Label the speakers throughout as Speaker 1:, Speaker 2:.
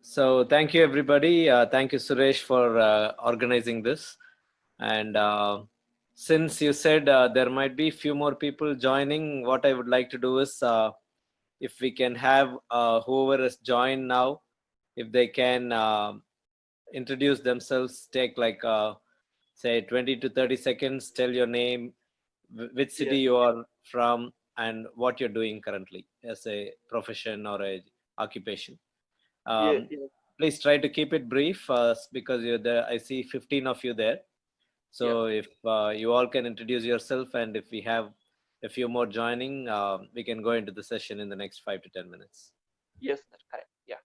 Speaker 1: So thank you, everybody. Thank you, Suresh, for organizing this. And since you said there might be few more people joining, what I would like to do is if we can have whoever has joined now, if they can introduce themselves, take like say 20 to 30 seconds, tell your name, which city
Speaker 2: Yes.
Speaker 1: you are from, and what you're doing currently as a profession or a occupation.
Speaker 2: Yes.
Speaker 1: Please try to keep it brief because you're there. I see 15 of you there. So if you all can introduce yourself, and if we have a few more joining, we can go into the session in the next 5 to 10 minutes.
Speaker 2: Yes, that's correct. Yeah.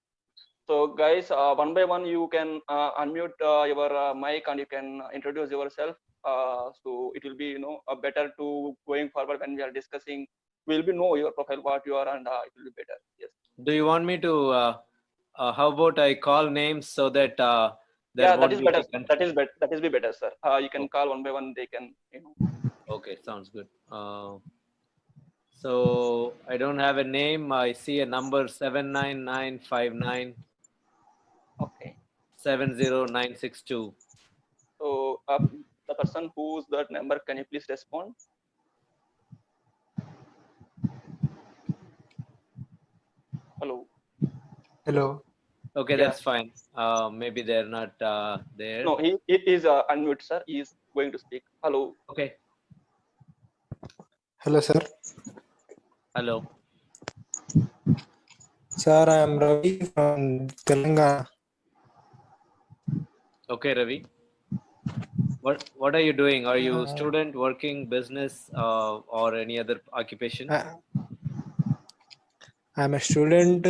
Speaker 2: So guys, one by one, you can unmute your mic and you can introduce yourself. So it will be, better to going forward when we are discussing. We'll be know your profile, what you are, and it will be better. Yes.
Speaker 1: Do you want me to? How about I call names so that there
Speaker 2: Yeah, that
Speaker 1: won't
Speaker 2: is
Speaker 1: be
Speaker 2: better.
Speaker 1: any confusion?
Speaker 2: That is be better, sir. You can call one by one. They can,
Speaker 1: Okay, sounds good. So I don't have a name. I see a number 79959
Speaker 2: Okay.
Speaker 1: 70962.
Speaker 2: So the person who's that number, can you please respond? Hello.
Speaker 3: Hello.
Speaker 1: Okay,
Speaker 2: Yeah.
Speaker 1: that's fine. Maybe they're not there.
Speaker 2: No, he is unmute, sir. He is going to speak. Hello.
Speaker 1: Okay.
Speaker 3: Hello, sir.
Speaker 1: Hello.
Speaker 3: Sir, I am Ravi from Telangana.
Speaker 1: Okay, Ravi. What are you doing? Are you student, working, business, or any other occupation?
Speaker 3: I am a student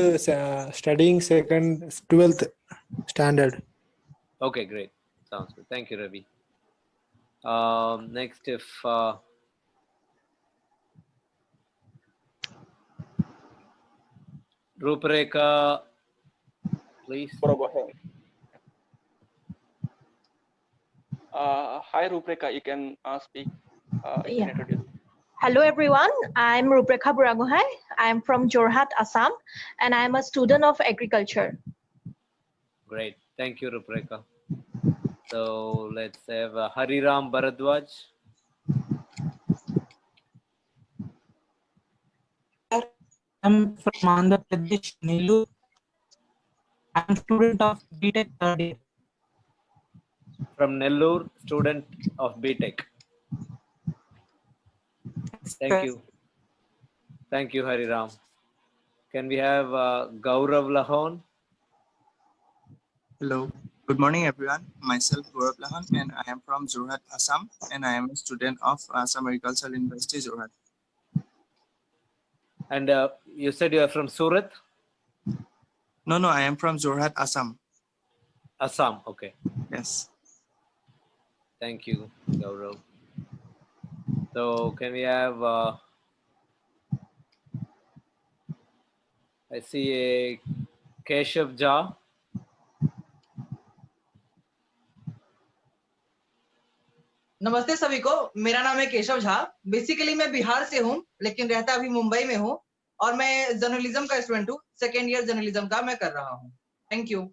Speaker 3: studying 12th standard.
Speaker 1: Okay, great. Sounds good. Thank you, Ravi. Next, if Rupareka, please.
Speaker 2: Go ahead. Hi, Rupreka. You can speak. You can introduce.
Speaker 4: Hello everyone, I'm Ruprekha Buragohai. I'm from Jorhat, Assam, and I'm a student of agriculture.
Speaker 1: Great. Thank you, Rupareka. So let's have Hariram Bharadwaj.
Speaker 5: I'm from Andhra Pradesh, Nellore. I'm student of BTech third year.
Speaker 1: From Nellore, student of BTech. Thank you. Thank you, Hariram. Can we have Gaurav Lahon?
Speaker 6: Hello. Good morning, everyone. Myself, Gaurav Lahan, and I am from Jorhat, Assam, and I am a student of Assam Agricultural University, Jorhat.
Speaker 1: And you said you are from Surat?
Speaker 6: No, I am from Jorhat, Assam.
Speaker 1: Assam, okay.
Speaker 6: Yes.
Speaker 1: Thank you, Gaurav. So can we have, I see a Keshav Jha.
Speaker 7: नमस्ते सभी को, मेरा नाम है Keshav Jha. Basically मैं बिहार से हूँ, लेकिन रहता अभी मुंबई में हूँ और मैं जर्नलिज्म का स्टूडेंट हूँ। सेकेंड ईयर जर्नलिज्म का मैं कर रहा हूँ। Thank you.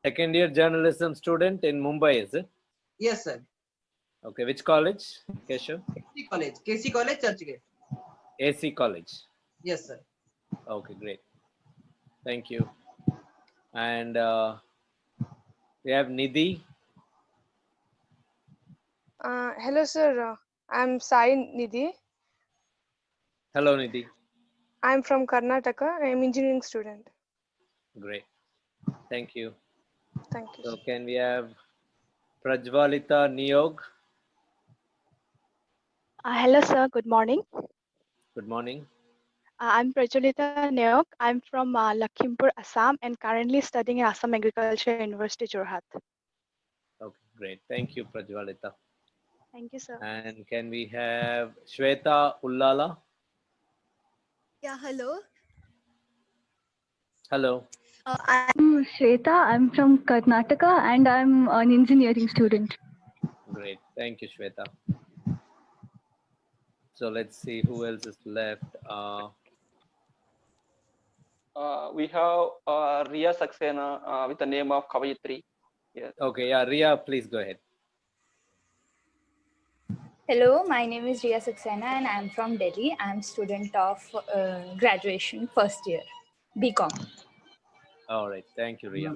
Speaker 1: Second year journalism student in Mumbai, is it?
Speaker 7: Yes, sir.
Speaker 1: Okay, which college, Keshav?
Speaker 7: KC College, Churchgate.
Speaker 1: AC College.
Speaker 7: Yes, sir.
Speaker 1: Okay, great. Thank you. And we have Nidhi.
Speaker 8: Hello, sir. I'm Sai Nidhi.
Speaker 1: Hello, Nidhi.
Speaker 8: I'm from Karnataka. I'm engineering student.
Speaker 1: Great. Thank you.
Speaker 8: Thank you.
Speaker 1: So can we have Prajvalita Niyog?
Speaker 9: Hello, sir. Good morning.
Speaker 1: Good morning.
Speaker 9: I'm Prajolita Neok. I'm from Lakhimpur, Assam, and currently studying at Assam Agriculture University, Jorhat.
Speaker 1: Okay, great. Thank you, Prajvalita.
Speaker 9: Thank you, sir.
Speaker 1: And can we have Shweta Ullala?
Speaker 10: Yeah, hello.
Speaker 1: Hello.
Speaker 10: I'm Shweta. I'm from Karnataka and I'm an engineering student.
Speaker 1: Great. Thank you, Shweta. So let's see who else is left.
Speaker 2: We have Ria Saxena with the name of Kavayatri. Yes.
Speaker 1: Okay, yeah, Ria, please go ahead.
Speaker 11: Hello, my name is Ria Saxena and I'm from Delhi. I'm student of graduation first year, BCom.
Speaker 1: All right, thank you, Ria.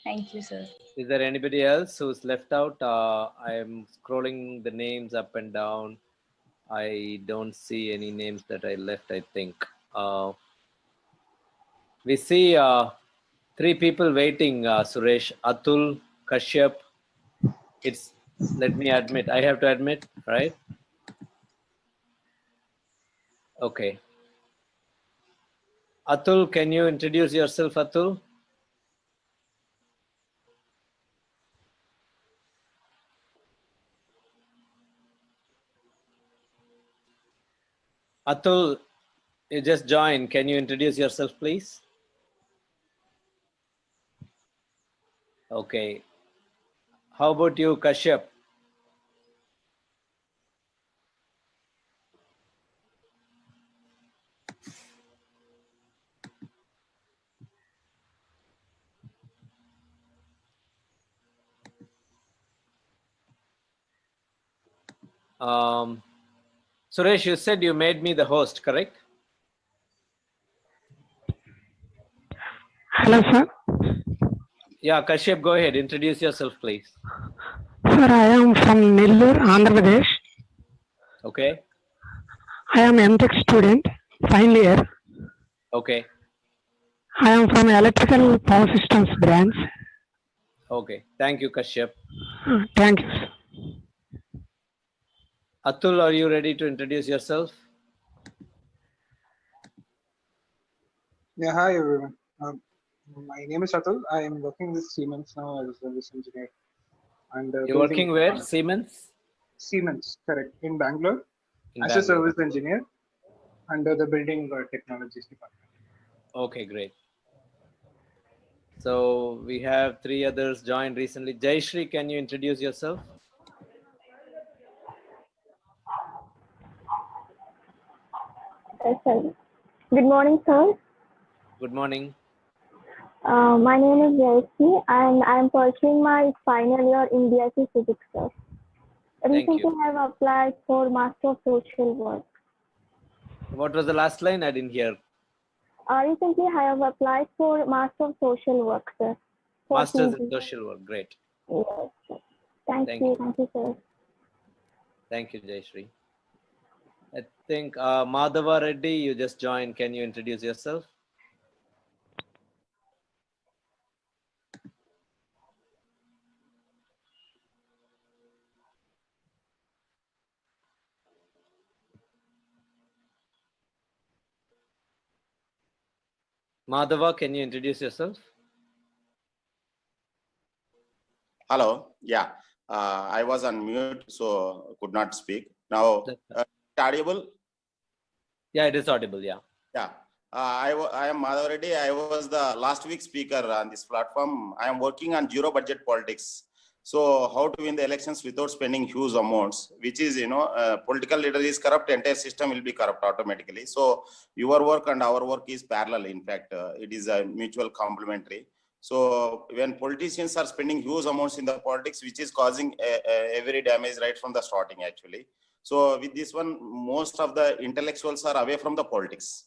Speaker 11: Thank you, sir.
Speaker 1: Is there anybody else who's left out? I am scrolling the names up and down. I don't see any names that I left, I think. We see 3 people waiting, Suresh. Atul, Kashyap. Let me admit, I have to admit, right? Okay. Atul, can you introduce yourself, Atul? Atul, you just joined. Can you introduce yourself, please? Okay. How about you, Kashyap? Suresh, you said you made me the host, correct?
Speaker 12: Hello, sir.
Speaker 1: Yeah, Kashyap, go ahead. Introduce yourself, please.
Speaker 12: Sir, I am from Nellore, Andhra Pradesh.
Speaker 1: Okay.
Speaker 12: I am M.Tech student, final year.
Speaker 1: Okay.
Speaker 12: I am from Electrical Power Systems branch.
Speaker 1: Okay. Thank you, Kashyap.
Speaker 12: Thank you, sir.
Speaker 1: Atul, are you ready to introduce yourself?
Speaker 13: Yeah, hi everyone. My name is Atul. I am working with Siemens now as a service engineer. And
Speaker 1: You're working where? Siemens?
Speaker 13: Siemens, correct. In Bangalore
Speaker 1: In
Speaker 13: as
Speaker 1: Bangalore.
Speaker 13: a service engineer under the building technologies department.
Speaker 1: Okay, great. So we have 3 others joined recently. Jayashree, can you introduce yourself?
Speaker 14: Yes, sir. Good morning, sir.
Speaker 1: Good morning.
Speaker 14: My name is Jayashree and I am pursuing my final year in BSc Physics, sir.
Speaker 1: Thank
Speaker 14: Recently,
Speaker 1: you.
Speaker 14: I have applied for Master of Social Work.
Speaker 1: What was the last line? I didn't hear.
Speaker 14: Recently, I have applied for Master of Social Work, sir. For
Speaker 1: Masters in
Speaker 14: PG.
Speaker 1: Social Work. Great.
Speaker 14: Yes, sir. Thank you, sir.
Speaker 1: Thank you, Jayashree. I think Madhava Reddy, you just joined. Can you introduce yourself? Madhava, can you introduce yourself?
Speaker 15: Hello. Yeah, I was on mute, so could not speak. Now, audible?
Speaker 1: Yeah, it is audible. Yeah.
Speaker 15: Yeah. I am Madhav Reddy. I was the last week speaker on this platform. I am working on zero budget politics. So how to win the elections without spending huge amounts, which is, political leader is corrupt, entire system will be corrupt automatically. So your work and our work is parallel. In fact, it is a mutual complementary. So when politicians are spending huge amounts in the politics, which is causing every damage right from the starting actually. So with this one, most of the intellectuals are away from the politics.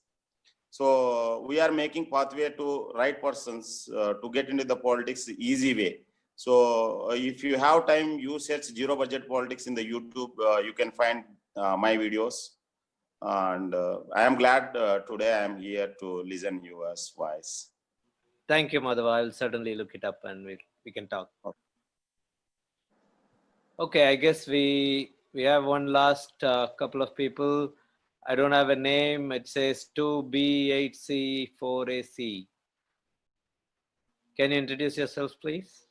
Speaker 15: So we are making pathway to right persons to get into the politics easy way. So if you have time, you search zero budget politics in the YouTube, you can find my videos. And I am glad today I am here to listen your voice.
Speaker 1: Thank you, Madhava. I'll certainly look it up and we can talk. Okay, I guess we have one last couple of people. I don't have a name. It says 2B8C4AC. Can you introduce yourself, please?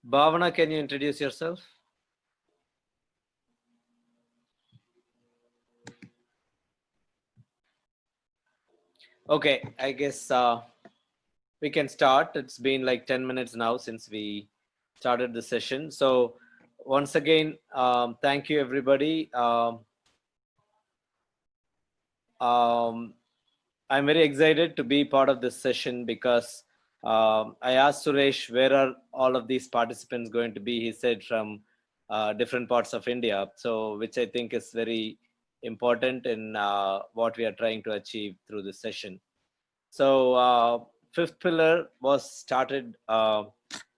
Speaker 1: Bhavana, can you introduce yourself? Okay, I guess we can start. It's been like 10 minutes now since we started the session. So once again, thank you everybody. I'm very excited to be part of this session because I asked Suresh, where are all of these participants going to be? He said from different parts of India. So, which I think is very important in what we are trying to achieve through this session. So, Fifth Pillar was started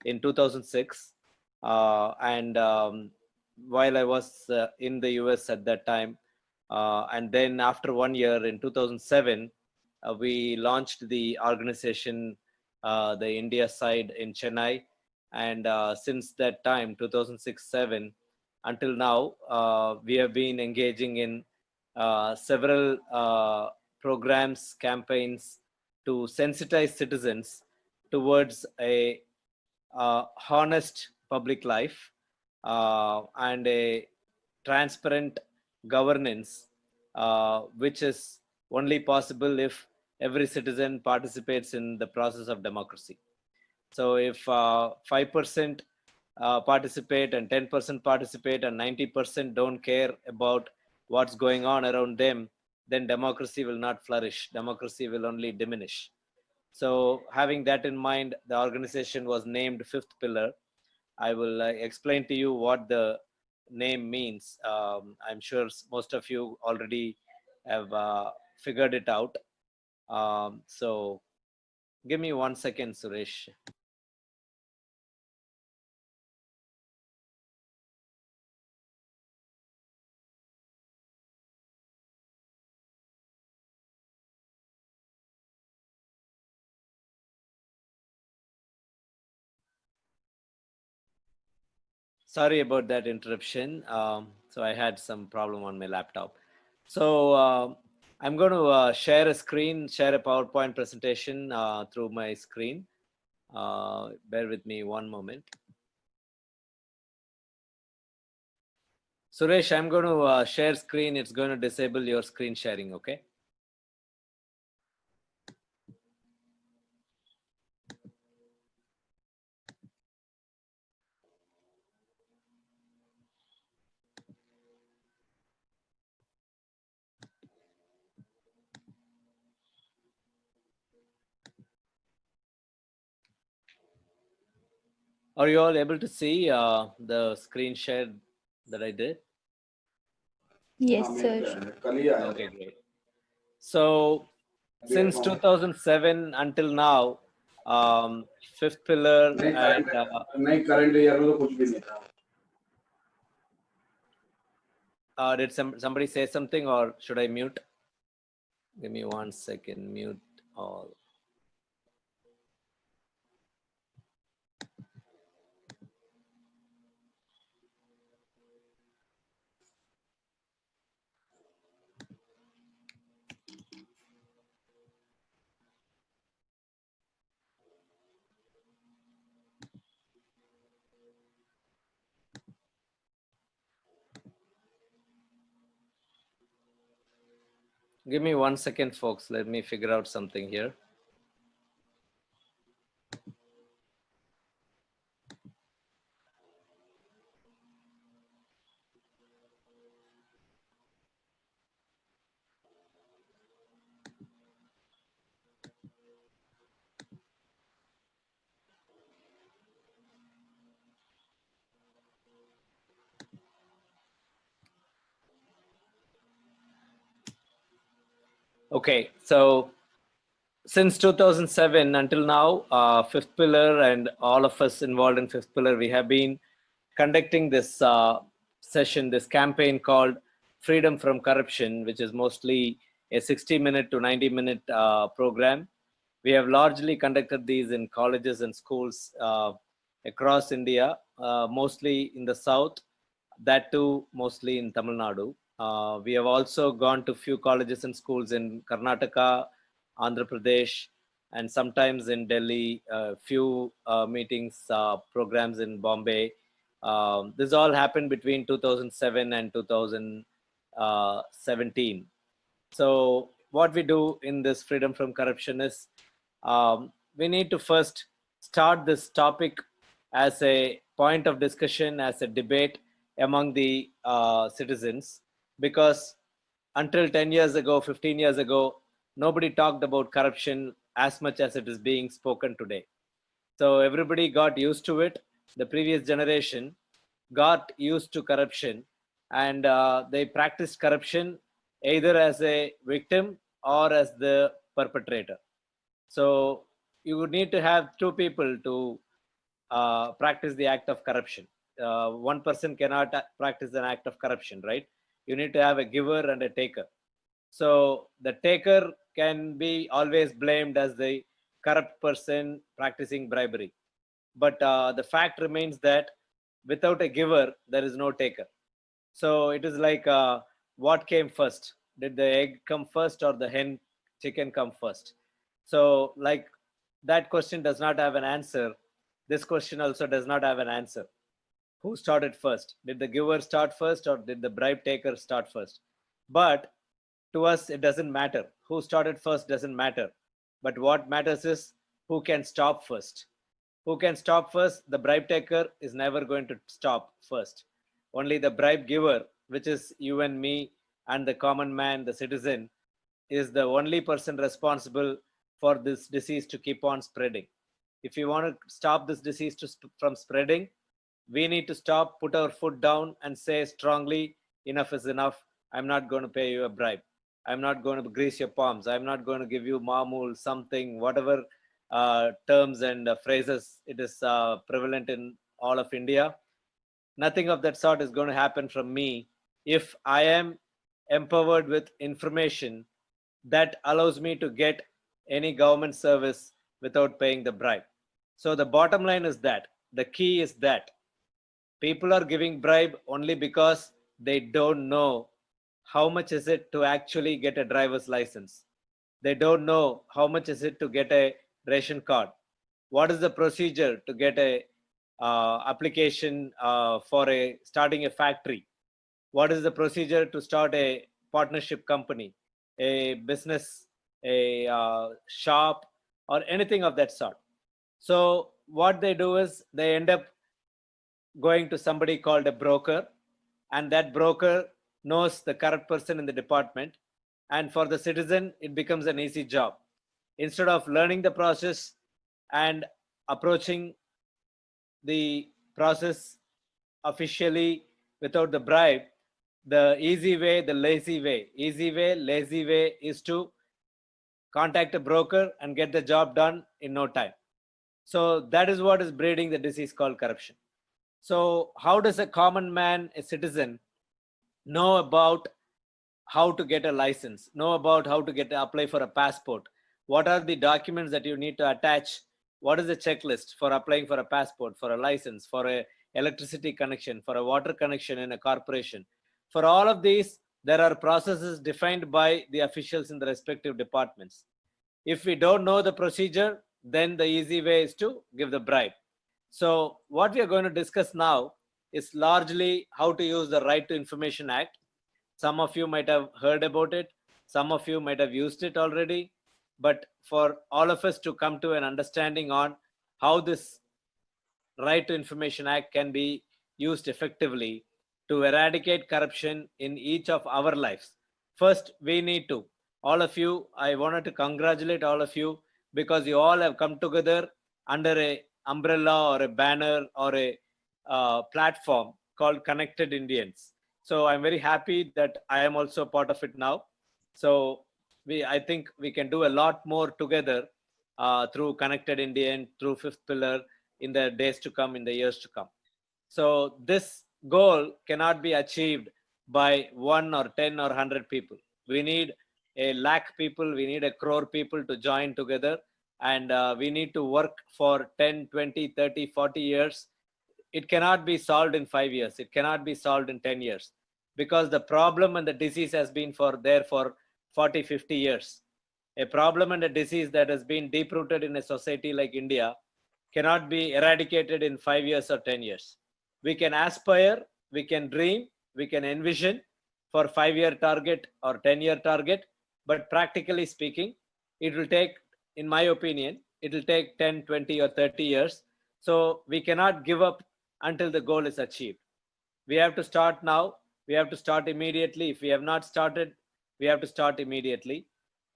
Speaker 1: in 2006. And while I was in the US at that time, and then after 1 year in 2007, we launched the organization, the India side in Chennai. And since that time, 2006-7, until now, we have been engaging in several programs, campaigns to sensitize citizens towards a honest public life and a transparent governance, which is only possible if every citizen participates in the process of democracy. So if 5% participate and 10% participate and 90% don't care about what's going on around them, then democracy will not flourish. Democracy will only diminish. So having that in mind, the organization was named Fifth Pillar. I will explain to you what the name means. I'm sure most of you already have figured it out. So give me 1 second, Suresh. Sorry about that interruption. So I had some problem on my laptop. So I'm going to share a screen, share a PowerPoint presentation through my screen. Bear with me 1 moment. Suresh, I'm going to share screen. It's going to disable your screen sharing, okay? Are you all able to see the screen share that I did?
Speaker 11: Yes, sir.
Speaker 1: Okay, great. So since 2007 until now, Fifth Pillar and did somebody say something, or should I mute? Give me 1 second, mute all. Give me 1 second, folks. Let me figure out something here. Okay, so since 2007 until now, Fifth Pillar and all of us involved in Fifth Pillar, we have been conducting this session, this campaign called Freedom from Corruption, which is mostly a 60-minute to 90-minute program. We have largely conducted these in colleges and schools across India, mostly in the south, that too mostly in Tamil Nadu. We have also gone to few colleges and schools in Karnataka, Andhra Pradesh, and sometimes in Delhi, few meetings, programs in Bombay. This all happened between 2007 and 2017. So what we do in this Freedom from Corruption is we need to first start this topic as a point of discussion, as a debate among the citizens, because until 10 years ago, 15 years ago, nobody talked about corruption as much as it is being spoken today. So everybody got used to it. The previous generation got used to corruption, and they practiced corruption either as a victim or as the perpetrator. So you would need to have two people to practice the act of corruption. One person cannot practice an act of corruption, right? You need to have a giver and a taker. So the taker can be always blamed as the corrupt person practicing bribery. But the fact remains that without a giver, there is no taker. So it is like what came first? Did the egg come first or the hen chicken come first? So like that question does not have an answer. This question also does not have an answer. Who started first? Did the giver start first or did the bribe taker start first? But to us, it doesn't matter. Who started first doesn't matter. But what matters is who can stop first. Who can stop first? The bribe taker is never going to stop first. Only the bribe giver, which is you and me and the common man, the citizen, is the only person responsible for this disease to keep on spreading. If you want to stop this disease from spreading, we need to stop, put our foot down and say strongly, enough is enough. I'm not going to pay you a bribe. I'm not going to grease your palms. I'm not going to give you mamul, something, whatever terms and phrases it is prevalent in all of India. Nothing of that sort is going to happen from me if I am empowered with information that allows me to get any government service without paying the bribe. So the bottom line is that the key is that people are giving bribe only because they don't know how much is it to actually get a driver's license. They don't know how much is it to get a ration card. What is the procedure to get a application for starting a factory? What is the procedure to start a partnership company, a business, a shop, or anything of that sort? So what they do is they end up going to somebody called a broker, and that broker knows the correct person in the department, and for the citizen it becomes an easy job. Instead of learning the process and approaching the process officially without the bribe, the easy way, the lazy way, lazy way is to contact a broker and get the job done in no time. So that is what is breeding the disease called corruption. So how does a common man, a citizen, know about how to get a license, know about how to apply for a passport? What are the documents that you need to attach? What is the checklist for applying for a passport, for a license, for a electricity connection, for a water connection in a corporation? For all of these, there are processes defined by the officials in the respective departments. If we don't know the procedure, then the easy way is to give the bribe. So what we are going to discuss now is largely how to use the Right to Information Act. Some of you might have heard about it. Some of you might have used it already. But for all of us to come to an understanding on how this Right to Information Act can be used effectively to eradicate corruption in each of our lives, first we need to, all of you, I wanted to congratulate all of you because you all have come together under a umbrella or a banner or a platform called Connected Indians. So I'm very happy that I am also part of it now. So I think we can do a lot more together through Connected Indian, through Fifth Pillar in the days to come, in the years to come. So this goal cannot be achieved by 1 or 10 or 100 people. We need a lakh people, we need a crore people to join together, and we need to work for 10, 20, 30, 40 years. It cannot be solved in 5 years. It cannot be solved in 10 years because the problem and the disease has been there for 40, 50 years. A problem and a disease that has been deep-rooted in a society like India cannot be eradicated in 5 years or 10 years. We can aspire, we can dream, we can envision for 5-year target or 10-year target, but practically speaking, it will take, in my opinion, it will take 10, 20 or 30 years So we cannot give up until the goal is achieved. We have to start now. We have to start immediately. If we have not started, we have to start immediately.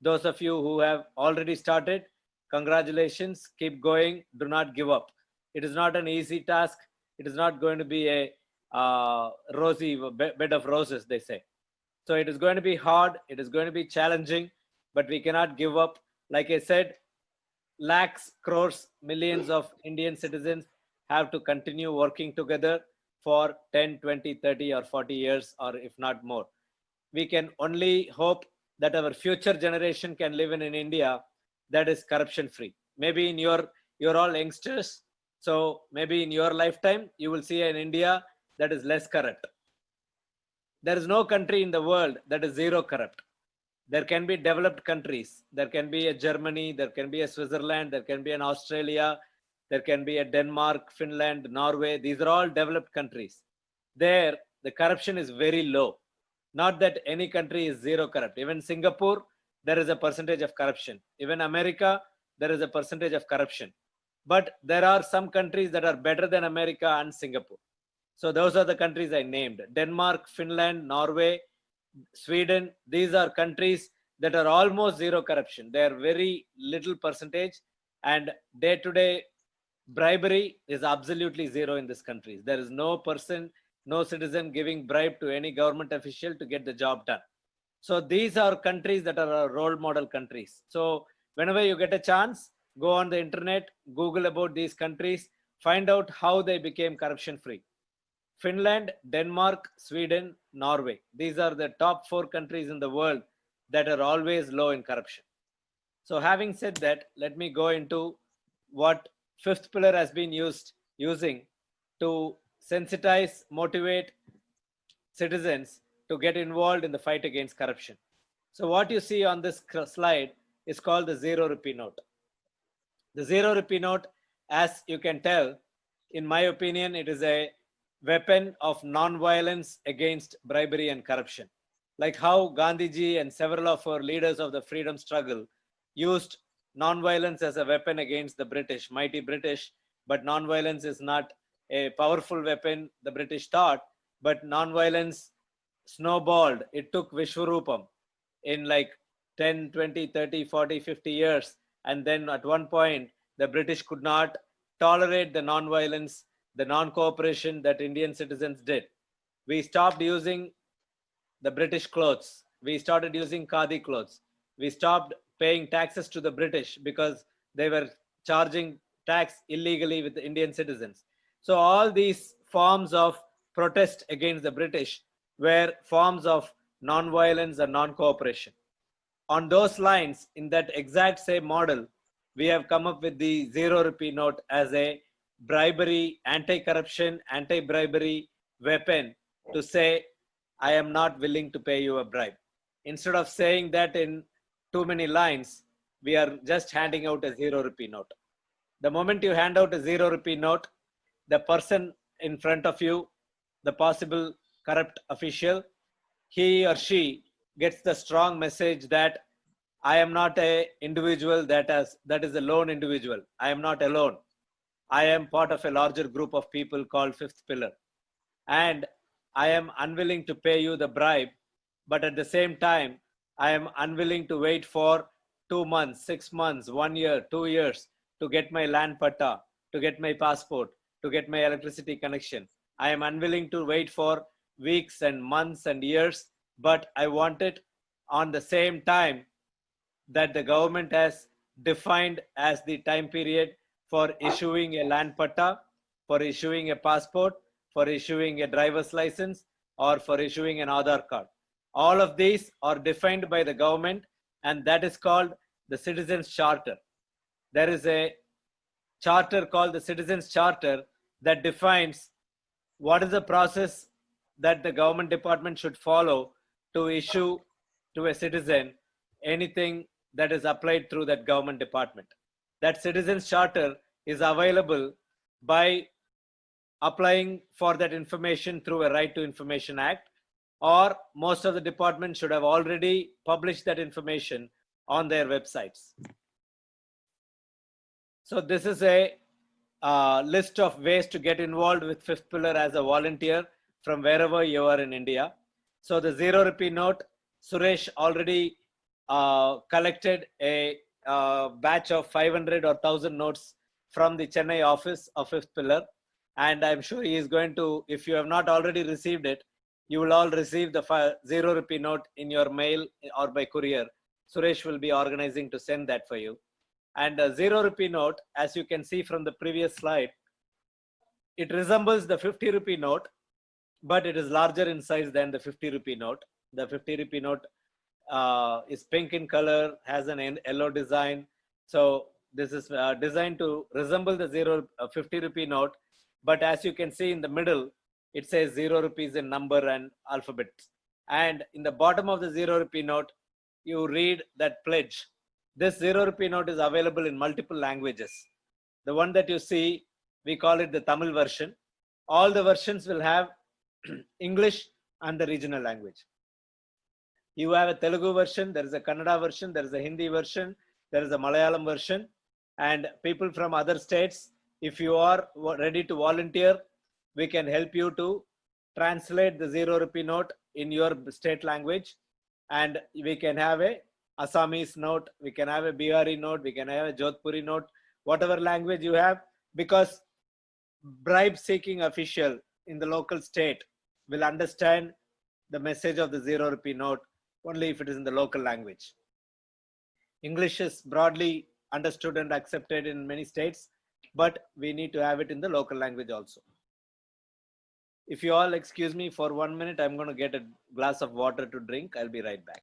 Speaker 1: Those of you who have already started, congratulations. Keep going. Do not give up. It is not an easy task. It is not going to be a rosy bed of roses, they say. So it is going to be hard. It is going to be challenging, but we cannot give up. Like I said, lakhs, crores, millions of Indian citizens have to continue working together for 10, 20, 30 or 40 years, or if not more. We can only hope that our future generation can live in an India that is corruption free. Maybe you're all youngsters, so maybe in your lifetime you will see an India that is less corrupt. There is no country in the world that is zero corrupt. There can be developed countries. There can be a Germany, there can be a Switzerland, there can be an Australia, there can be a Denmark, Finland, Norway. These are all developed countries. There, the corruption is very low. Not that any country is zero corrupt. Even Singapore, there is a percentage of corruption. Even America, there is a percentage of corruption. But there are some countries that are better than America and Singapore. So those are the countries I named. Denmark, Finland, Norway, Sweden. These are countries that are almost zero corruption. They are very little percentage, and day-to-day bribery is absolutely zero in these countries. There is no person, no citizen giving bribe to any government official to get the job done. So these are countries that are our role model countries. So whenever you get a chance, go on the internet, Google about these countries, find out how they became corruption free. Finland, Denmark, Sweden, Norway. These are the top 4 countries in the world that are always low in corruption. So having said that, let me go into what fifth pillar has been using to sensitize, motivate citizens to get involved in the fight against corruption. So what you see on this slide is called the Zero Rupee Note. The Zero Rupee Note, as you can tell, in my opinion, it is a weapon of non-violence against bribery and corruption. Like how Gandhiji and several of our leaders of the freedom struggle used non-violence as a weapon against the British, mighty British, but non-violence is not a powerful weapon, the British thought, but non-violence snowballed. It took Vishwarupam in like 10, 20, 30, 40, 50 years. And then at one point, the British could not tolerate the non-violence, the non-cooperation that Indian citizens did. We stopped using the British clothes. We started using Khadi clothes. We stopped paying taxes to the British because they were charging tax illegally with the Indian citizens. So all these forms of protest against the British were forms of non-violence and non-cooperation. On those lines, in that exact same model, we have come up with the Zero Rupee Note as a bribery, anti-corruption, anti-bribery weapon to say, I am not willing to pay you a bribe. Instead of saying that in too many lines, we are just handing out a Zero Rupee Note. The moment you hand out a Zero Rupee Note, the person in front of you, the possible corrupt official, he or she gets the strong message that I am not an individual that is a lone individual. I am not alone. I am part of a larger group of people called fifth pillar. And I am unwilling to pay you the bribe, but at the same time, I am unwilling to wait for 2 months, 6 months, 1 year, 2 years to get my land patta, to get my passport, to get my electricity connection. I am unwilling to wait for weeks and months and years, but I want it on the same time that the government has defined as the time period for issuing a land patta, for issuing a passport, for issuing a driver's license, or for issuing an Aadhaar card. All of these are defined by the government, and that is called the Citizens Charter. There is a charter called the Citizens Charter that defines what is the process that the government department should follow to issue to a citizen anything that is applied through that government department. That Citizens Charter is available by applying for that information through a Right to Information Act, or most of the departments should have already published that information on their websites. So this is a list of ways to get involved with Fifth Pillar as a volunteer from wherever you are in India. So the Zero Rupee Note, Suresh already collected a batch of 500 or 1,000 notes from the Chennai office of Fifth Pillar. And I'm sure he is going to, if you have not already received it, you will all receive the Zero Rupee Note in your mail or by courier. Suresh will be organizing to send that for you. And a Zero Rupee Note, as you can see from the previous slide, it resembles the 50 Rupee note, but it is larger in size than the 50 Rupee note. The 50 Rupee note is pink in color, has an yellow design. So this is designed to resemble the 50 Rupee note. But as you can see in the middle, it says 0 rupees in number and alphabet. And in the bottom of the 0 Rupee note, you read that pledge. This 0 Rupee note is available in multiple languages. The one that you see, we call it the Tamil version. All the versions will have English and the regional language. You have a Telugu version, there is a Kannada version, there is a Hindi version, there is a Malayalam version. And people from other states, if you are ready to volunteer, we can help you to translate the 0 Rupee note in your state language. And we can have a Assamese note, we can have a Bihari note, we can have a Jodhpuri note, whatever language you have, because bribe-seeking official in the local state will understand the message of the 0 Rupee note only if it is in the local language. English is broadly understood and accepted in many states, but we need to have it in the local language also. If you all excuse me for 1 minute, I'm going to get a glass of water to drink. I'll be right back.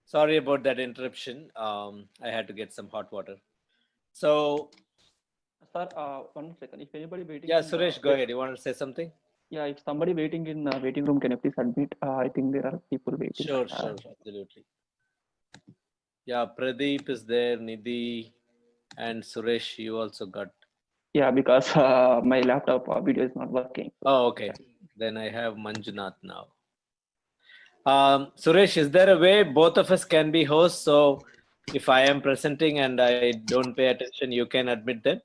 Speaker 1: Sorry about that interruption. I had to get some hot water. So,
Speaker 2: Sir, 1 second. If anybody waiting,
Speaker 1: yeah, Suresh, go ahead. You want to say something?
Speaker 2: Yeah, if somebody waiting in waiting room, can you please admit? I think there are people waiting.
Speaker 1: Sure, absolutely. Yeah, Pradeep is there, Nidhi, and Suresh, you also got.
Speaker 2: Yeah, because my laptop video is not working.
Speaker 1: Oh, okay. Then I have Manjunath now. Suresh, is there a way both of us can be hosts? So if I am presenting and I don't pay attention, you can admit them?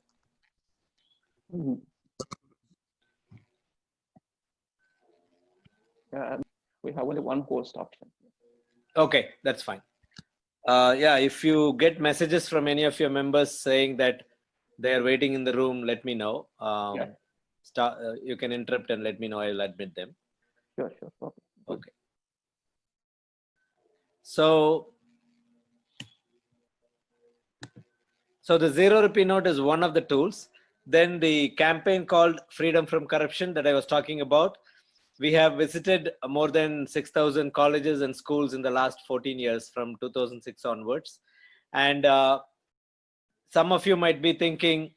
Speaker 2: Yeah, we have only one host option.
Speaker 1: Okay, that's fine. Yeah, if you get messages from any of your members saying that they are waiting in the room, let me know. You can interrupt and let me know. I'll admit them.
Speaker 2: Sure.
Speaker 1: Okay. So the 0 Rupee Note is one of the tools. Then the campaign called Freedom from Corruption that I was talking about. We have visited more than 6,000 colleges and schools in the last 14 years from 2006 onwards. And some of you might be thinking,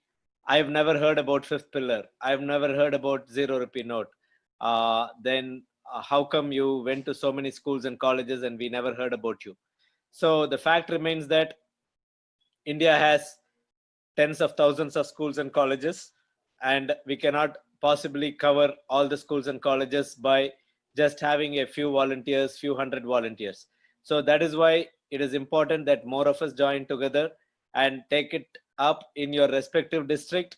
Speaker 1: I've never heard about Fifth Pillar. I've never heard about 0 Rupee Note. then how come you went to so many schools and colleges and we never heard about you? So the fact remains that India has tens of thousands of schools and colleges, and we cannot possibly cover all the schools and colleges by just having a few volunteers, few hundred volunteers. So that is why it is important that more of us join together and take it up in your respective district,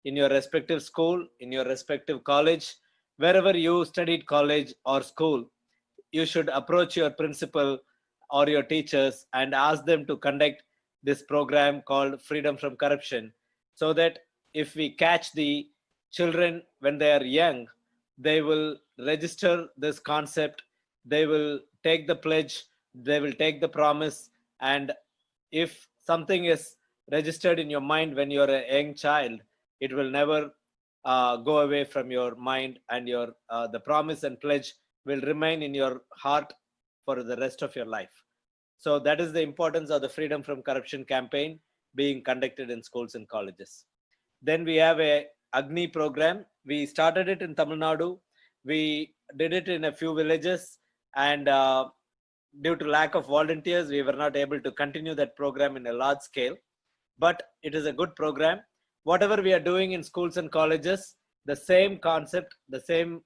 Speaker 1: in your respective school, in your respective college, wherever you studied college or school. You should approach your principal or your teachers and ask them to conduct this program called Freedom from Corruption, so that if we catch the children when they are young, they will register this concept, they will take the pledge, they will take the promise, and if something is registered in your mind when you're a young child, it will never go away from your mind, and your the promise and pledge will remain in your heart for the rest of your life. So that is the importance of the Freedom from Corruption campaign being conducted in schools and colleges. Then we have a Agni program. We started it in Tamil Nadu. We did it in a few villages, and due to lack of volunteers, we were not able to continue that program in a large scale. But it is a good program. Whatever we are doing in schools and colleges, the same concept, the same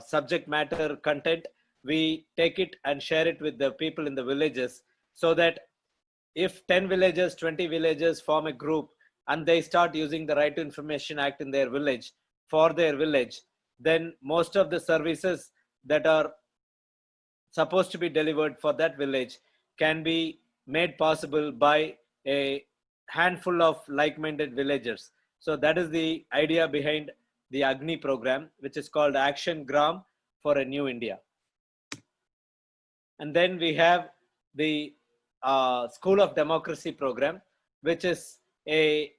Speaker 1: subject matter content, we take it and share it with the people in the villages, so that if 10 villages, 20 villages form a group and they start using the Right to Information Act in their village for their village, then most of the services that are supposed to be delivered for that village can be made possible by a handful of like-minded villagers. So that is the idea behind the Agni program, which is called Action Gram for a New India. And then we have the School of Democracy program, which is a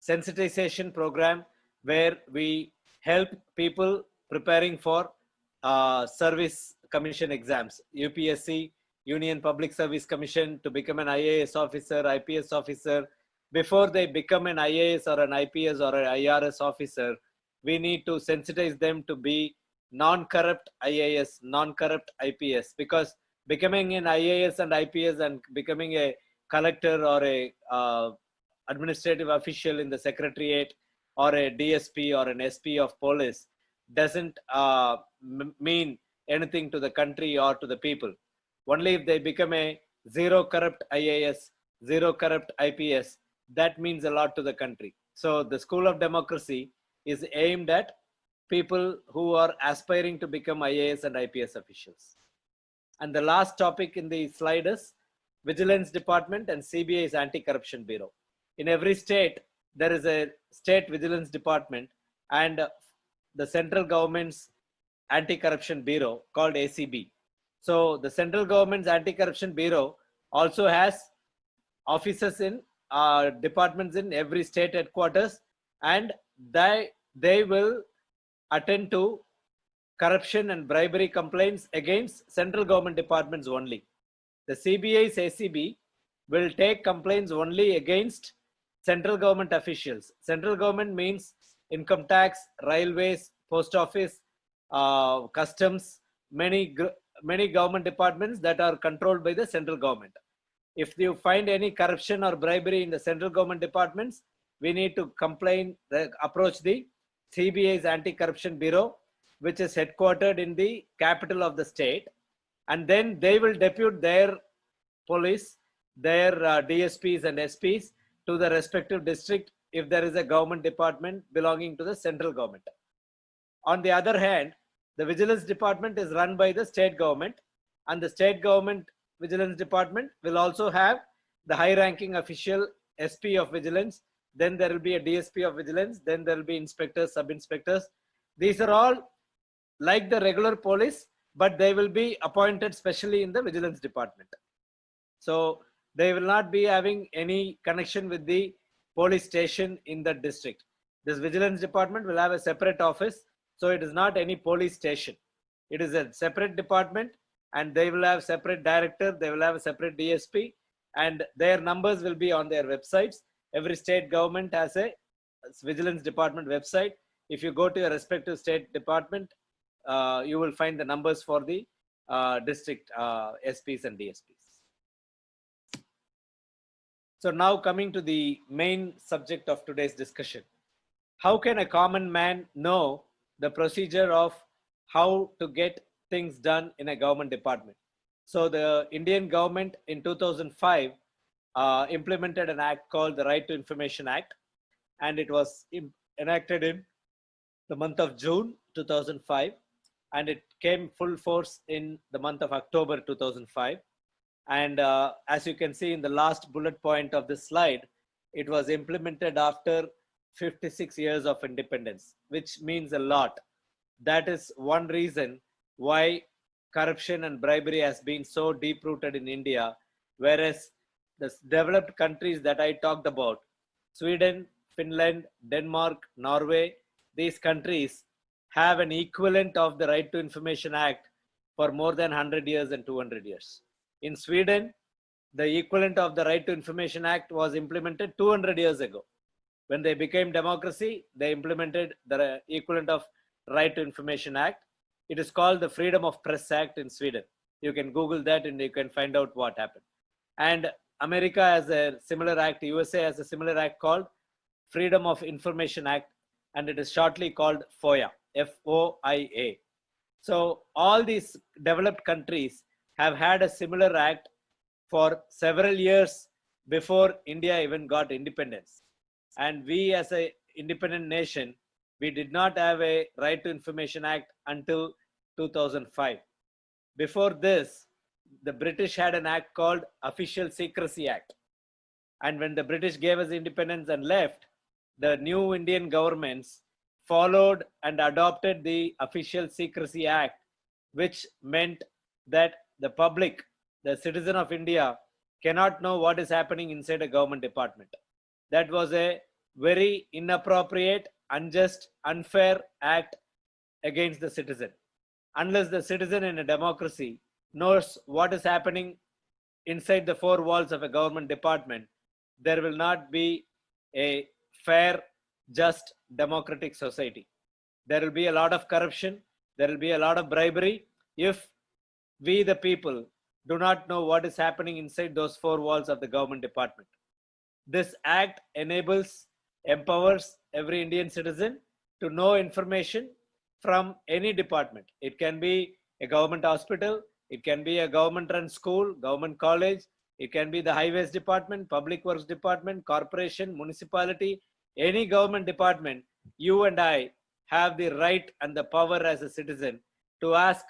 Speaker 1: sensitization program where we help people preparing for service commission exams, UPSC, Union Public Service Commission, to become an IAS officer, IPS officer. Before they become an IAS or an IPS or an IRS officer, we need to sensitize them to be non-corrupt IAS, non-corrupt IPS, because becoming an IAS and IPS and becoming a collector or a administrative official in the Secretariat or a DSP or an SP of police doesn't mean anything to the country or to the people. Only if they become a zero corrupt IAS, zero corrupt IPS, that means a lot to the country. So the School of Democracy is aimed at people who are aspiring to become IAS and IPS officials. And the last topic in the slide is Vigilance Department and CBI's Anti-Corruption Bureau. In every state, there is a state vigilance department and the central government's Anti-Corruption Bureau called ACB. So the central government's Anti-Corruption Bureau also has offices in departments in every state headquarters, and they will attend to corruption and bribery complaints against central government departments only. The CBI's ACB will take complaints only against central government officials. Central government means income tax, railways, post office, customs, many government departments that are controlled by the central government. If you find any corruption or bribery in the central government departments, we need to approach the CBI's Anti-Corruption Bureau, which is headquartered in the capital of the state, and then they will depute their police, their DSPs and SPs to the respective district if there is a government department belonging to the central government. On the other hand, the Vigilance Department is run by the state government, and the state government Vigilance Department will also have the high-ranking official SP of Vigilance. Then there will be a DSP of Vigilance. Then there will be inspectors, sub-inspectors. These are all like the regular police, but they will be appointed specially in the Vigilance Department. So they will not be having any connection with the police station in that district. This Vigilance Department will have a separate office. So it is not any police station. It is a separate department, and they will have separate director. They will have a separate DSP, and their numbers will be on their websites. Every state government has a Vigilance Department website. If you go to your respective state department, you will find the numbers for the district SPs and DSPs. So now coming to the main subject of today's discussion. How can a common man know the procedure of how to get things done in a government department? So the Indian government in 2005 implemented an act called the Right to Information Act, and it was enacted in the month of June 2005, and it came full force in the month of October 2005. And as you can see in the last bullet point of this slide, it was implemented after 56 years of independence, which means a lot. That is one reason why corruption and bribery has been so deep rooted in India, whereas the developed countries that I talked about, Sweden, Finland, Denmark, Norway, these countries have an equivalent of the Right to Information Act for more than 100 years and 200 years. In Sweden, the equivalent of the Right to Information Act was implemented 200 years ago. When they became democracy, they implemented the equivalent of Right to Information Act. It is called the Freedom of Press Act in Sweden. You can Google that and you can find out what happened. And America has a similar act, USA has a similar act called Freedom of Information Act, and it is shortly called FOIA, F-O-I-A. So all these developed countries have had a similar act for several years before India even got independence. And we as an independent nation, we did not have a Right to Information Act until 2005. Before this, the British had an act called Official Secrecy Act. And when the British gave us independence and left, the new Indian governments followed and adopted the Official Secrecy Act, which meant that the public, the citizen of India, cannot know what is happening inside a government department. That was a very inappropriate, unjust, unfair act against the citizen. Unless the citizen in a democracy knows what is happening inside the four walls of a government department, there will not be a fair, just, democratic society. There will be a lot of corruption, there will be a lot of bribery if we the people do not know what is happening inside those four walls of the government department. This act enables, empowers every Indian citizen to know information from any department. It can be a government hospital, it can be a government run school, government college, it can be the highways department, public works department, corporation, municipality, any government department. You and I have the right and the power as a citizen to ask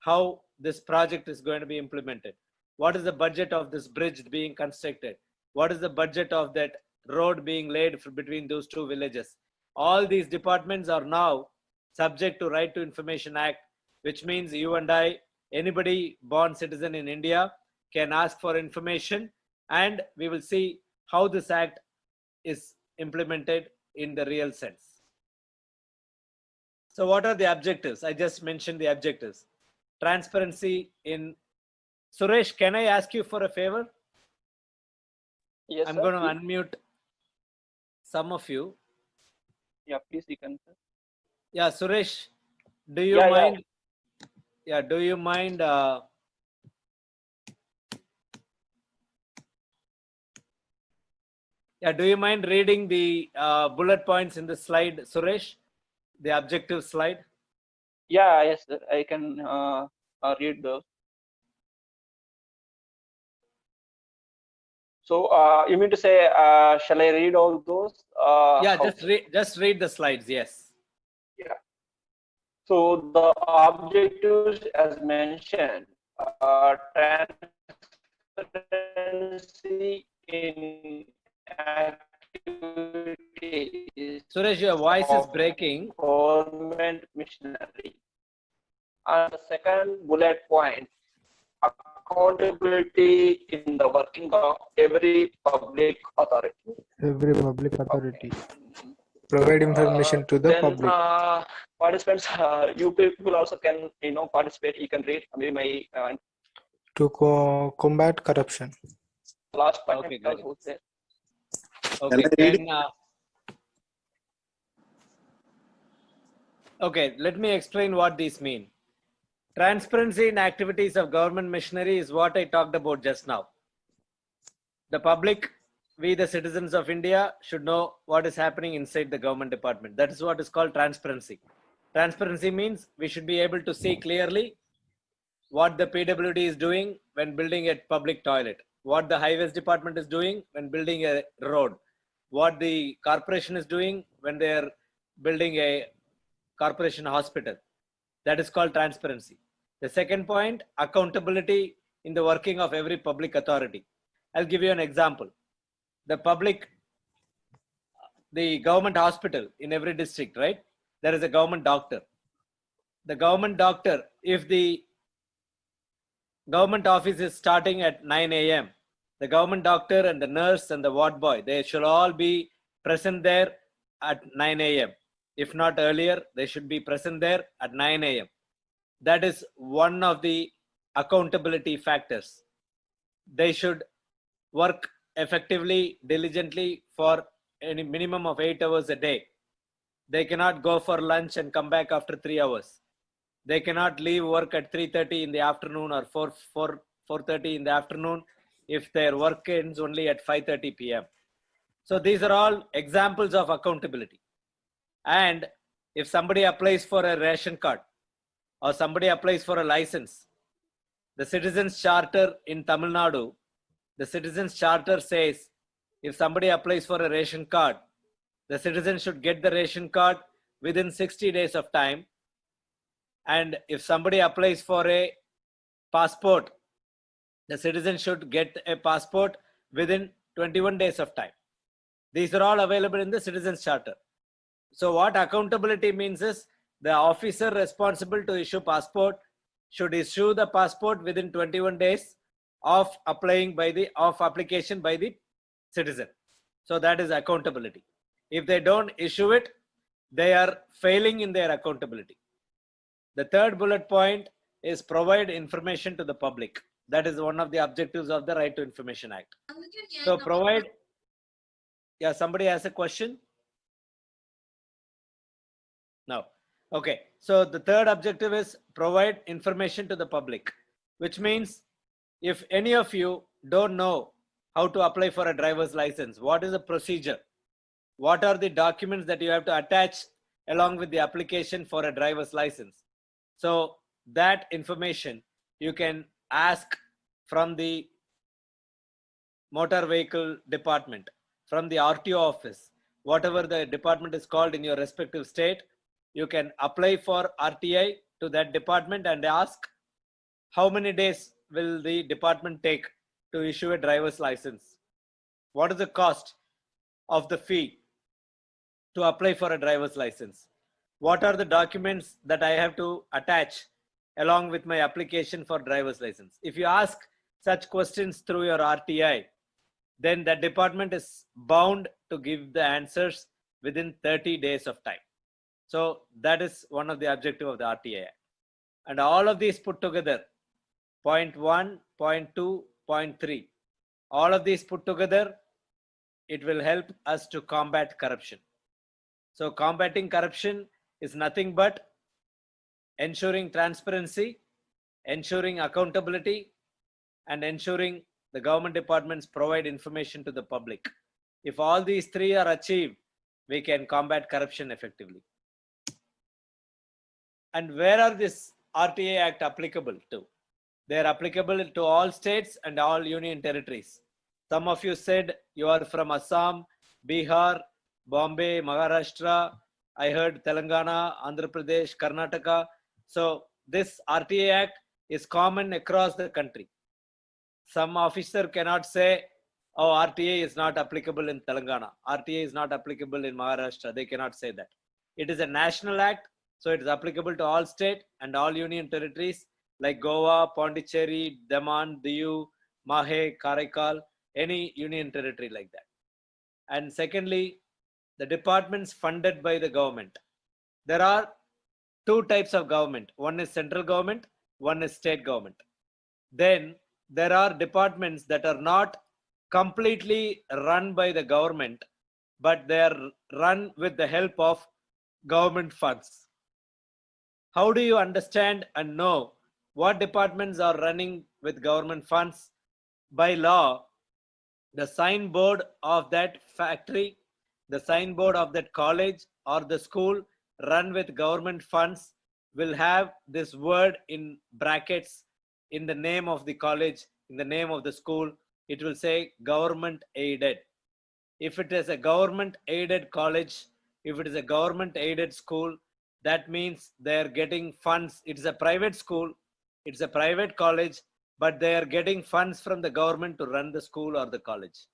Speaker 1: how this project is going to be implemented. What is the budget of this bridge being constructed? What is the budget of that road being laid between those two villages? All these departments are now subject to Right to Information Act, which means you and I, anybody born citizen in India, can ask for information, and we will see how this act is implemented in the real sense. So what are the objectives? I just mentioned the objectives. Transparency in... Suresh, can I ask you for a favor?
Speaker 2: Yes,
Speaker 1: I'm
Speaker 2: sir,
Speaker 1: going to
Speaker 2: please.
Speaker 1: unmute some of you.
Speaker 2: Yeah, please, you can.
Speaker 1: Yeah, Suresh, do you
Speaker 2: Yeah,
Speaker 1: mind? Yeah, do you mind? Do you mind reading the bullet points in the slide, Suresh? The objective slide.
Speaker 2: Yeah, yes, sir, I can read those. So you mean to say, shall I read all those?
Speaker 1: Yeah, just read the slides. Yes.
Speaker 2: Yeah. So the objectives, as mentioned, transparency in activities.
Speaker 1: Suresh, your voice is breaking.
Speaker 2: Government machinery. And the second bullet point, accountability in the working of every public authority.
Speaker 3: Every public authority. Provide information to the
Speaker 2: Then,
Speaker 3: public.
Speaker 2: Participants, you people also can, participate. You can read maybe my
Speaker 3: To combat corruption.
Speaker 2: last point.
Speaker 1: Okay, got it.
Speaker 2: Who's there?
Speaker 1: Okay, Okay, let me explain what these mean. Transparency in activities of government machinery is what I talked about just now. The public, we the citizens of India, should know what is happening inside the government department. That is what is called transparency. Transparency means we should be able to see clearly what the PWD is doing when building a public toilet, what the highways department is doing when building a road, what the corporation is doing when they are building a corporation hospital. That is called transparency. The second point, accountability in the working of every public authority. I'll give you an example. The government hospital in every district, right? There is a government doctor. The government doctor, if the government office is starting at 9 a.m., the government doctor and the nurse and the ward boy, they should all be present there at 9 a.m. If not earlier, they should be present there at 9 a.m. That is one of the accountability factors. They should work effectively, diligently for a minimum of 8 hours a day. They cannot go for lunch and come back after 3 hours. They cannot leave work at 3:30 in the afternoon or 4:30 in the afternoon if their work ends only at 5:30 p.m. So these are all examples of accountability. And if somebody applies for a ration card or somebody applies for a license, the Citizens Charter in Tamil Nadu, the Citizens Charter says if somebody applies for a ration card, the citizen should get the ration card within 60 days of time. And if somebody applies for a passport, the citizen should get a passport within 21 days of time. These are all available in the Citizens Charter. So what accountability means is the officer responsible to issue passport should issue the passport within 21 days of application by the citizen. So that is accountability. If they don't issue it, they are failing in their accountability. The third bullet point is provide information to the public. That is one of the objectives of the Right to Information Act. So provide, yeah, somebody has a question? No. Okay. So the third objective is provide information to the public, which means if any of you don't know how to apply for a driver's license, what is the procedure? What are the documents that you have to attach along with the application for a driver's license? So that information you can ask from the motor vehicle department, from the RTO office, whatever the department is called in your respective state. You can apply for RTI to that department and ask how many days will the department take to issue a driver's license? What is the cost of the fee to apply for a driver's license? What are the documents that I have to attach along with my application for driver's license? If you ask such questions through your RTI, then the department is bound to give the answers within 30 days of time. So that is one of the objective of the RTI Act. And all of these put together, point 1, point 2, point 3, all of these put together, it will help us to combat corruption. So combating corruption is nothing but ensuring transparency, ensuring accountability, and ensuring the government departments provide information to the public. If all these three are achieved, we can combat corruption effectively. And where are this RTA Act applicable to? They are applicable to all states and all union territories. Some of you said you are from Assam, Bihar, Bombay, Maharashtra. I heard Telangana, Andhra Pradesh, Karnataka. So this RTA Act is common across the country. Some officer cannot say, oh, RTA is not applicable in Telangana. RTA is not applicable in Maharashtra. They cannot say that. It is a national act. So it is applicable to all state and all union territories like Goa, Pondicherry, Daman, Diu, Mahe, Karaikal, any union territory like that. And secondly, the departments funded by the government. There are two types of government. One is central government, one is state government. Then there are departments that are not completely run by the government, but they are run with the help of government funds. How do you understand and know what departments are running with government funds? By law, the signboard of that factory, the signboard of that college or the school run with government funds will have this word in brackets in the name of the college, in the name of the school. It will say government aided. If it is a government aided college, if it is a government aided school, that means they are getting funds. It's a private school, it's a private college, but they are getting funds from the government to run the school or the college.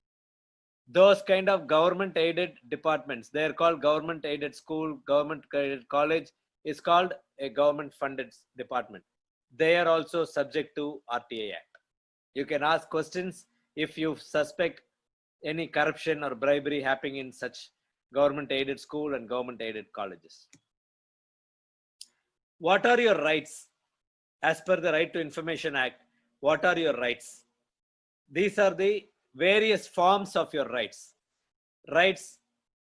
Speaker 1: Those kind of government aided departments, they are called government aided school, government aided college, is called a government funded department. They are also subject to RTI Act. You can ask questions if you suspect any corruption or bribery happening in such government aided school and government aided colleges. What are your rights? As per the Right to Information Act, what are your rights? These are the various forms of your rights. Rights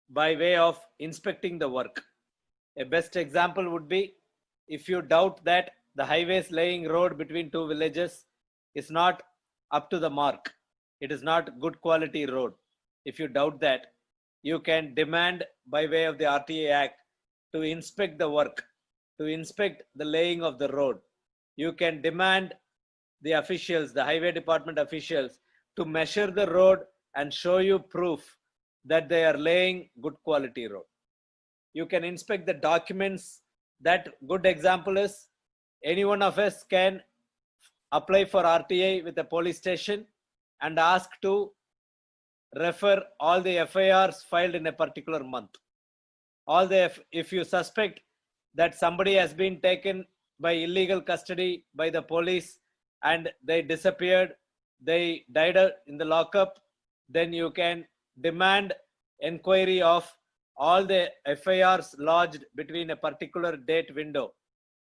Speaker 1: by way of inspecting the work. A best example would be if you doubt that the highways laying road between two villages is not up to the mark. It is not good quality road. If you doubt that, you can demand by way of the RTI Act to inspect the work, to inspect the laying of the road. You can demand the officials, the highway department officials, to measure the road and show you proof that they are laying good quality road. You can inspect the documents. That good example is any one of us can apply for RTI with a police station and ask to refer all the FIRs filed in a particular month. All the if you suspect that somebody has been taken by illegal custody by the police and they disappeared, they died in the lockup, then you can demand inquiry of all the FIRs lodged between a particular date window.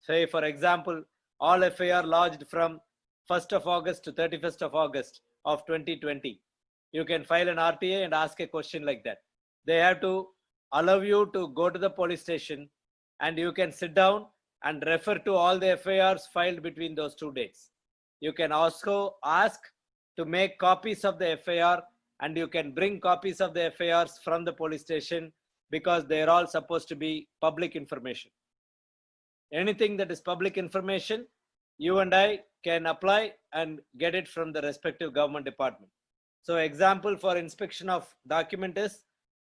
Speaker 1: Say, for example, all FIR lodged from 1st of August to 31st of August of 2020. You can file an RTA and ask a question like that. They have to allow you to go to the police station and you can sit down and refer to all the FIRs filed between those two dates. You can also ask to make copies of the FIR and you can bring copies of the FIRs from the police station because they are all supposed to be public information. Anything that is public information, you and I can apply and get it from the respective government department. So example for inspection of document is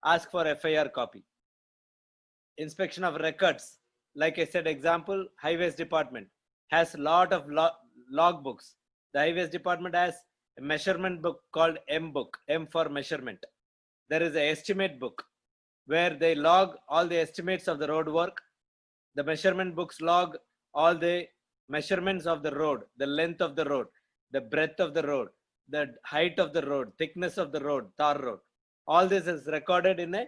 Speaker 1: ask for FIR copy. Inspection of records, like I said, example, highways department has a lot of log books. The highways department has a measurement book called M book, M for measurement. There is an estimate book where they log all the estimates of the road work. The measurement books log all the measurements of the road, the length of the road, the breadth of the road, the height of the road, thickness of the road, tar road. All this is recorded in a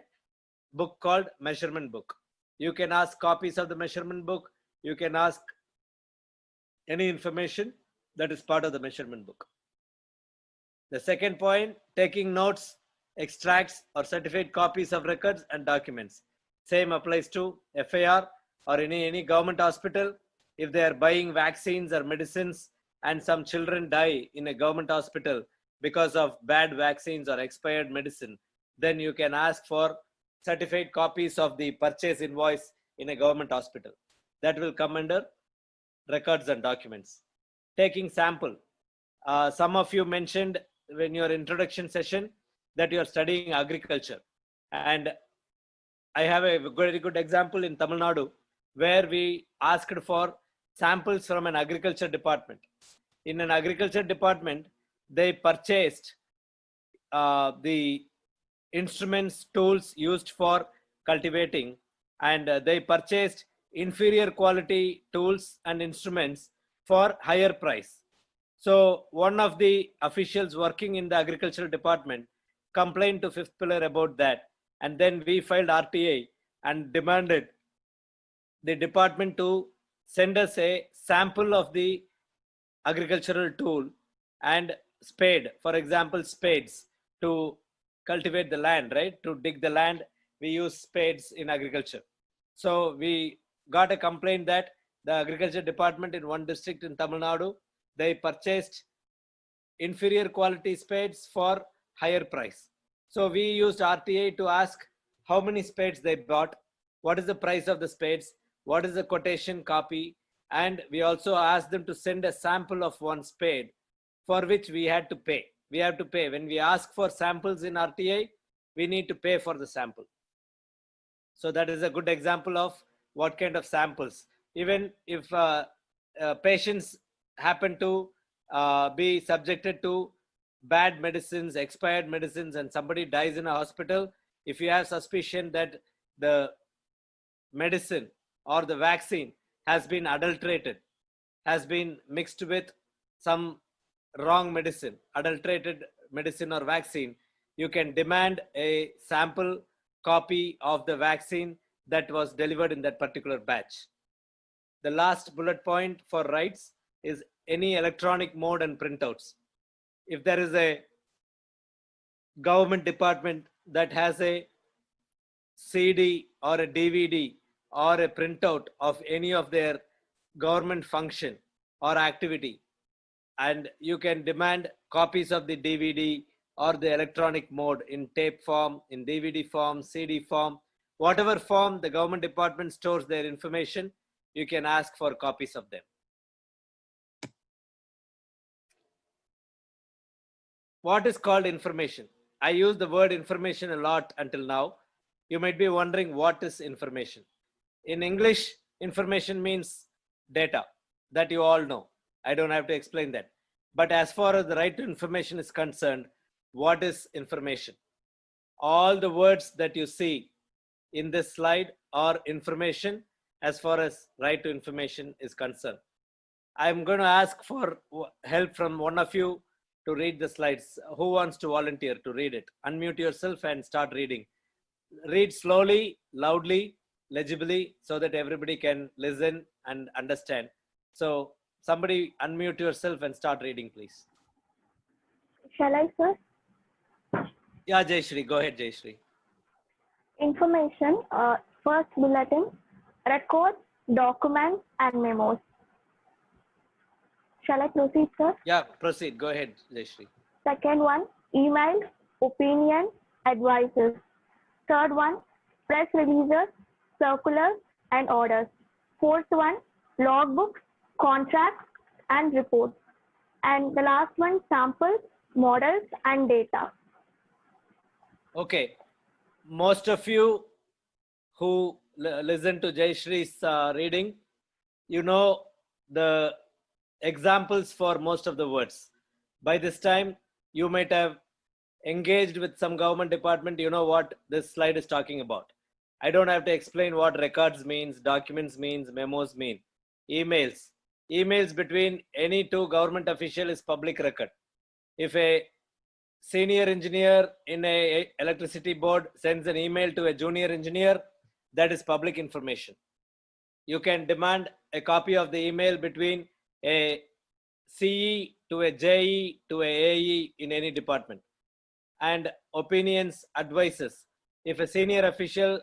Speaker 1: book called measurement book. You can ask copies of the measurement book. You can ask any information that is part of the measurement book. The second point, taking notes, extracts or certified copies of records and documents. Same applies to FIR or any government hospital. If they are buying vaccines or medicines and some children die in a government hospital because of bad vaccines or expired medicine, then you can ask for certified copies of the purchase invoice in a government hospital. That will come under records and documents. Taking sample. Some of you mentioned in your introduction session that you are studying agriculture. And I have a very good example in Tamil Nadu where we asked for samples from an agriculture department. In an agriculture department, they purchased the instruments, tools used for cultivating, and they purchased inferior quality tools and instruments for higher price. So one of the officials working in the agricultural department complained to Fifth Pillar about that, and then we filed RTA and demanded the department to send us a sample of the agricultural tool and spade, for example, spades to cultivate the land, right? To dig the land, we use spades in agriculture. So we got a complaint that the agriculture department in one district in Tamil Nadu, they purchased inferior quality spades for higher price. So we used RTI to ask how many spades they bought, what is the price of the spades, what is the quotation copy, and we also asked them to send a sample of one spade for which we had to pay. We have to pay. When we ask for samples in RTI, we need to pay for the sample. So that is a good example of what kind of samples. Even if patients happen to be subjected to bad medicines, expired medicines, and somebody dies in a hospital, if you have suspicion that the medicine or the vaccine has been adulterated, has been mixed with some wrong medicine, adulterated medicine or vaccine, you can demand a sample copy of the vaccine that was delivered in that particular batch. The last bullet point for rights is any electronic mode and printouts. If there is a government department that has a CD or a DVD or a printout of any of their government function or activity, and you can demand copies of the DVD or the electronic mode in tape form, in DVD form, CD form, whatever form the government department stores their information, you can ask for copies of them. What is called information? I use the word information a lot until now. You might be wondering what is information. In English, information means data, that you all know. I don't have to explain that. But as far as the right to information is concerned, what is information? All the words that you see in this slide are information as far as right to information is concerned. I'm going to ask for help from one of you to read the slides. Who wants to volunteer to read it? Unmute yourself and start reading. Read slowly, loudly, legibly, so that everybody can listen and understand. So somebody unmute yourself and start reading, please.
Speaker 14: Shall I, sir?
Speaker 1: Yeah, Jayashree, go ahead, Jayashree.
Speaker 14: Information, first bulletin, records, documents, and memos. Shall I proceed, sir?
Speaker 1: Yeah, proceed. Go ahead, Jayashree.
Speaker 14: Second one, emails, opinions, advices. Third one, press releases, circulars, and orders. Fourth one, logbooks, contracts, and reports. And the last one, samples, models, and data.
Speaker 1: Okay. Most of you who listen to Jayashree's reading, you know the examples for most of the words. By this time, you might have engaged with some government department. You know what this slide is talking about. I don't have to explain what records means, documents means, memos mean. Emails. Emails between any two government official is public record. If a senior engineer in a electricity board sends an email to a junior engineer, that is public information. You can demand a copy of the email between a CE to a JE to a AE in any department. And opinions, advices. If a senior official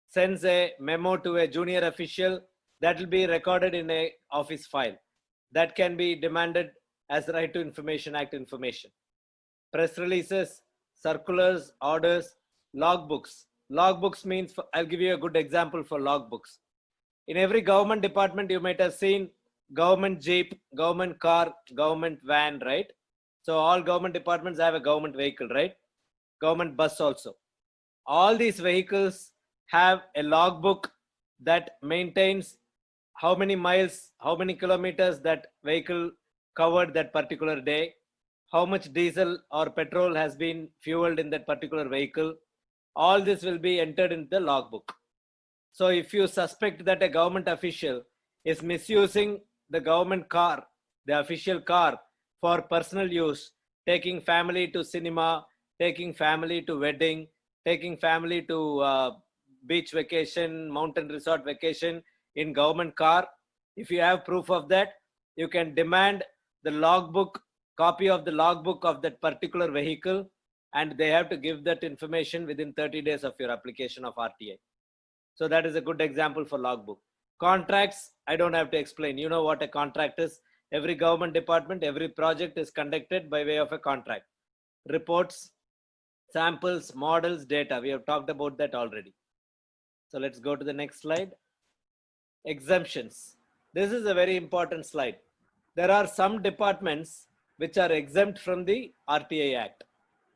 Speaker 1: sends a memo to a junior official, that will be recorded in a office file. That can be demanded as Right to Information Act information. Press releases, circulars, orders, logbooks. Logbooks means, I'll give you a good example for logbooks. In every government department, you might have seen government jeep, government car, government van, right? So all government departments have a government vehicle, right? Government bus also. All these vehicles have a logbook that maintains how many miles, how many kilometers that vehicle covered that particular day, how much diesel or petrol has been fueled in that particular vehicle. All this will be entered in the logbook. So if you suspect that a government official is misusing the government car, the official car, for personal use, taking family to cinema, taking family to wedding, taking family to beach vacation, mountain resort vacation in government car, if you have proof of that, you can demand the logbook, copy of the logbook of that particular vehicle, and they have to give that information within 30 days of your application of RTI. So that is a good example for logbook. Contracts, I don't have to explain. You know what a contract is. Every government department, every project is conducted by way of a contract. Reports, samples, models, data. We have talked about that already. So let's go to the next slide. Exemptions. This is a very important slide. There are some departments which are exempt from the RTI Act.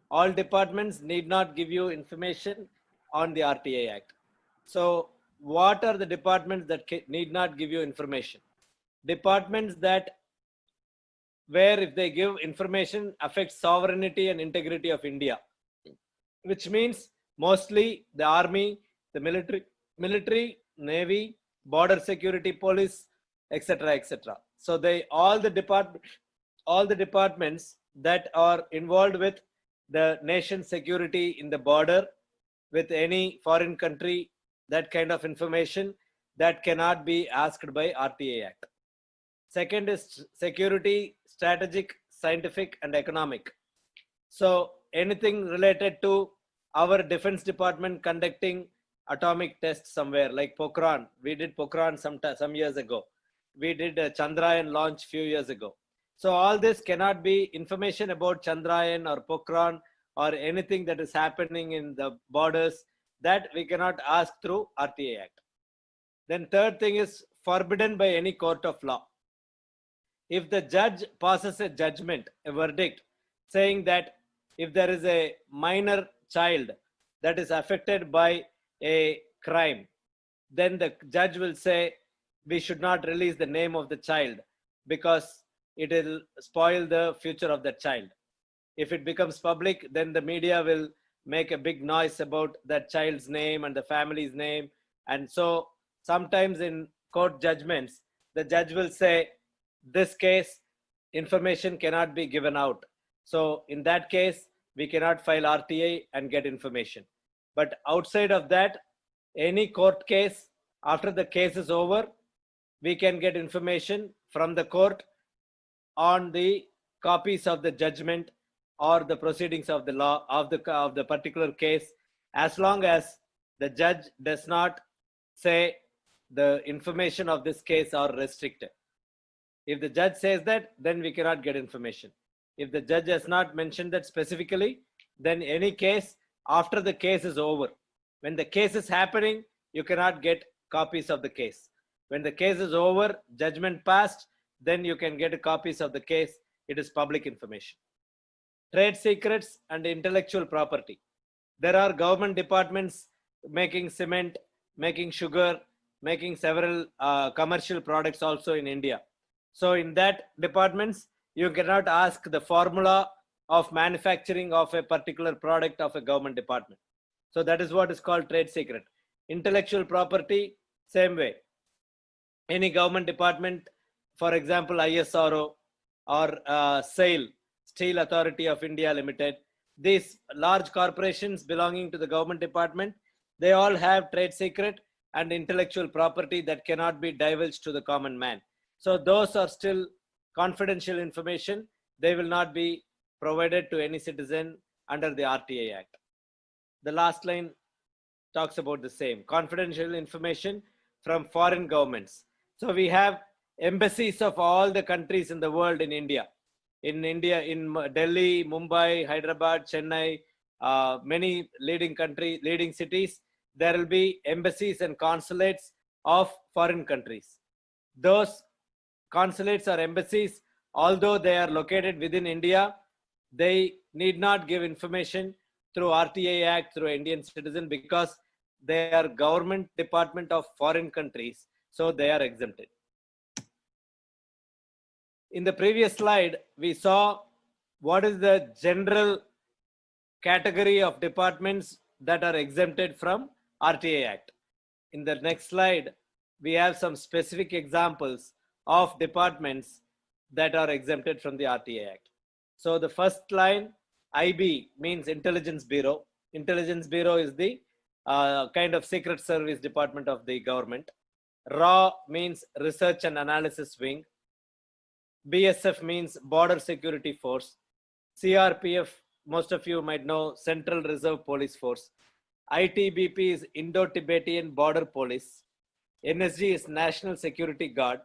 Speaker 1: All departments need not give you information on the RTI Act. So what are the departments that need not give you information? Departments that where if they give information affects sovereignty and integrity of India, which means mostly the army, the military, navy, border security, police, etc., etc. So all the departments that are involved with the nation's security in the border with any foreign country, that kind of information that cannot be asked by RTI Act. Second is security, strategic, scientific, and economic. So anything related to our defense department conducting atomic tests somewhere, like Pokhran. We did Pokhran some years ago. We did a Chandrayaan launch few years ago. So all this cannot be information about Chandrayaan or Pokhran or anything that is happening in the borders that we cannot ask through RTI Act. Then third thing is forbidden by any court of law. If the judge passes a judgment, a verdict, saying that if there is a minor child that is affected by a crime, then the judge will say we should not release the name of the child because it will spoil the future of that child. If it becomes public, then the media will make a big noise about that child's name and the family's name. And so sometimes in court judgments, the judge will say, this case, information cannot be given out. So in that case, we cannot file RTI and get information. But outside of that, any court case, after the case is over, we can get information from the court on the copies of the judgment or the proceedings of the law of the particular case, as long as the judge does not say the information of this case are restricted. If the judge says that, then we cannot get information. If the judge has not mentioned that specifically, then any case after the case is over. When the case is happening, you cannot get copies of the case. When the case is over, judgment passed, then you can get copies of the case. It is public information. Trade secrets and intellectual property. There are government departments making cement, making sugar, making several commercial products also in India. So in that departments, you cannot ask the formula of manufacturing of a particular product of a government department. So that is what is called trade secret. Intellectual property, same way. Any government department, for example, ISRO or SAIL, Steel Authority of India Limited, these large corporations belonging to the government department, they all have trade secret and intellectual property that cannot be divulged to the common man. So those are still confidential information. They will not be provided to any citizen under the RTI Act. The last line talks about the same. Confidential information from foreign governments. So we have embassies of all the countries in the world in India. In Delhi, Mumbai, Hyderabad, Chennai, many leading cities, there will be embassies and consulates of foreign countries. Those consulates or embassies, although they are located within India, they need not give information through RTI Act through Indian citizen because they are government department of foreign countries, so they are exempted. In the previous slide, we saw what is the general category of departments that are exempted from RTI Act. In the next slide, we have some specific examples of departments that are exempted from the RTI Act. So the first line, IB, means Intelligence Bureau. Intelligence Bureau is the kind of secret service department of the government. RAW means Research and Analysis Wing. BSF means Border Security Force. CRPF, most of you might know, Central Reserve Police Force. ITBP is Indo-Tibetan Border Police. NSG is National Security Guard.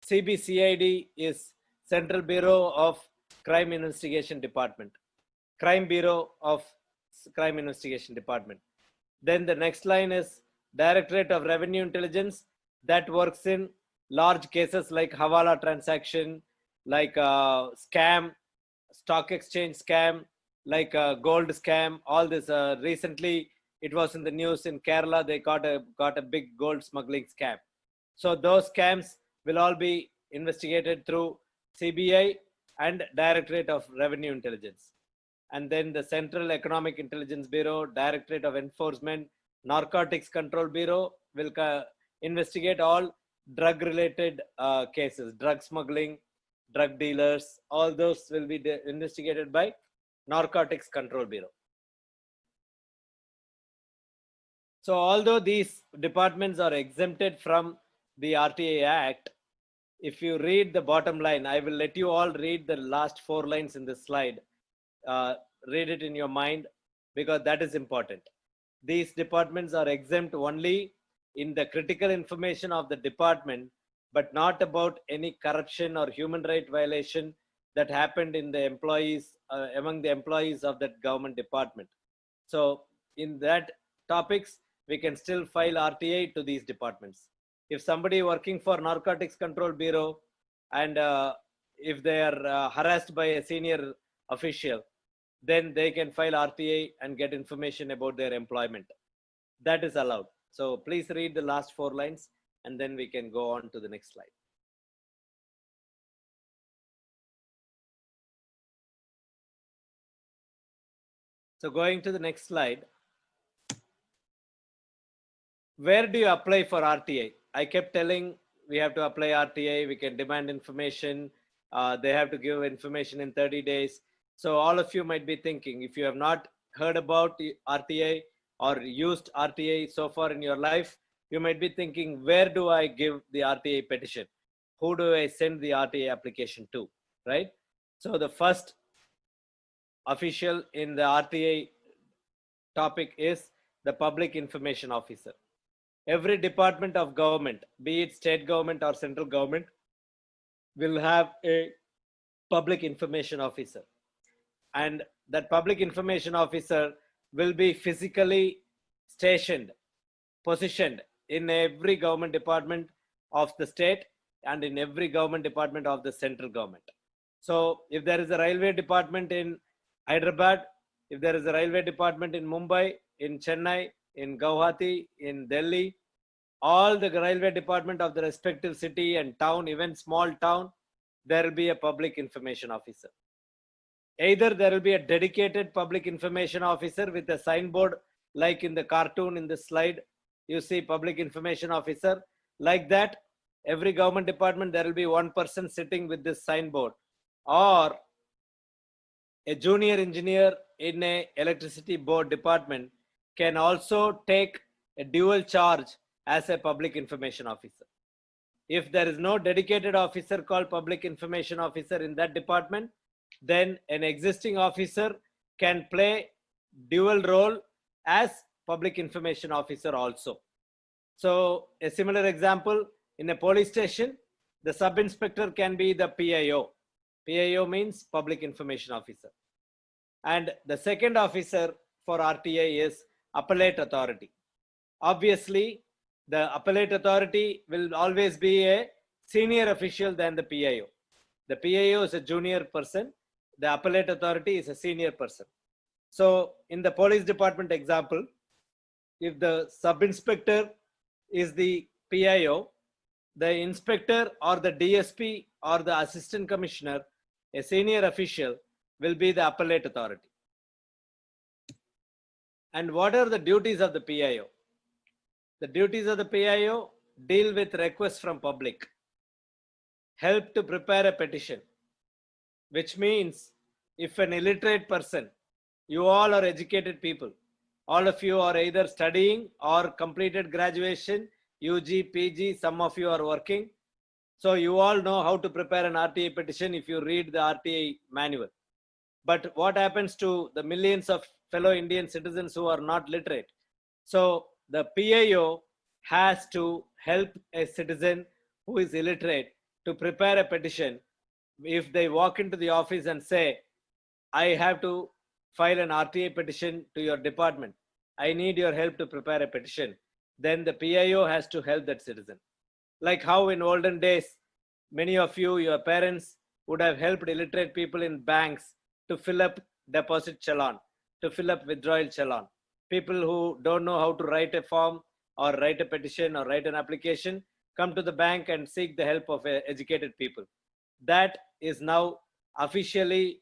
Speaker 1: CBCID is Central Bureau of Crime Investigation Department. Crime Bureau of Crime Investigation Department. Then the next line is Directorate of Revenue Intelligence, that works in large cases like Hawala transaction, like scam, stock exchange scam, like gold scam, all this. Recently, it was in the news in Kerala, they got a big gold smuggling scam. So those scams will all be investigated through CBI and Directorate of Revenue Intelligence. And then the Central Economic Intelligence Bureau, Directorate of Enforcement, Narcotics Control Bureau will investigate all drug-related cases, drug smuggling, drug dealers, all those will be investigated by Narcotics Control Bureau. So although these departments are exempted from the RTI Act, if you read the bottom line, I will let you all read the last 4 lines in this slide. Read it in your mind because that is important. These departments are exempt only in the critical information of the department, but not about any corruption or human right violation that happened in the employees, among the employees of that government department. So in that topics, we can still file RTI to these departments. If somebody working for Narcotics Control Bureau and if they are harassed by a senior official, then they can file RTI and get information about their employment. That is allowed. So please read the last 4 lines and then we can go on to the next slide. So going to the next slide. Where do you apply for RTI? I kept telling we have to apply RTI, we can demand information, they have to give information in 30 days. So all of you might be thinking, if you have not heard about RTI or used RTI so far in your life, you might be thinking, where do I give the RTI petition? Who do I send the RTI application to, right? So the first official in the RTI topic is the Public Information Officer. Every department of government, be it state government or central government, will have a Public Information Officer. And that Public Information Officer will be physically stationed, positioned in every government department of the state and in every government department of the central government. So if there is a railway department in Hyderabad, if there is a railway department in Mumbai, in Chennai, in Guwahati, in Delhi, all the railway department of the respective city and town, even small town, there will be a Public Information Officer. Either there will be a dedicated Public Information Officer with a signboard, like in the cartoon in this slide, you see Public Information Officer. Like that, every government department, there will be one person sitting with this signboard. Or a junior engineer in a electricity board department can also take a dual charge as a Public Information Officer. If there is no dedicated officer called Public Information Officer in that department, then an existing officer can play dual role as Public Information Officer also. So a similar example, in a police station, the sub-inspector can be the PIO. PIO means Public Information Officer. And the second officer for RTI is Appellate Authority. Obviously, the Appellate Authority will always be a senior official than the PIO. The PIO is a junior person. The Appellate Authority is a senior person. So in the police department example, if the sub-inspector is the PIO, the inspector or the DSP or the assistant commissioner, a senior official, will be the Appellate Authority. And what are the duties of the PIO? The duties of the PIO deal with requests from public, help to prepare a petition, which means if an illiterate person, you all are educated people, all of you are either studying or completed graduation, UG, PG, some of you are working. So you all know how to prepare an RTI petition if you read the RTI manual. But what happens to the millions of fellow Indian citizens who are not literate? So the PIO has to help a citizen who is illiterate to prepare a petition. If they walk into the office and say, I have to file an RTI petition to your department, I need your help to prepare a petition, then the PIO has to help that citizen. Like how in olden days, many of you, your parents would have helped illiterate people in banks to fill up deposit challan, to fill up withdrawal challan. People who don't know how to write a form or write a petition or write an application come to the bank and seek the help of educated people. That is now officially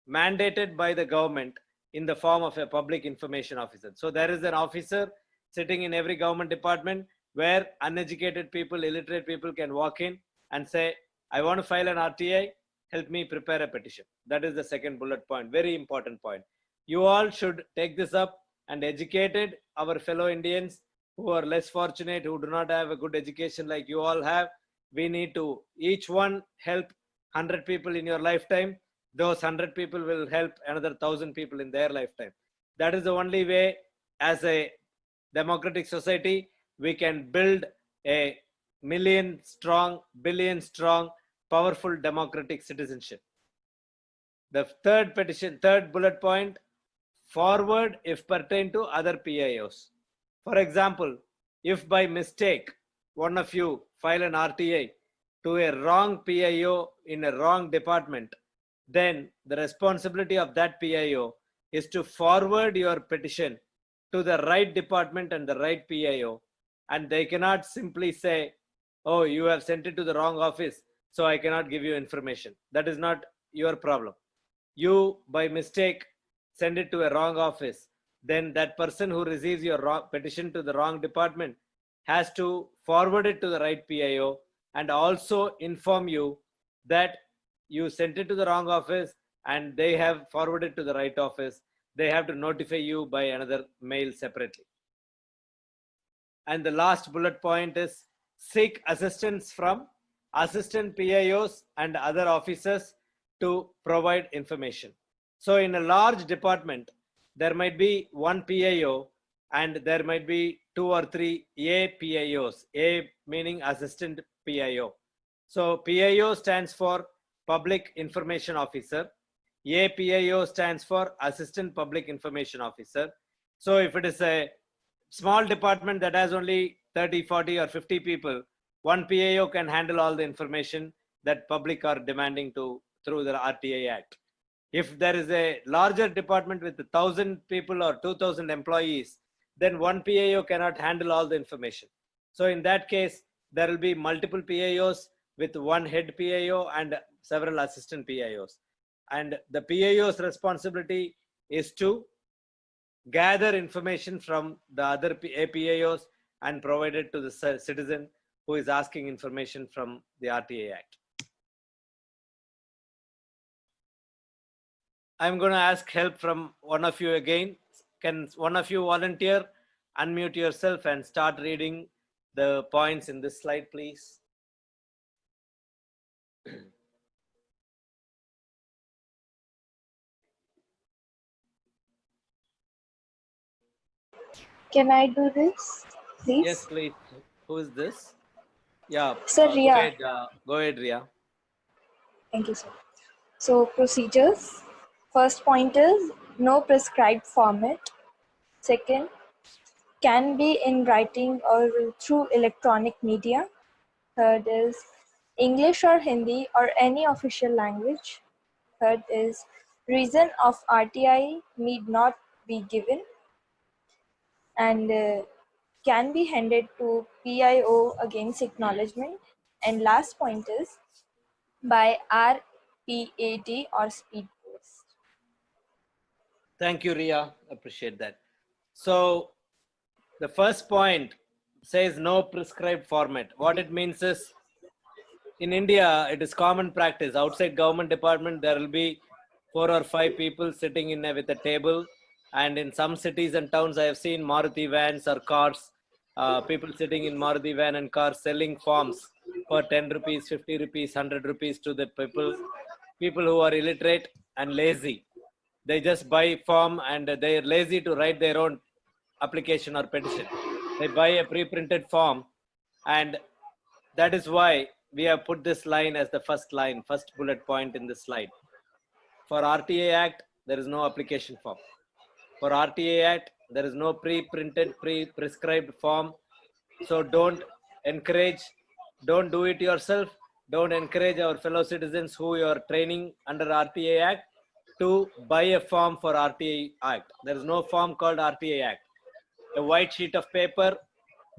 Speaker 1: mandated by the government in the form of a public information officer. So there is an officer sitting in every government department where uneducated people, illiterate people can walk in and say, I want to file an RTI, help me prepare a petition. That is the second bullet point, very important point. You all should take this up and educated our fellow Indians who are less fortunate, who do not have a good education like you all have. We need to each one help 100 people in your lifetime. Those 100 people will help another 1,000 people in their lifetime. That is the only way as a democratic society we can build a million strong, billion strong, powerful democratic citizenship. The third bullet point, forward if pertain to other PIOs. For example, if by mistake one of you file an RTI to a wrong PIO in a wrong department, then the responsibility of that PIO is to forward your petition to the right department and the right PIO. And they cannot simply say, oh, you have sent it to the wrong office, so I cannot give you information. That is not your problem. You, by mistake, send it to a wrong office. Then that person who receives your petition to the wrong department has to forward it to the right PIO and also inform you that you sent it to the wrong office and they have forwarded to the right office. They have to notify you by another mail separately. And the last bullet point is seek assistance from assistant PIOs and other officers to provide information. So in a large department, there might be one PIO and there might be 2 or 3 APIOs, A meaning assistant PIO. So PIO stands for Public Information Officer. APIO stands for Assistant Public Information Officer. So if it is a small department that has only 30, 40 or 50 people, one PIO can handle all the information that public are demanding through the RTI Act. If there is a larger department with 1,000 people or 2,000 employees, then one PIO cannot handle all the information. So in that case, there will be multiple PIOs with one head PIO and several assistant PIOs. And the PIO's responsibility is to gather information from the other PIOs and provide it to the citizen who is asking information from the RTI Act. I'm going to ask help from one of you again. Can one of you volunteer, unmute yourself and start reading the points in this slide, please?
Speaker 11: Can I do this, please?
Speaker 1: Yes, please. Who is this? Yeah.
Speaker 11: Sir, Ria.
Speaker 1: Go ahead, Ria.
Speaker 11: Thank you, sir. So procedures. First point is no prescribed format. Second, can be in writing or through electronic media. Third is English or Hindi or any official language. Third is reason of RTI need not be given and can be handed to PIO against acknowledgement. And last point is by RPAT or speed post.
Speaker 1: Thank you, Ria. Appreciate that. So the first point says no prescribed format. What it means is, in India, it is common practice. Outside government department, there will be 4 or 5 people sitting in with a table. And in some cities and towns, I have seen Maruti vans or cars, people sitting in Maruti van and cars selling forms for 10 rupees, 50 rupees, 100 rupees to the people who are illiterate and lazy. They just buy form and they are lazy to write their own application or petition. They buy a pre-printed form, and that is why we have put this line as the first bullet point in this slide. For RTA Act, there is no application form. For RTA Act, there is no pre-printed, pre-prescribed form. So don't do it yourself. Don't encourage our fellow citizens who you are training under RTA Act to buy a form for RTA Act. There is no form called RTA Act. A white sheet of paper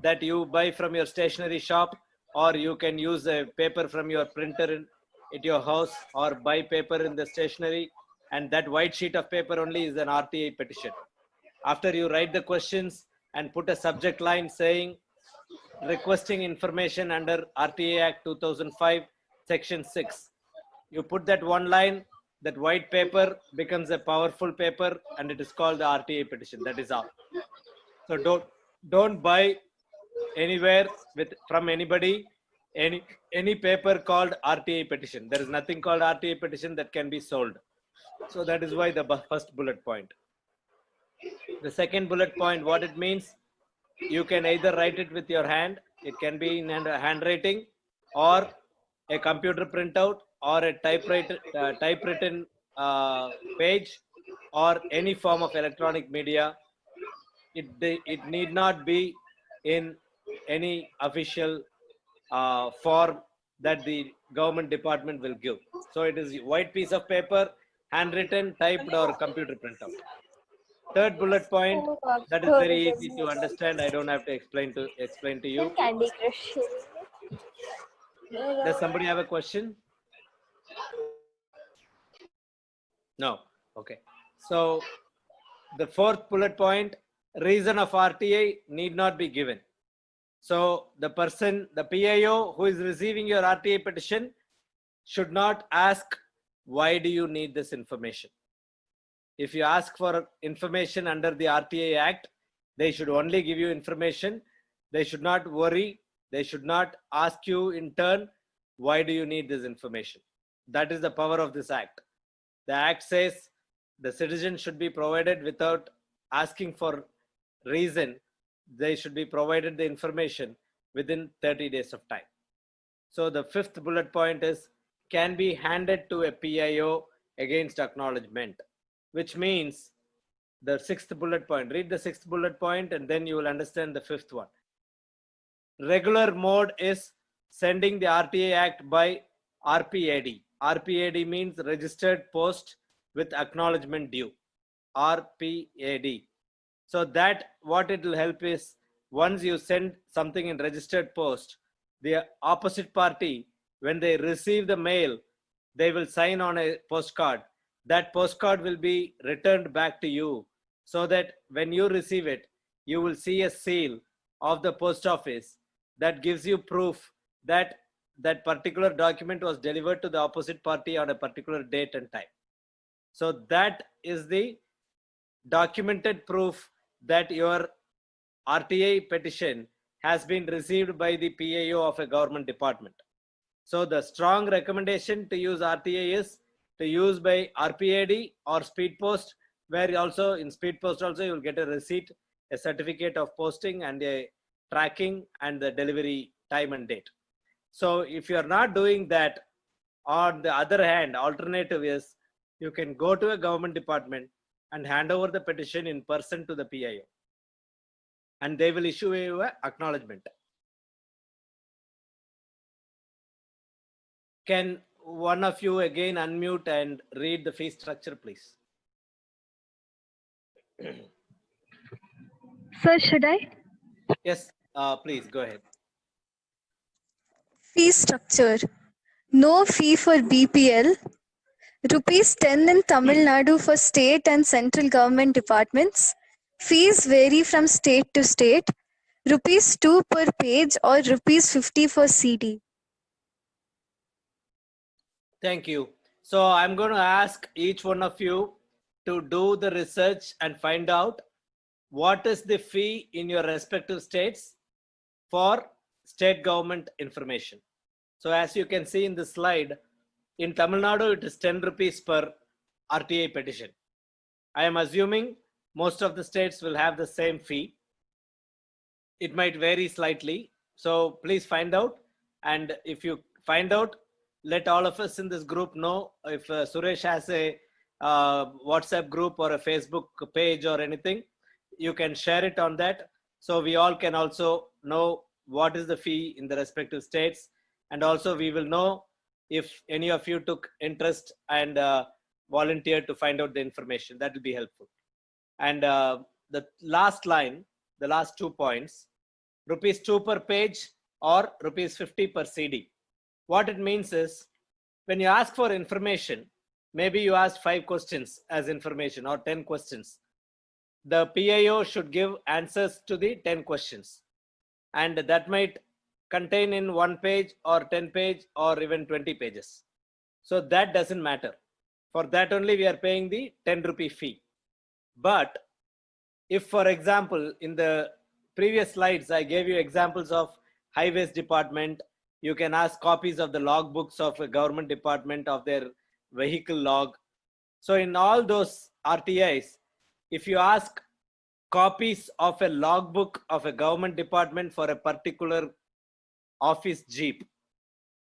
Speaker 1: that you buy from your stationery shop, or you can use a paper from your printer at your house, or buy paper in the stationery, and that white sheet of paper only is an RTA petition. After you write the questions and put a subject line saying requesting information under RTA Act 2005 section 6, you put that one line, that white paper becomes a powerful paper, and it is called the RTA petition. That is all. So don't buy anywhere from anybody any paper called RTA petition. There is nothing called RTA petition that can be sold. So that is why the first bullet point. The second bullet point, what it means, you can either write it with your hand, it can be in handwriting, or a computer printout, or a typewritten page, or any form of electronic media. It need not be in any official form that the government department will give. So it is white piece of paper, handwritten, typed, or computer printout. Third bullet point, that is very easy to understand. I don't have to explain to you.
Speaker 11: Candy Crush.
Speaker 1: Does somebody have a question? No. Okay. So the fourth bullet point, reason of RTA need not be given. So the person, the PIO who is receiving your RTA petition should not ask, why do you need this information? If you ask for information under the RTA Act, they should only give you information. They should not worry. They should not ask you in turn, why do you need this information? That is the power of this act. The act says the citizen should be provided without asking for reason. They should be provided the information within 30 days of time. So the fifth bullet point is, can be handed to a PIO against acknowledgement, which means the sixth bullet point. Read the sixth bullet point and then you will understand the fifth one. Regular mode is sending the RTA Act by RPAD. RPAD means registered post with acknowledgement due. RPAD. So that what it will help is, once you send something in registered post, the opposite party, when they receive the mail, they will sign on a postcard. That postcard will be returned back to you, so that when you receive it, you will see a seal of the post office that gives you proof that that particular document was delivered to the opposite party on a particular date and time. So that is the documented proof that your RTA petition has been received by the PIO of a government department. So the strong recommendation to use RTA is to use by RPAD or Speed Post, where also in Speed Post also you will get a receipt, a certificate of posting, and a tracking and the delivery time and date. So if you are not doing that, on the other hand, alternative is you can go to a government department and hand over the petition in person to the PIO, and they will issue you an acknowledgement. Can one of you again unmute and read the fee structure, please?
Speaker 10: Sir, should I?
Speaker 1: Yes, please go ahead.
Speaker 16: Fee structure. No fee for BPL. Rupees 10 in Tamil Nadu for state and central government departments. Fees vary from state to state. Rupees 2 per page or rupees 50 for CD.
Speaker 1: Thank you. So I'm going to ask each one of you to do the research and find out what is the fee in your respective states for state government information. So as you can see in the slide, in Tamil Nadu, it is 10 rupees per RTA petition. I am assuming most of the states will have the same fee. it might vary slightly. So please find out. And if you find out, let all of us in this group know. If Suresh has a WhatsApp group or a Facebook page or anything, you can share it on that. So we all can also know what is the fee in the respective states. And also we will know if any of you took interest and volunteered to find out the information. That will be helpful. And the last line, the last 2 points, ₹2 per page or ₹50 per CD. What it means is, when you ask for information, maybe you ask 5 questions as information or 10 questions. The PIO should give answers to the 10 questions. And that might contain in 1 page or 10 page or even 20 pages. So that doesn't matter. For that only we are paying the 10 rupee fee. But if, for example, in the previous slides, I gave you examples of highways department, you can ask copies of the logbooks of a government department of their vehicle log. So in all those RTIs, if you ask copies of a logbook of a government department for a particular office jeep,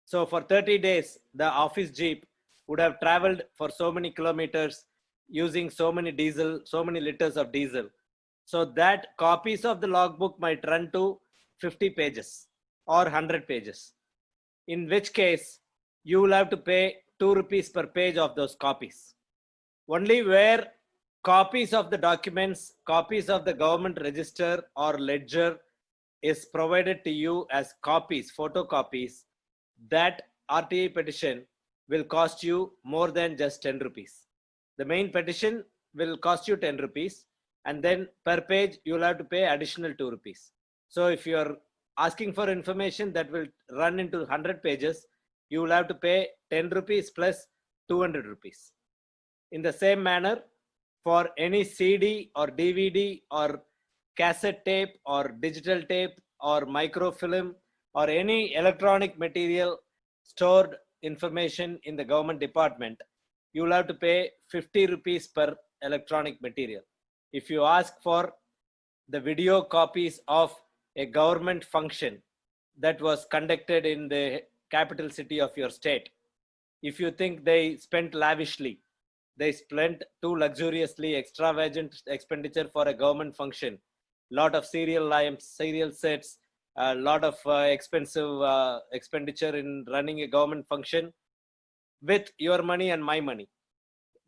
Speaker 1: so for 30 days, the office jeep would have traveled for so many kilometers using so many diesel, so many liters of diesel. So that copies of the logbook might run to 50 pages or 100 pages, in which case you will have to pay 2 rupees per page of those copies. Only where copies of the documents, copies of the government register or ledger is provided to you as copies, photocopies, that RTI petition will cost you more than just 10 rupees. The main petition will cost you 10 rupees, and then per page you will have to pay additional 2 rupees. So if you are asking for information that will run into 100 pages, you will have to pay 10 rupees plus 200 rupees. In the same manner, for any CD or DVD or cassette tape or digital tape or microfilm or any electronic material stored information in the government department, you will have to pay 50 rupees per electronic material. If you ask for the video copies of a government function that was conducted in the capital city of your state, if you think they spent lavishly, they spent too luxuriously, extravagant expenditure for a government function, lot of serial lamps, serial sets, a lot of expensive expenditure in running a government function with your money and my money.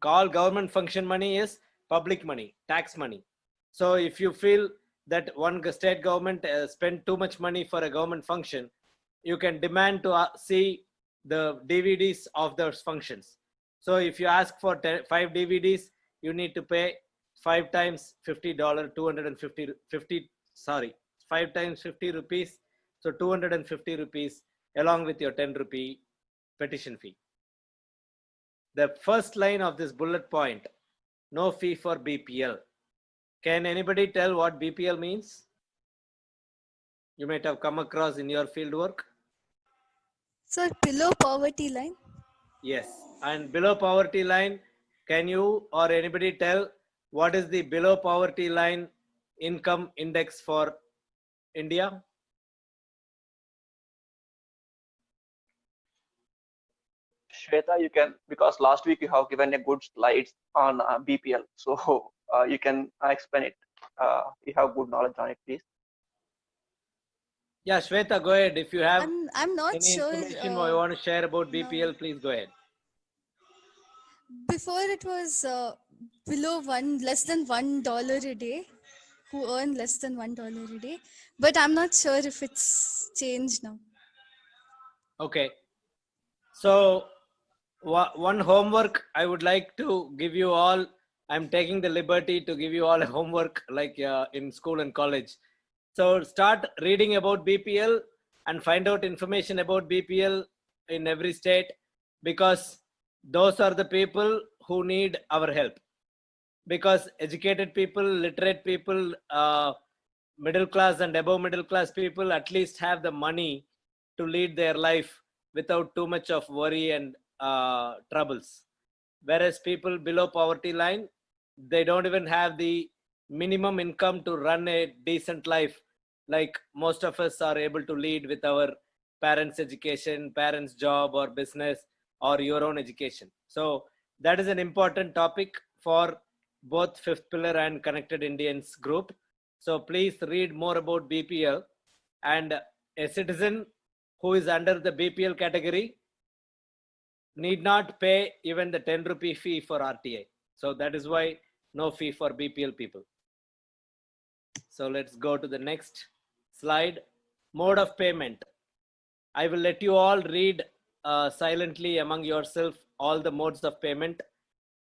Speaker 1: All government function money is public money, tax money. So if you feel that one state government spent too much money for a government function, you can demand to see the DVDs of those functions. So if you ask for 5 DVDs, you need to pay 5 times $50, 250, 5 times 50 rupees. So 250 rupees along with your 10 rupee petition fee. The first line of this bullet point, no fee for BPL. Can anybody tell what BPL means? You might have come across in your field work.
Speaker 16: Sir, below poverty line?
Speaker 1: Yes. And below poverty line, can you or anybody tell what is the below poverty line income index for India?
Speaker 2: Shweta, you can, because last week you have given a good slides on BPL, so you can explain it. You have good knowledge on it, please.
Speaker 1: Yeah, Shweta, go ahead. If you have
Speaker 16: I'm not
Speaker 1: any
Speaker 16: sure.
Speaker 1: information you want to share about BPL, please go ahead.
Speaker 16: Before it was below less than $1 a day, who earn less than $1 a day, but I'm not sure if it's changed now.
Speaker 1: Okay. So one homework I would like to give you all. I'm taking the liberty to give you all a homework like in school and college. So start reading about BPL and find out information about BPL in every state, because those are the people who need our help. Because educated people, literate people, middle class and above middle class people at least have the money to lead their life without too much of worry and troubles. Whereas people below poverty line, they don't even have the minimum income to run a decent life like most of us are able to lead with our parents' education, parents' job or business, or your own education. So that is an important topic for both Fifth Pillar and Connected Indians group. So please read more about BPL, and a citizen who is under the BPL category need not pay even the 10 rupee fee for RTI. So that is why no fee for BPL people. So let's go to the next slide. Mode of payment. I will let you all read silently among yourself all the modes of payment.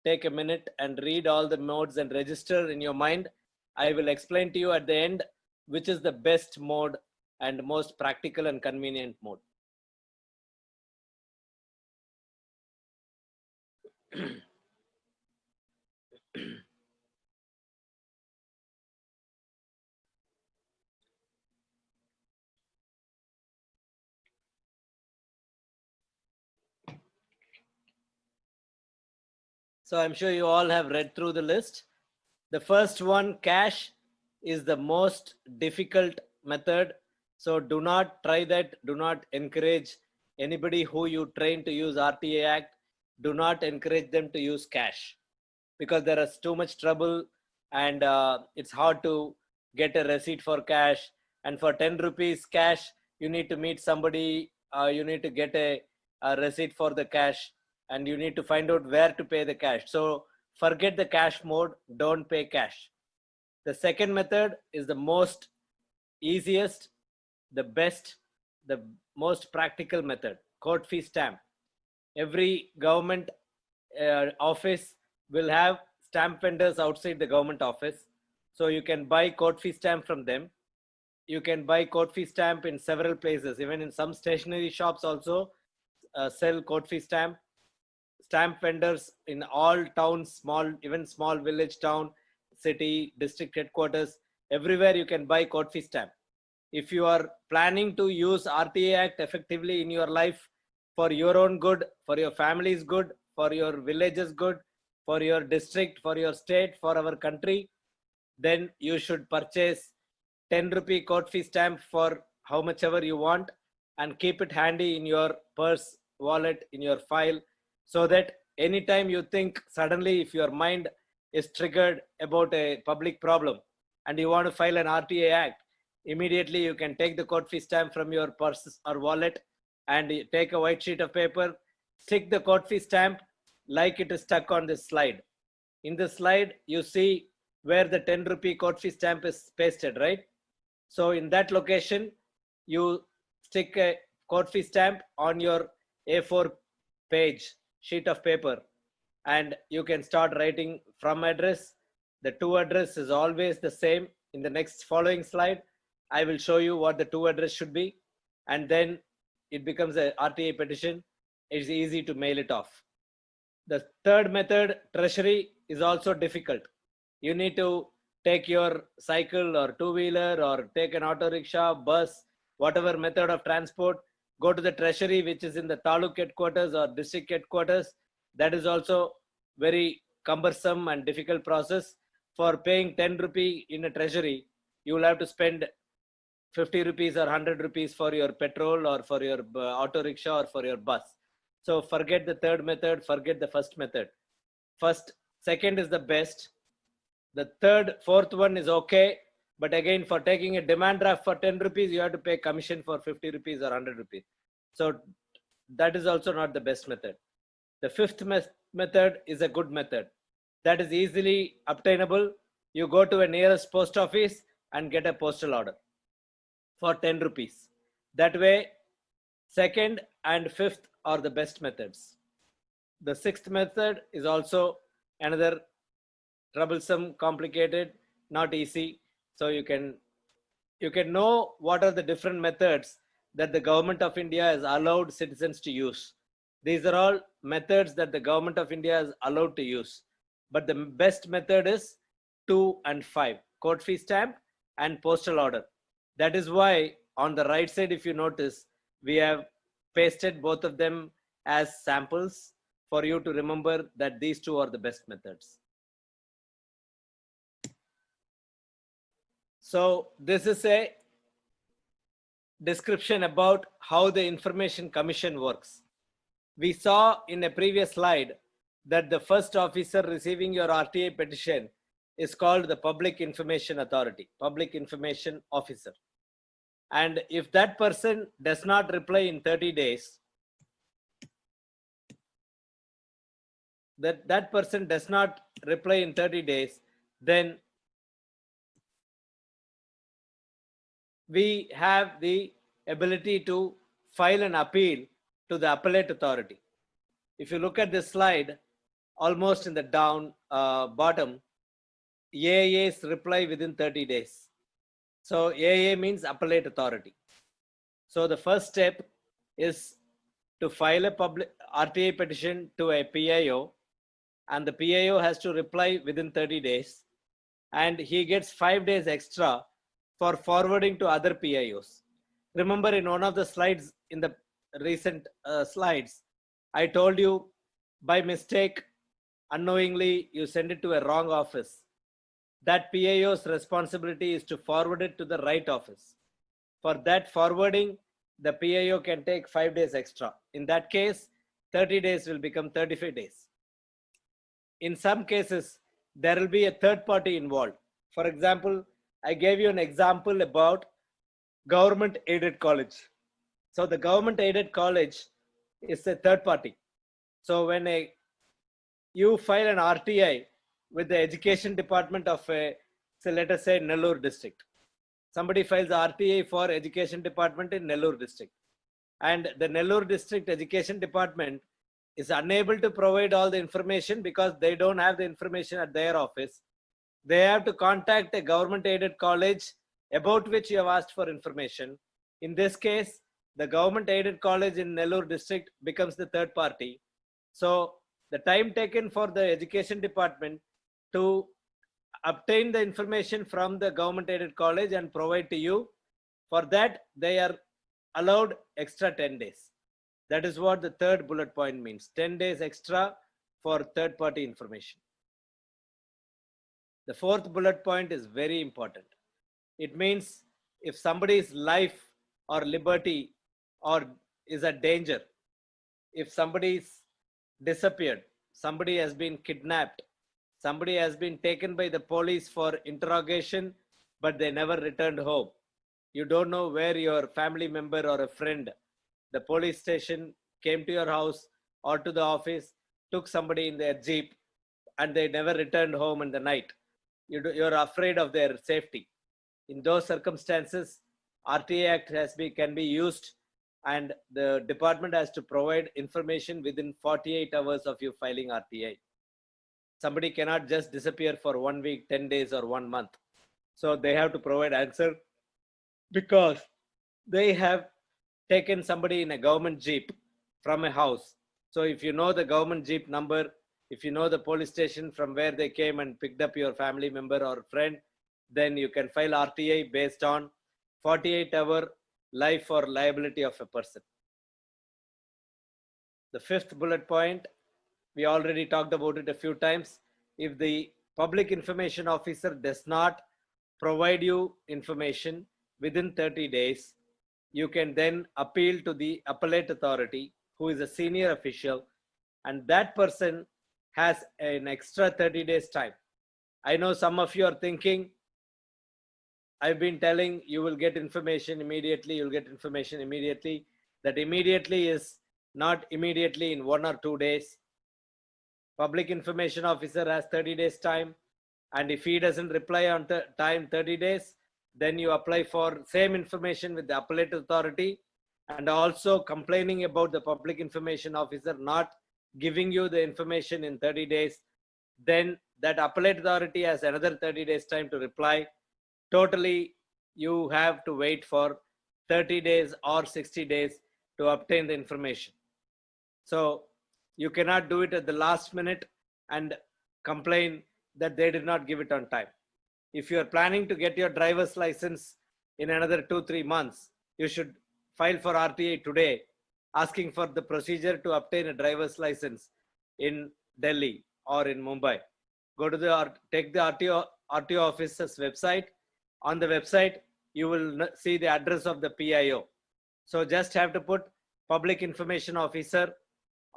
Speaker 1: Take a minute and read all the modes and register in your mind. I will explain to you at the end which is the best mode and most practical and convenient mode. So I'm sure you all have read through the list. The first one, cash, is the most difficult method. So do not try that. Do not encourage anybody who you train to use RTA Act. Do not encourage them to use cash because there is too much trouble and it's hard to get a receipt for cash. And for 10 rupees cash, you need to meet somebody. You need to get a receipt for the cash and you need to find out where to pay the cash. So forget the cash mode, don't pay cash. The second method is the most easiest, the best, the most practical method, court fee stamp. Every government office will have stamp vendors outside the government office. So you can buy court fee stamp from them. You can buy court fee stamp in several places, even in some stationery shops also sell court fee stamp. Stamp vendors in all towns, small, even small village town, city, district headquarters, everywhere you can buy court fee stamp. If you are planning to use RTA Act effectively in your life for your own good, for your family's good, for your village's good, for your district, for your state, for our country, then you should purchase 10 rupee court fee stamp for how much ever you want and keep it handy in your purse, wallet, in your file, so that anytime you think suddenly if your mind is triggered about a public problem and you want to file an RTA Act, immediately you can take the court fee stamp from your purse or wallet and take a white sheet of paper, stick the court fee stamp like it is stuck on this slide. In the slide, you see where the 10 rupee court fee stamp is pasted, right? So in that location, you stick a court fee stamp on your A4 page sheet of paper and you can start writing from address. The to address is always the same. In the next following slide, I will show you what the to address should be, and then it becomes a RTA petition. It's easy to mail it off. The third method, treasury, is also difficult. You need to take your cycle or two-wheeler or take an auto rickshaw, bus, whatever method of transport, go to the treasury which is in the taluk headquarters or district headquarters. That is also very cumbersome and difficult process. For paying 10 rupee in a treasury, you will have to spend 50 rupees or 100 rupees for your petrol or for your auto rickshaw or for your bus. So forget the third method, forget the first method. Second is the best. The third, fourth one is okay. But again, for taking a demand draft for 10 rupees, you have to pay commission for 50 rupees or 100 rupees. So that is also not the best method. The fifth method is a good method. That is easily obtainable. You go to a nearest post office and get a postal order for 10 rupees. That way, second and fifth are the best methods. The sixth method is also another troublesome, complicated, not easy. So you can know what are the different methods that the government of India has allowed citizens to use. These are all methods that the government of India is allowed to use. But the best method is 2 and 5, court fee stamp and postal order. That is why on the right side, if you notice, we have pasted both of them as samples for you to remember that these two are the best methods. So this is a description about how the Information Commission works. We saw in a previous slide that the first officer receiving your RTI petition is called the Public Information Authority, Public Information Officer. And if that person does not reply in 30 days, that person does not reply in 30 days, then we have the ability to file an appeal to the appellate authority. If you look at this slide, almost in the down bottom, AA's reply within 30 days. So AA means appellate authority. So the first step is to file a public RTI petition to a PIO, and the PIO has to reply within 30 days, and he gets 5 days extra for forwarding to other PIOs. Remember, in one of the slides, in the recent slides, I told you by mistake, unknowingly, you send it to a wrong office. That PIO's responsibility is to forward it to the right office. For that forwarding, the PIO can take 5 days extra. In that case, 30 days will become 35 days. In some cases, there will be a third party involved. For example, I gave you an example about government aided college. So the government aided college is a third party. So when you file an RTI with the education department of a, so let us say Nellore district. Somebody files RTI for education department in Nellore district, and the Nellore district education department is unable to provide all the information because they don't have the information at their office. They have to contact a government aided college about which you have asked for information. In this case, the government aided college in Nellore district becomes the third party. So the time taken for the education department to obtain the information from the government aided college and provide to you, for that they are allowed extra 10 days. That is what the third bullet point means, 10 days extra for third party information. The fourth bullet point is very important. It means if somebody's life or liberty or is at danger, if somebody's disappeared, somebody has been kidnapped, somebody has been taken by the police for interrogation, but they never returned home. You don't know where your family member or a friend, the police station came to your house or to the office, took somebody in their jeep, and they never returned home in the night. You're afraid of their safety. In those circumstances, RTI Act can be used, and the department has to provide information within 48 hours of you filing RTI. Somebody cannot just disappear for 1 week, 10 days, or 1 month. So they have to provide answer because they have taken somebody in a government jeep from a house. So if you know the government jeep number, if you know the police station from where they came and picked up your family member or friend, then you can file RTI based on 48-hour life or liability of a person. The fifth bullet point, we already talked about it a few times. If the public information officer does not provide you information within 30 days, you can then appeal to the appellate authority, who is a senior official, and that person has an extra 30 days time. I know some of you are thinking, I've been telling you will get information immediately, you'll get information immediately. That immediately is not immediately in 1 or 2 days. Public information officer has 30 days time, and if he doesn't reply on time 30 days, then you apply for same information with the appellate authority, and also complaining about the public information officer not giving you the information in 30 days, then that appellate authority has another 30 days time to reply. Totally, you have to wait for 30 days or 60 days to obtain the information. So you cannot do it at the last minute and complain that they did not give it on time. If you are planning to get your driver's license in another 2-3 months, you should file for RTI today, asking for the procedure to obtain a driver's license in Delhi or in Mumbai. Go to take the RTO officer's website. On the website, you will see the address of the PIO. So just have to put Public Information Officer,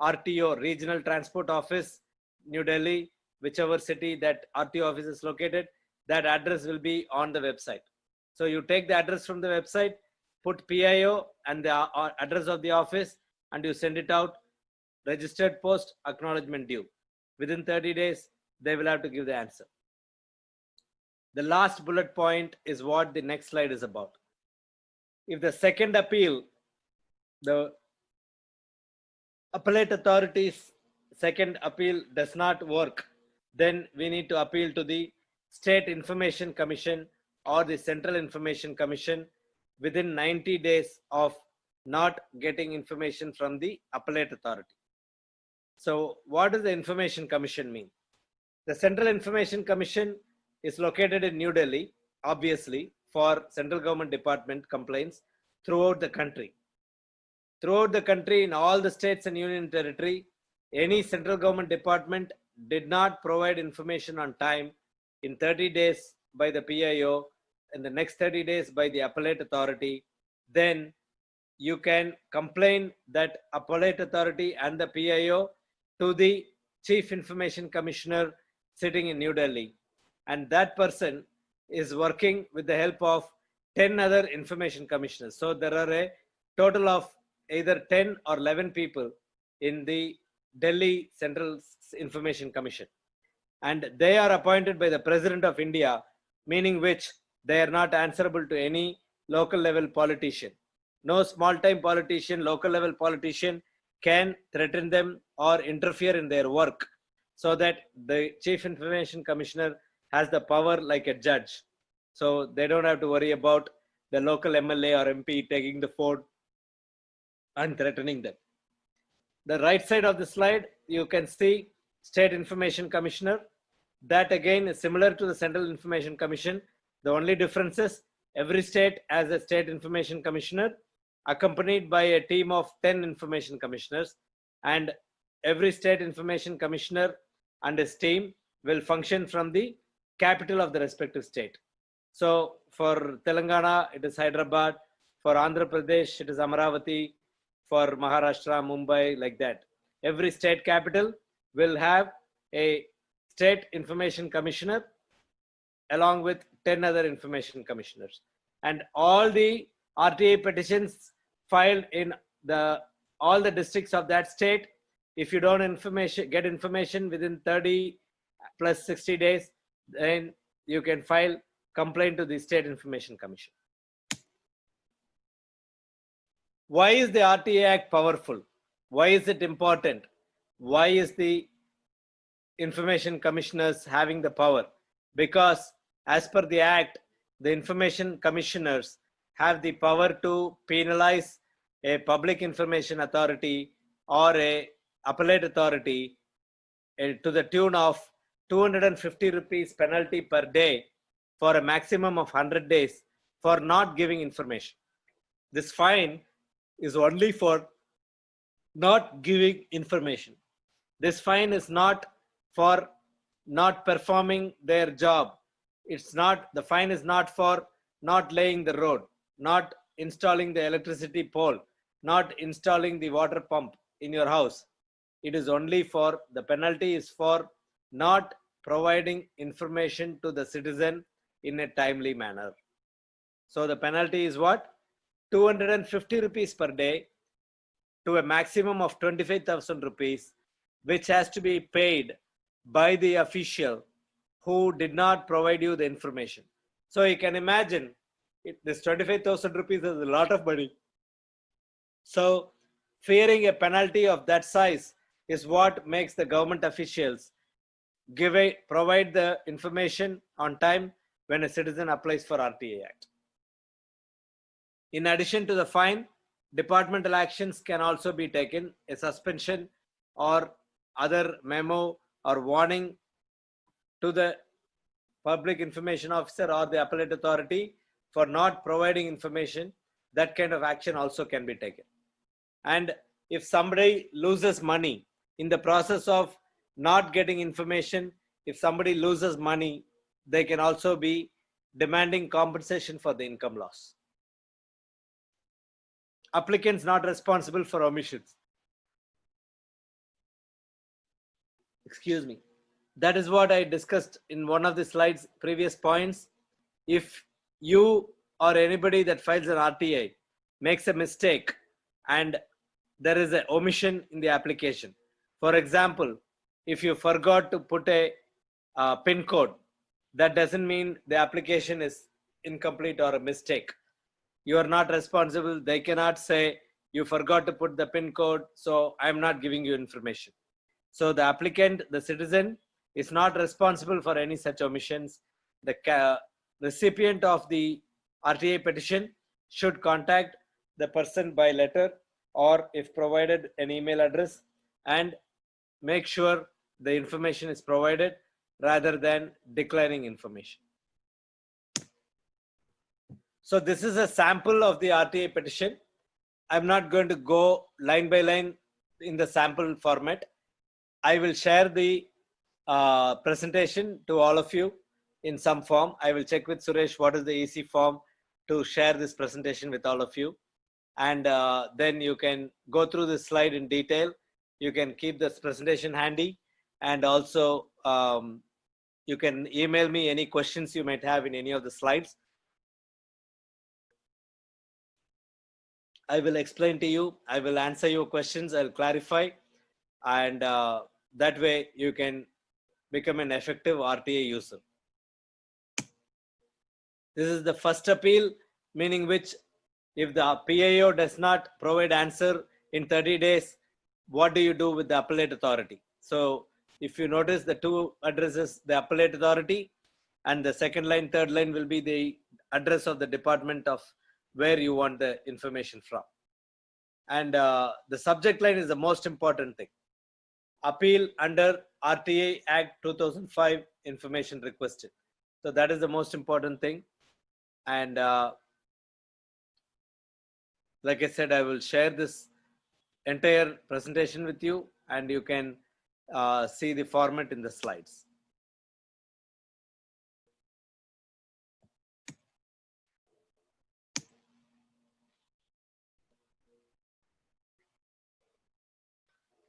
Speaker 1: RTO, Regional Transport Office, New Delhi, whichever city that RTO office is located, that address will be on the website. So you take the address from the website, put PIO and the address of the office, and you send it out, registered post, acknowledgement due. Within 30 days, they will have to give the answer. The last bullet point is what the next slide is about. If the second appeal, the appellate authority's second appeal does not work, then we need to appeal to the State Information Commission or the Central Information Commission within 90 days of not getting information from the appellate authority. So what does the Information Commission mean? The Central Information Commission is located in New Delhi, obviously, for central government department complaints throughout the country. Throughout the country, in all the states and union territory, any central government department did not provide information on time in 30 days by the PIO, in the next 30 days by the appellate authority, then you can complain that appellate authority and the PIO to the Chief Information Commissioner sitting in New Delhi. And that person is working with the help of 10 other information commissioners. So there are a total of either 10 or 11 people in the Delhi Central Information Commission. And they are appointed by the President of India, meaning which they are not answerable to any local level politician. No small time politician, local level politician can threaten them or interfere in their work, so that the Chief Information Commissioner has the power like a judge. So they don't have to worry about the local MLA or MP taking the phone and threatening them. The right side of the slide, you can see State Information Commissioner. That again is similar to the Central Information Commission. The only difference is every state has a State Information Commissioner accompanied by a team of 10 information commissioners, and every State Information Commissioner and his team will function from the capital of the respective state. So for Telangana, it is Hyderabad. For Andhra Pradesh, it is Amaravati. For Maharashtra, Mumbai, like that. Every state capital will have a State Information Commissioner along with 10 other information commissioners. And all the RTI petitions filed in all the districts of that state, if you don't get information within 30 plus 60 days, then you can file complaint to the State Information Commission. Why is the RTI Act powerful? Why is it important? Why is the information commissioners having the power? Because as per the Act, the information commissioners have the power to penalize a public information authority or a appellate authority to the tune of 250 rupees penalty per day for a maximum of 100 days for not giving information. This fine is only for not giving information. This fine is not for not performing their job. The fine is not for not laying the road, not installing the electricity pole, not installing the water pump in your house. It is only for, the penalty is for not providing information to the citizen in a timely manner. So the penalty is what? 250 rupees per day to a maximum of 25,000 rupees, which has to be paid by the official who did not provide you the information. So you can imagine this 25,000 rupees is a lot of money. So fearing a penalty of that size is what makes the government officials provide the information on time when a citizen applies for RTI Act. In addition to the fine, departmental actions can also be taken, a suspension or other memo or warning to the public information officer or the appellate authority for not providing information. That kind of action also can be taken. And if somebody loses money in the process of not getting information, if somebody loses money, they can also be demanding compensation for the income loss. Applicants not responsible for omissions. Excuse me. That is what I discussed in one of the slides, previous points. If you or anybody that files an RTI makes a mistake and there is an omission in the application. For example, if you forgot to put a PIN code, that doesn't mean the application is incomplete or a mistake. You are not responsible. They cannot say you forgot to put the PIN code, so I'm not giving you information. So the applicant, the citizen, is not responsible for any such omissions. The recipient of the RTI petition should contact the person by letter, or if provided, an email address, and make sure the information is provided rather than declining information. So this is a sample of the RTI petition. I'm not going to go line by line in the sample format. I will share the presentation to all of you in some form. I will check with Suresh what is the easy form to share this presentation with all of you. And then you can go through this slide in detail. You can keep this presentation handy, and also you can email me any questions you might have in any of the slides. I will explain to you, I will answer your questions, I'll clarify, and that way you can become an effective RTI user. This is the first appeal, meaning which if the PIO does not provide answer in 30 days, what do you do with the appellate authority? So if you notice, the two addresses, the appellate authority, and the second line, third line will be the address of the department of where you want the information from. And the subject line is the most important thing. Appeal under RTI Act 2005, information requested. So that is the most important thing. And like I said, I will share this entire presentation with you, and you can see the format in the slides.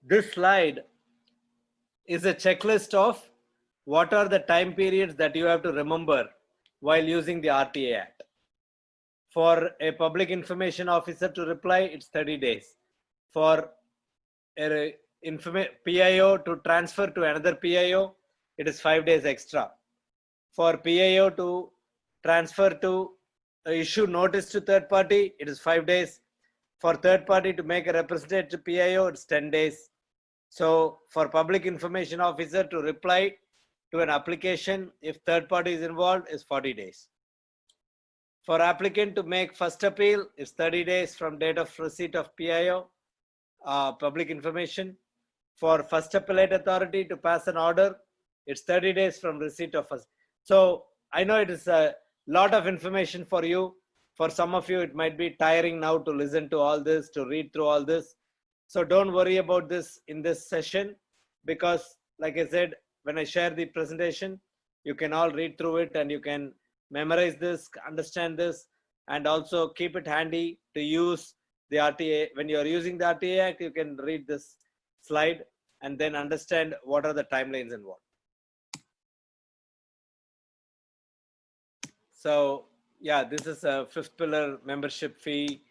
Speaker 1: This slide is a checklist of what are the time periods that you have to remember while using the RTI Act. For a public information officer to reply, it's 30 days. For a PIO to transfer to another PIO, it is 5 days extra. For PIO to transfer to issue notice to third party, it is 5 days. For third party to make a representative to PIO, it's 10 days. So for public information officer to reply to an application, if third party is involved, is 40 days. For applicant to make first appeal, is 30 days from date of receipt of PIO, public information. For first appellate authority to pass an order, it's 30 days from receipt of first. So I know it is a lot of information for you. For some of you, it might be tiring now to listen to all this, to read through all this. So don't worry about this in this session, because like I said, when I share the presentation, you can all read through it and you can memorize this, understand this, and also keep it handy to use the RTI. When you are using the RTI Act, you can read this slide and then understand what are the timelines involved. So yeah, this is a fifth pillar membership fee,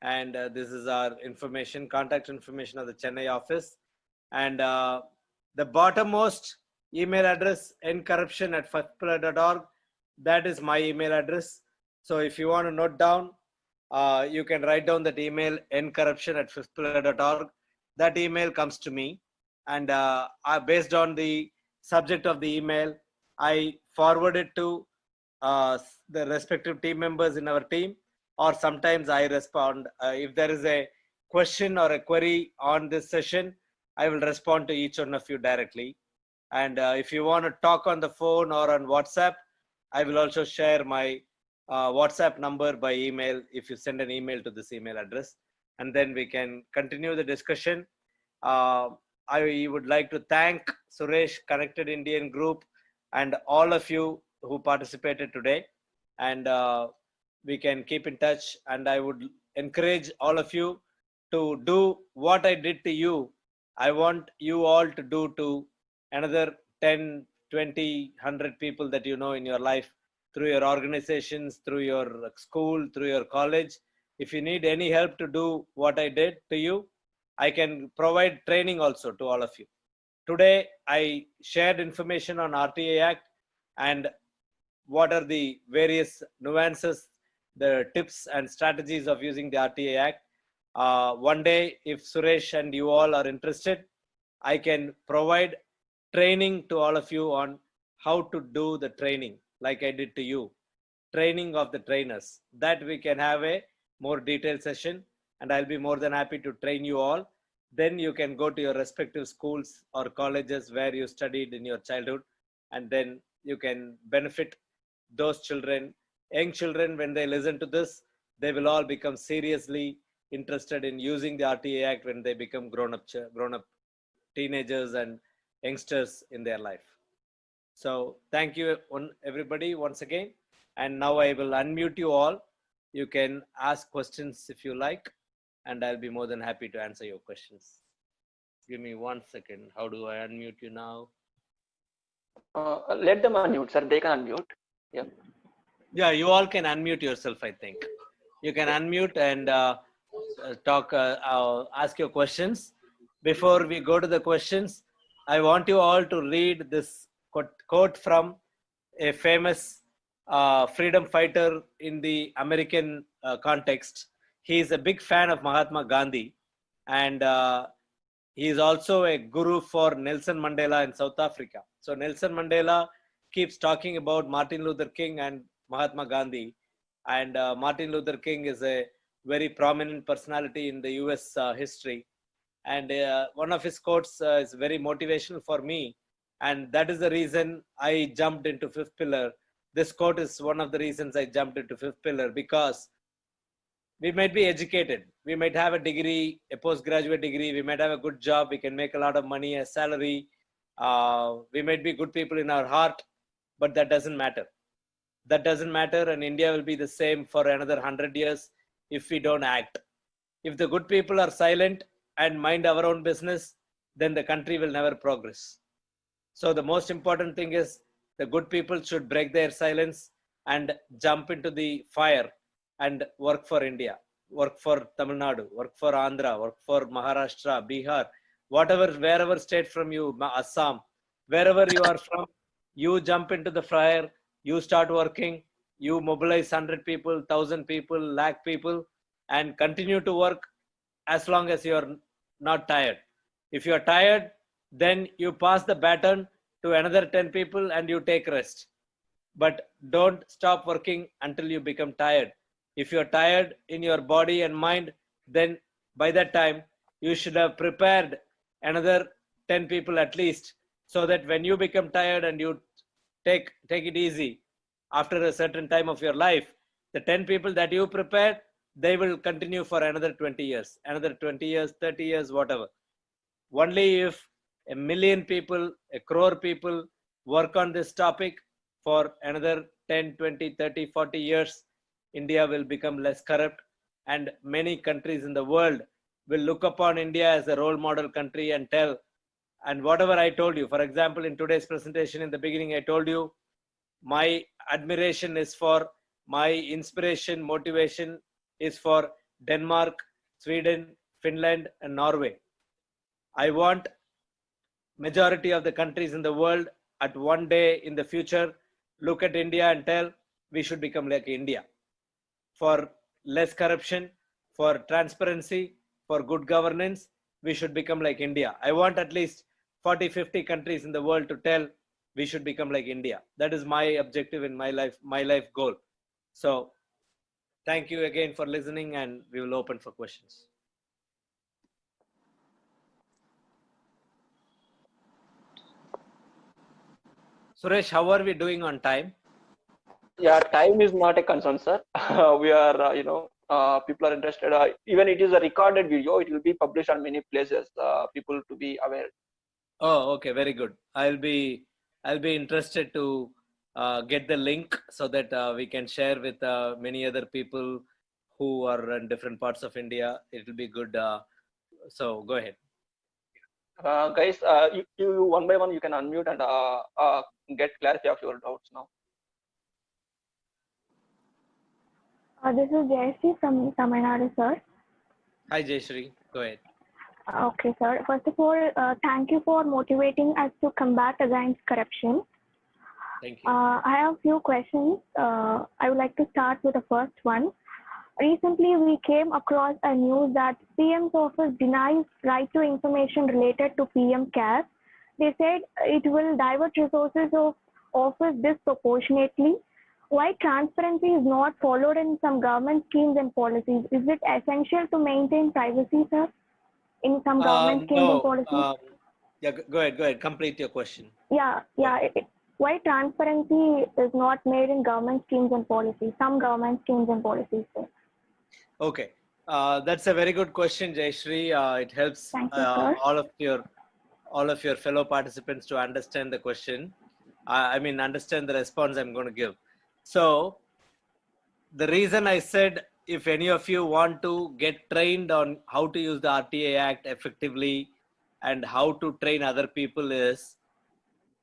Speaker 1: and this is our information, contact information of the Chennai office. And the bottommost email address, ncorruption@fifthpillar.org, that is my email address. So if you want to note down, you can write down that email, ncorruption@fifthpillar.org. That email comes to me, and based on the subject of the email, I forward it to the respective team members in our team, or sometimes I respond. If there is a question or a query on this session, I will respond to each one of you directly. And if you want to talk on the phone or on WhatsApp, I will also share my WhatsApp number by email if you send an email to this email address, and then we can continue the discussion. I would like to thank Suresh, Connected Indian Group, and all of you who participated today. and we can keep in touch. And I would encourage all of you to do what I did to you. I want you all to do to another 10, 20, 100 people that you know in your life, through your organizations, through your school, through your college. If you need any help to do what I did to you, I can provide training also to all of you. Today, I shared information on RTI Act and what are the various nuances, the tips and strategies of using the RTI Act. One day, if Suresh and you all are interested, I can provide training to all of you on how to do the training like I did to you, training of the trainers. That we can have a more detailed session, and I'll be more than happy to train you all. Then you can go to your respective schools or colleges where you studied in your childhood, and then you can benefit those children, young children. When they listen to this, they will all become seriously interested in using the RTI Act when they become grown up teenagers and youngsters in their life. So thank you everybody once again. And now I will unmute you all. You can ask questions if you like, and I'll be more than happy to answer your questions. Give me 1 second. How do I unmute you now?
Speaker 2: Let them unmute, sir. They can unmute. Yeah.
Speaker 1: Yeah, you all can unmute yourself, I think. You can unmute and talk, ask your questions. Before we go to the questions, I want you all to read this quote from a famous freedom fighter in the American context. He is a big fan of Mahatma Gandhi, and he is also a guru for Nelson Mandela in South Africa. So Nelson Mandela keeps talking about Martin Luther King and Mahatma Gandhi, and Martin Luther King is a very prominent personality in the US history. And one of his quotes is very motivational for me, and that is the reason I jumped into Fifth Pillar. This quote is one of the reasons I jumped into Fifth Pillar, because we might be educated, we might have a degree, a postgraduate degree, we might have a good job, we can make a lot of money, a salary, we might be good people in our heart, but that doesn't matter. That doesn't matter, and India will be the same for another 100 years if we don't act. If the good people are silent and mind our own business, then the country will never progress. So the most important thing is the good people should break their silence and jump into the fire and work for India, work for Tamil Nadu, work for Andhra, work for Maharashtra, Bihar, whatever, wherever state from you, Assam, wherever you are from, you jump into the fire, you start working, you mobilize 100 people, 1,000 people, lakh people, and continue to work as long as you are not tired. If you are tired, then you pass the baton to another 10 people and you take rest. But don't stop working until you become tired. If you're tired in your body and mind, then by that time, you should have prepared another 10 people at least, so that when you become tired and you take it easy after a certain time of your life, the 10 people that you prepared, they will continue for another 20 years, another 20 years, 30 years, whatever. Only if 1 million people, 1 crore people work on this topic for another 10, 20, 30, 40 years, India will become less corrupt, and many countries in the world will look upon India as a role model country and tell. And whatever I told you, for example, in today's presentation, in the beginning, I told you my admiration is for, my inspiration, motivation is for Denmark, Sweden, Finland, and Norway. I want majority of the countries in the world at one day in the future look at India and tell we should become like India, for less corruption, for transparency, for good governance. We should become like India. I want at least 40-50 countries in the world to tell we should become like India. That is my objective in my life goal. So thank you again for listening, and we will open for questions. Suresh, how are we doing on time?
Speaker 2: Yeah, time is not a concern, sir. We are, people are interested. Even it is a recorded video, it will be published on many places. People to be aware.
Speaker 1: Oh, okay, very good. I'll be interested to get the link so that we can share with many other people who are in different parts of India. It will be good. So go ahead.
Speaker 2: Guys, you one by one you can unmute and get clarity of your doubts now.
Speaker 14: This is Jayashree from Tamil Nadu, sir.
Speaker 1: Hi, Jayashree. Go ahead.
Speaker 14: Okay, sir. First of all, thank you for motivating us to combat against corruption.
Speaker 1: Thank you.
Speaker 14: I have a few questions. I would like to start with the first one. Recently, we came across a news that PM's office denies right to information related to PM CARE. They said it will divert resources of office disproportionately. Why transparency is not followed in some government schemes and policies? Is it essential to maintain privacy, sir, in some government schemes and policies?
Speaker 1: Yeah, go ahead. Go ahead. Complete your question.
Speaker 14: Yeah. Why transparency is not made in government schemes and policies? Some government schemes and policies, sir.
Speaker 1: Okay, that's a very good question, Jayashree. It helps all of your fellow participants to understand the question. I mean, understand the response I'm going to give. So, the reason I said if any of you want to get trained on how to use the RTA Act effectively and how to train other people is,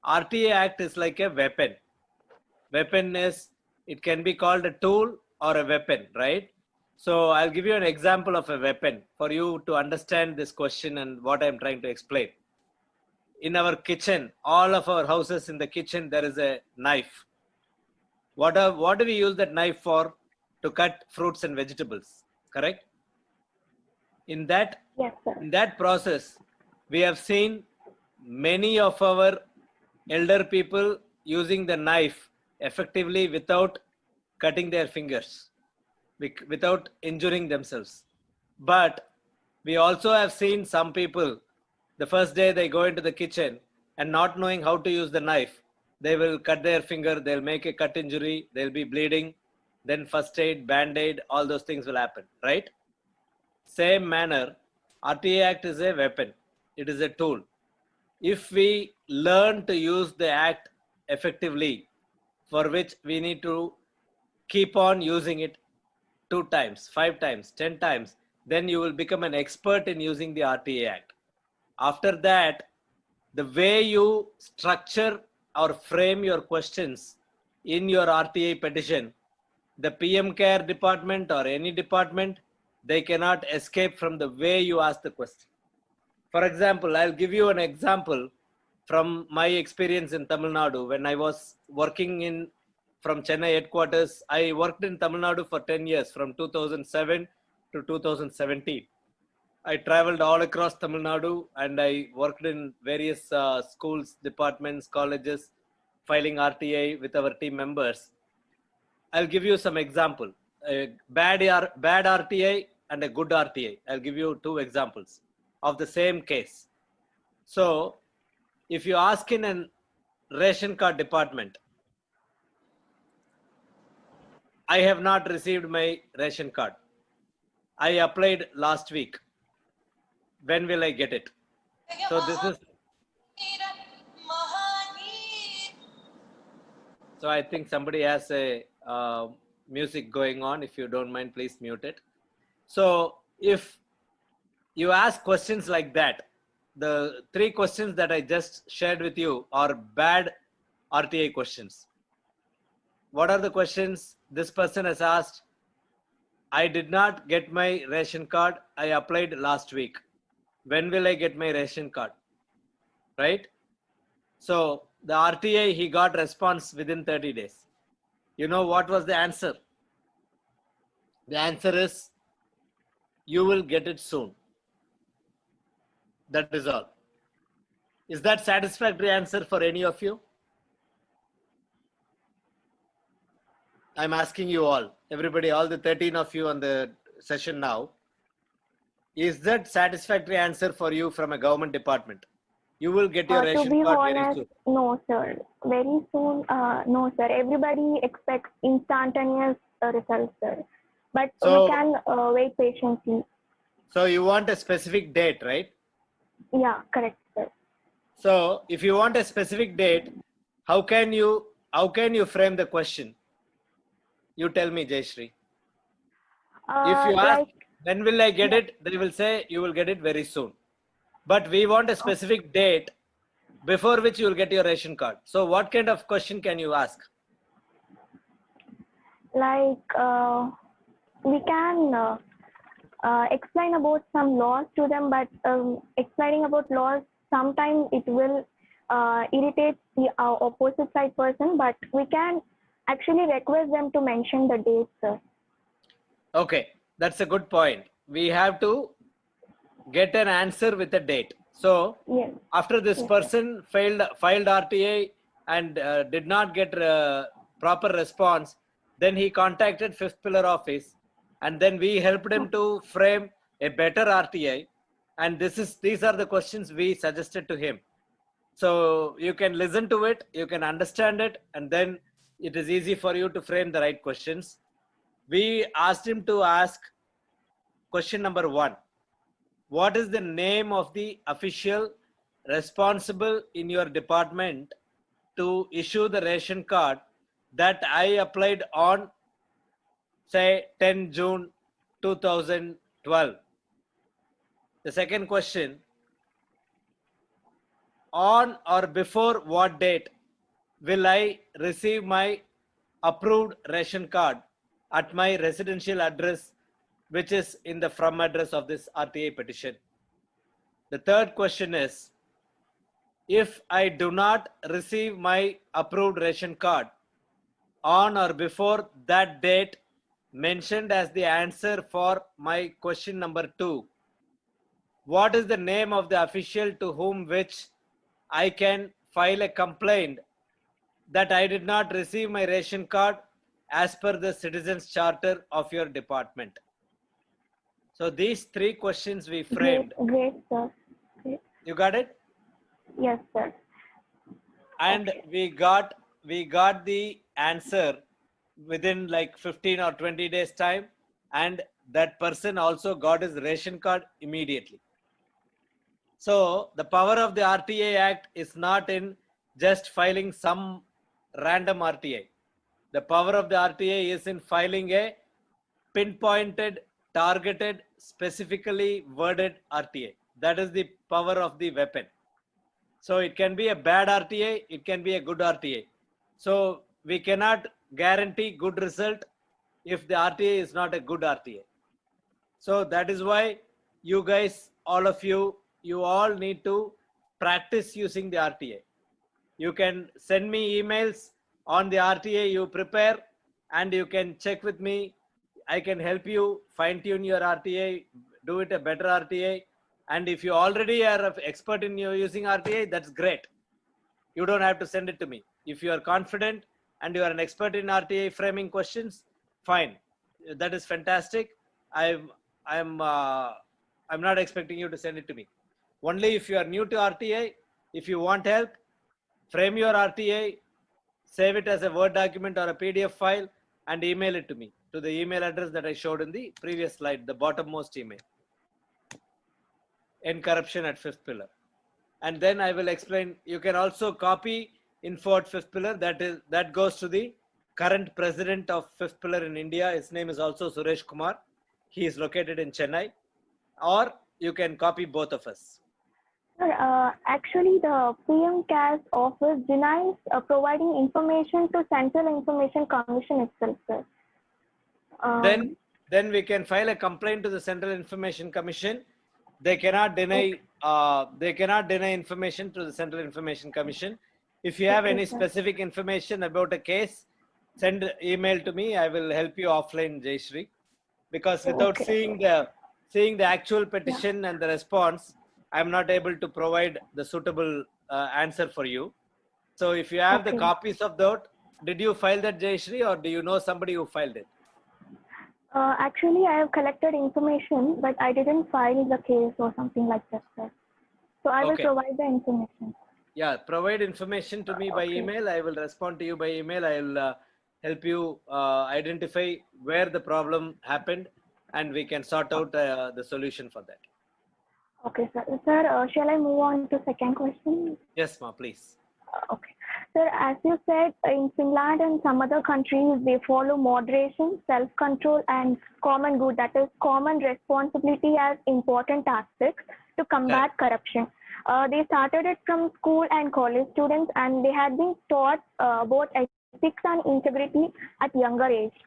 Speaker 1: RTA Act is like a weapon. Weapon is, it can be called a tool or a weapon, right? So I'll give you an example of a weapon for you to understand this question and what I'm trying to explain. In our kitchen, all of our houses in the kitchen, there is a knife. What do we use that knife for? To cut fruits and vegetables, correct? In that process, we have seen many of our elder people using the knife effectively without cutting their fingers, without injuring themselves. But we also have seen some people, the first day they go into the kitchen and not knowing how to use the knife, they will cut their finger, they'll make a cut injury, they'll be bleeding, then first aid, band-aid, all those things will happen, right? Same manner, RTA Act is a weapon. It is a tool. If we learn to use the Act effectively, for which we need to keep on using it 2 times, 5 times, 10 times, then you will become an expert in using the RTA Act. After that, the way you structure or frame your questions in your RTA petition, the PM CARE department or any department, they cannot escape from the way you ask the question. For example, I'll give you an example from my experience in Tamil Nadu. When I was working from Chennai headquarters, I worked in Tamil Nadu for 10 years, from 2007 to 2017. I traveled all across Tamil Nadu and I worked in various schools, departments, colleges, filing RTA with our team members. I'll give you some example. A bad RTA and a good RTA. I'll give you 2 examples of the same case. So, if you ask in a ration card department, I have not received my ration card. I applied last week. When will I get it? So this is. So I think somebody has a music going on. If you don't mind, please mute it. So if you ask questions like that, the 3 questions that I just shared with you are bad RTA questions. What are the questions? This person has asked, I did not get my ration card. I applied last week. When will I get my ration card? Right? So the RTA, he got response within 30 days. You know what was the answer? The answer is, you will get it soon. That is all. Is that satisfactory answer for any of you? I'm asking you all, everybody, all the 13 of you on the session now. Is that satisfactory answer for you from a government department? You will get your ration card very soon.
Speaker 14: No, sir. Very soon, no, sir. Everybody expects instantaneous results, sir. But we can wait patiently.
Speaker 1: So you want a specific date, right?
Speaker 14: Yeah, correct, sir.
Speaker 1: So if you want a specific date, how can you how can you frame the question? You tell me, Jayashree. If you ask,
Speaker 14: Like,
Speaker 1: when will I get it? They will say you will get it very soon. But we want a specific date before which you will get your ration card. So what kind of question can you ask?
Speaker 14: we can explain about some laws to them, but explaining about laws, sometimes it will irritate the opposite side person, but we can actually request them to mention the dates, sir.
Speaker 1: Okay, that's a good point. We have to get an answer with a date. So
Speaker 14: Yes.
Speaker 1: after this person filed RTA and did not get proper response, then he contacted fifth pillar office, and then we helped him to frame a better RTA, and these are the questions we suggested to him. So you can listen to it, you can understand it, and then it is easy for you to frame the right questions. We asked him to ask question number 1. What is the name of the official responsible in your department to issue the ration card that I applied on, say, 10 June 2012? The second question, on or before what date will I receive my approved ration card at my residential address, which is in the from address of this RTA petition? The third question is, if I do not receive my approved ration card on or before that date mentioned as the answer for my question number 2, what is the name of the official to whom which I can file a complaint that I did not receive my ration card as per the Citizens Charter of your department? So these 3 questions we framed.
Speaker 14: Great, sir. Great.
Speaker 1: You got it?
Speaker 14: Yes, sir.
Speaker 1: And we got the answer within like 15 or 20 days time, and that person also got his ration card immediately. So the power of the RTA Act is not in just filing some random RTA. The power of the RTA is in filing a pinpointed, targeted, specifically worded RTA. That is the power of the weapon. So it can be a bad RTA, it can be a good RTA. So we cannot guarantee good result if the RTA is not a good RTA. So that is why you guys, all of you all need to practice using the RTA. You can send me emails on the RTA you prepare, and you can check with me. I can help you fine tune your RTA, do it a better RTA. And if you already are an expert in using RTA, that's great. You don't have to send it to me. If you are confident and you are an expert in RTA framing questions, fine. That is fantastic. I'm not expecting you to send it to me. Only if you are new to RTA, if you want help, frame your RTA, save it as a Word document or a PDF file, and email it to me, to the email address that I showed in the previous slide, the bottommost email, ncorruption@fifthpillar. And then I will explain. You can also copy info at fifth pillar. That goes to the current president of fifth pillar in India. His name is also Suresh Kumar. He is located in Chennai. Or you can copy both of us.
Speaker 14: Sir, actually, the PM CAS office denies providing information to Central Information Commission itself, sir.
Speaker 1: Then we can file a complaint to the Central Information Commission. They cannot deny. They cannot deny information to the Central Information Commission. If you have any specific information about a case, send email to me. I will help you offline, Jayashree. Because without seeing the actual petition and the response, I'm not able to provide the suitable answer for you. So if you have the copies of that, did you file that, Jayashree, or do you know somebody who filed it?
Speaker 14: Actually, I have collected information, but I didn't file the case or something like that, sir. So I will provide the information.
Speaker 1: Yeah, provide information to me by email. I will respond to you by email. I will help you identify where the problem happened, and we can sort out the solution for that.
Speaker 14: Okay, sir. Sir, shall I move on to second question?
Speaker 1: Yes, ma, please.
Speaker 14: Okay. Sir, as you said, in Finland and some other countries, they follow moderation, self-control, and common good, that is common responsibility as important aspects to combat corruption. They started it from school and college students, and they had been taught about ethics and integrity at younger age.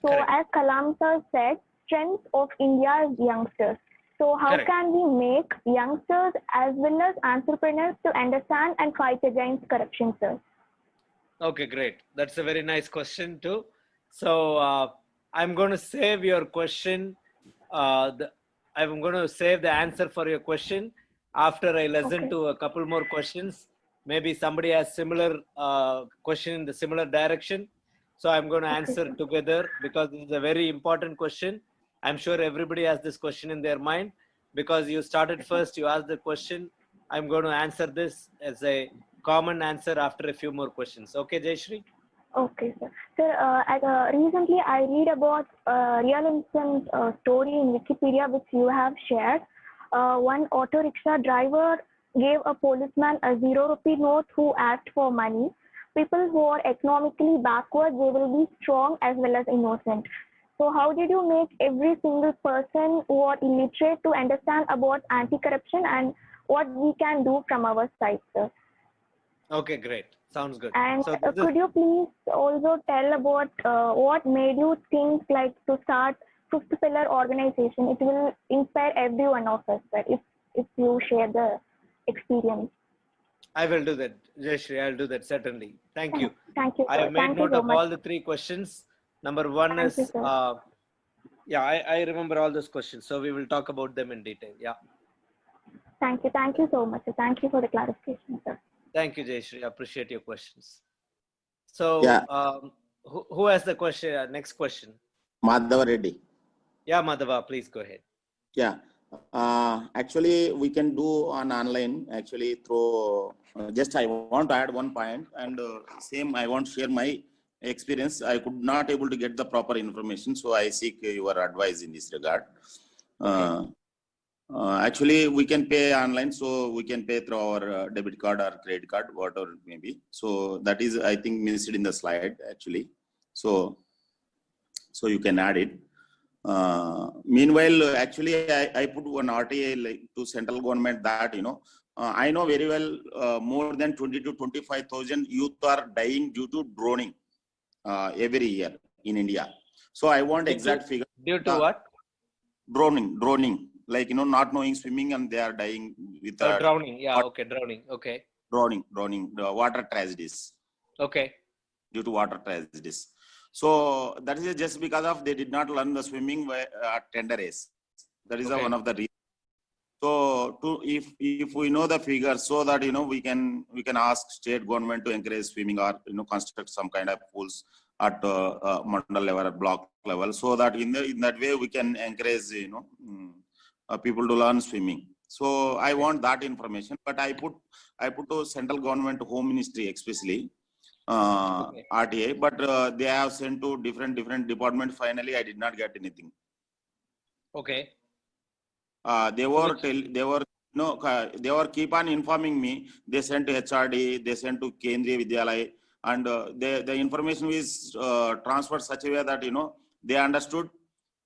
Speaker 14: So as Kalam sir said, strength of India is youngsters. So how can we make youngsters as well as entrepreneurs to understand and fight against corruption, sir?
Speaker 1: Okay, great. That's a very nice question too. So I'm going to save your question. I'm going to save the answer for your question after I listen to a couple more questions. Maybe somebody has similar question in the similar direction. So I'm going to answer together because this is a very important question. I'm sure everybody has this question in their mind because you started first, you asked the question. I'm going to answer this as a common answer after a few more questions. Okay, Jayashree?
Speaker 14: Okay, sir. Sir, recently I read about a real instance story in Wikipedia which you have shared. One auto rickshaw driver gave a policeman a Zero Rupee Note who asked for money. People who are economically backward, they will be strong as well as innocent. So how did you make every single person who are illiterate to understand about anti-corruption and what we can do from our side, sir?
Speaker 1: Okay, great. Sounds good.
Speaker 14: And
Speaker 1: So
Speaker 14: could you please also tell about what made you think like to start Fifth Pillar organization? It will inspire every one of us, sir, if you share the experience.
Speaker 1: I will do that, Jayashree. I'll do that certainly. Thank you.
Speaker 14: Thank you, sir.
Speaker 1: I have made
Speaker 14: Thank you
Speaker 1: note
Speaker 14: so
Speaker 1: of
Speaker 14: much.
Speaker 1: all the three questions. Number one
Speaker 14: Thank you,
Speaker 1: is,
Speaker 14: sir.
Speaker 1: yeah, I remember all those questions. So we will talk about them in detail. Yeah.
Speaker 14: Thank you so much, sir. Thank you for the clarification, sir.
Speaker 1: Thank you, Jayashree. I appreciate your questions. So
Speaker 15: Yeah.
Speaker 1: who has the question? Next question.
Speaker 15: Madhava Reddy.
Speaker 1: Yeah, Madhava, please go ahead.
Speaker 15: Yeah. Actually, we can do on online actually through just I want to add one point and same I want to share my experience. I could not able to get the proper information, so I seek your advice in this regard. Actually, we can pay online, so we can pay through our debit card or credit card, whatever it may be. So that is, I think, missed in the slide actually. So you can add it. Meanwhile, actually, I put one RTI like to central government that I know very well more than 20 to 25,000 youth are dying due to droning every year in India. So I want exact figure.
Speaker 1: Due to what?
Speaker 15: Droning, like not knowing swimming and they are dying with
Speaker 1: drowning. Yeah, okay, drowning. Okay.
Speaker 15: Drowning, the water tragedies.
Speaker 1: Okay.
Speaker 15: Due to water tragedies. So that is just because of they did not learn the swimming at tender age. That is one of the reasons. So if we know the figures, so that we can ask state government to encourage swimming or construct some kind of pools at mandal level or block level, so that in that way we can encourage people to learn swimming. So I want that information, but I put to central government home ministry especially. RTA, but they have sent to different departments. Finally, I did not get anything.
Speaker 1: Okay.
Speaker 15: They were keep on informing me. They sent to HRD, they sent to Kendriya Vidyalaya, and the information is transferred such a way that they understood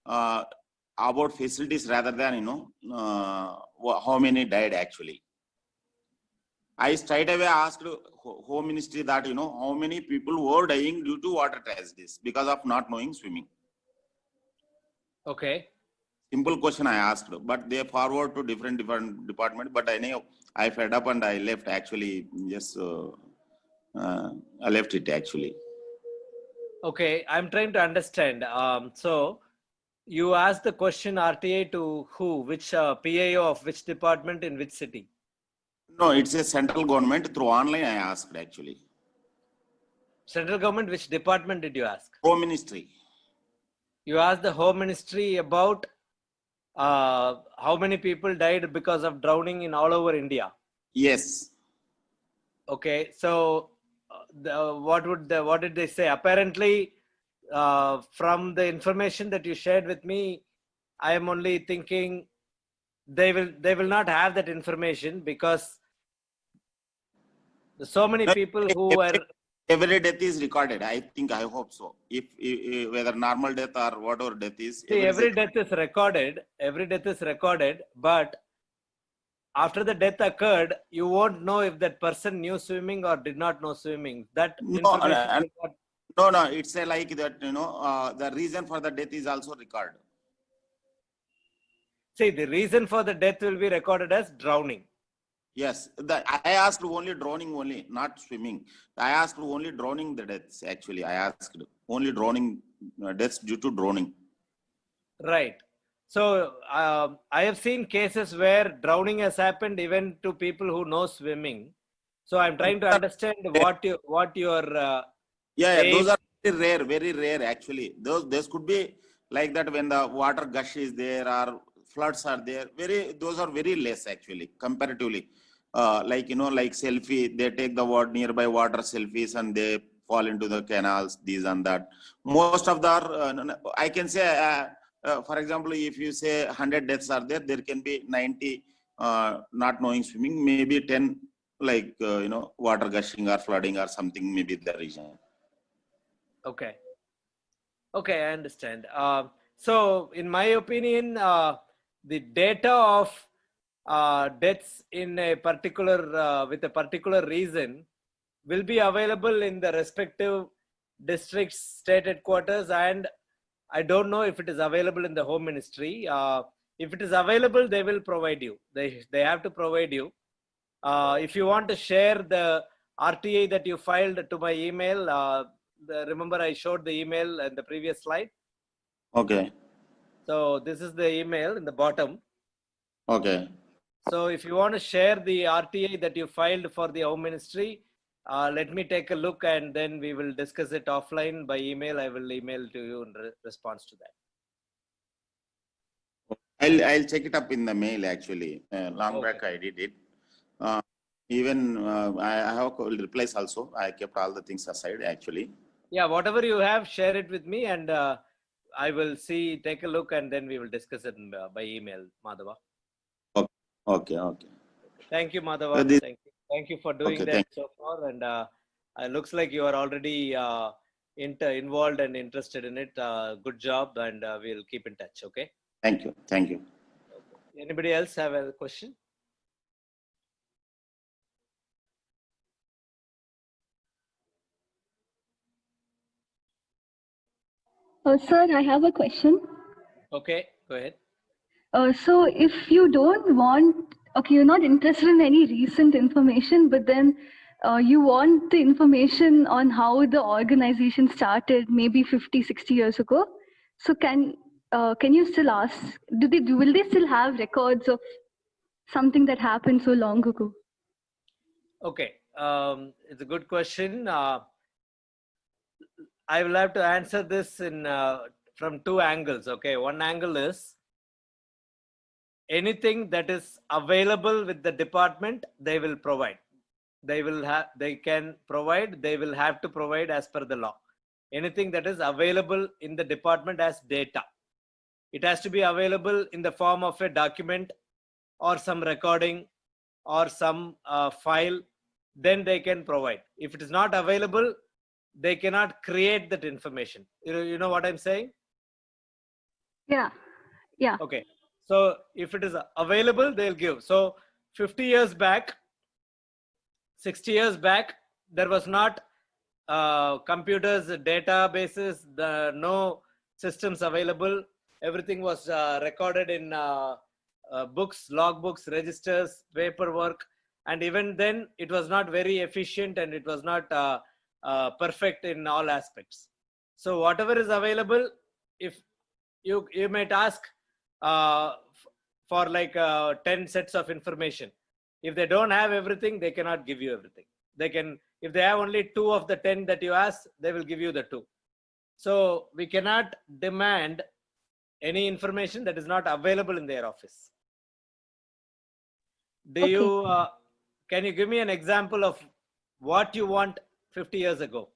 Speaker 15: about facilities rather than how many died actually. I straight away asked Home Ministry that how many people were dying due to water tragedies because of not knowing swimming.
Speaker 1: Okay.
Speaker 15: Simple question I asked, but they forward to different department. But I fed up and I left actually. Just I left it actually.
Speaker 1: Okay, I'm trying to understand. So you asked the question RTA to who? Which PAO of which department in which city?
Speaker 15: No, it's a central government. Through online, I asked actually.
Speaker 1: Central government, which department did you ask?
Speaker 15: Home Ministry.
Speaker 1: You asked the Home Ministry about how many people died because of drowning in all over India?
Speaker 15: Yes.
Speaker 1: Okay, so what did they say? Apparently, from the information that you shared with me, I am only thinking they will not have that information because So many people who were.
Speaker 15: Every death is recorded. I think, I hope so. If whether normal death or whatever death is.
Speaker 1: See, every death is recorded. Every death is recorded, but after the death occurred, you won't know if that person knew swimming or did not know swimming. That information.
Speaker 15: No. It's a like that. The reason for the death is also recorded.
Speaker 1: See, the reason for the death will be recorded as drowning.
Speaker 15: Yes, I asked only drowning only, not swimming. I asked only drowning the deaths. Actually, I asked only drowning deaths due to drowning.
Speaker 1: Right. So I have seen cases where drowning has happened even to people who know swimming. So I'm trying to understand what your
Speaker 15: those are very rare actually. Those could be like that when the water gush is there or floods are there. Those are very less actually comparatively. Like selfie, they take the nearby water selfies and they fall into the canals, these and that. Most of the I can say for example, if you say 100 deaths are there, there can be 90 not knowing swimming, maybe 10 like water gushing or flooding or something, maybe the reason.
Speaker 1: Okay, I understand. So in my opinion, the data of deaths in a particular with a particular reason will be available in the respective districts, state headquarters, and I don't know if it is available in the Home Ministry. If it is available, they will provide you. They have to provide you. If you want to share the RTA that you filed to my email, remember I showed the email in the previous slide.
Speaker 15: Okay.
Speaker 1: So this is the email in the bottom.
Speaker 15: Okay.
Speaker 1: So if you want to share the RTA that you filed for the Home Ministry, let me take a look and then we will discuss it offline by email. I will email to you in response to that.
Speaker 15: I'll check it up in the mail actually. Long back I did it. Even I have replies also. I kept all the things aside actually.
Speaker 1: Yeah, whatever you have, share it with me and I will take a look and then we will discuss it by email, Madhava.
Speaker 15: Okay.
Speaker 1: Thank you, Madhava. Thank you for doing that so far. And it looks like you are already involved and interested in it. Good job, and we'll keep in touch. Okay.
Speaker 15: Thank you.
Speaker 1: Okay. Anybody else have a question?
Speaker 10: Sir, I have a question.
Speaker 1: Okay, go ahead.
Speaker 10: So if you don't want, you're not interested in any recent information, but then you want the information on how the organization started maybe 50, 60 years ago. So can you still ask, will they still have records of something that happened so long ago?
Speaker 1: Okay, it's a good question. I will have to answer this from two angles. Okay, one angle is anything that is available with the department, they will provide. They can provide, they will have to provide as per the law. Anything that is available in the department as data. It has to be available in the form of a document or some recording or some file, then they can provide. If it is not available, they cannot create that information. You know what I'm saying?
Speaker 10: Yeah.
Speaker 1: Okay. So if it is available, they'll give. So 50 years back, 60 years back, there was not computers, databases, no systems available. Everything was recorded in books, logbooks, registers, paperwork. And even then, it was not very efficient and it was not perfect in all aspects. So whatever is available, if you might ask for like 10 sets of information. If they don't have everything, they cannot give you everything. They can, if they have only 2 of the 10 that you ask, they will give you the 2. So we cannot demand any information that is not available in their office. Can you give me an example of what you want 50 years ago?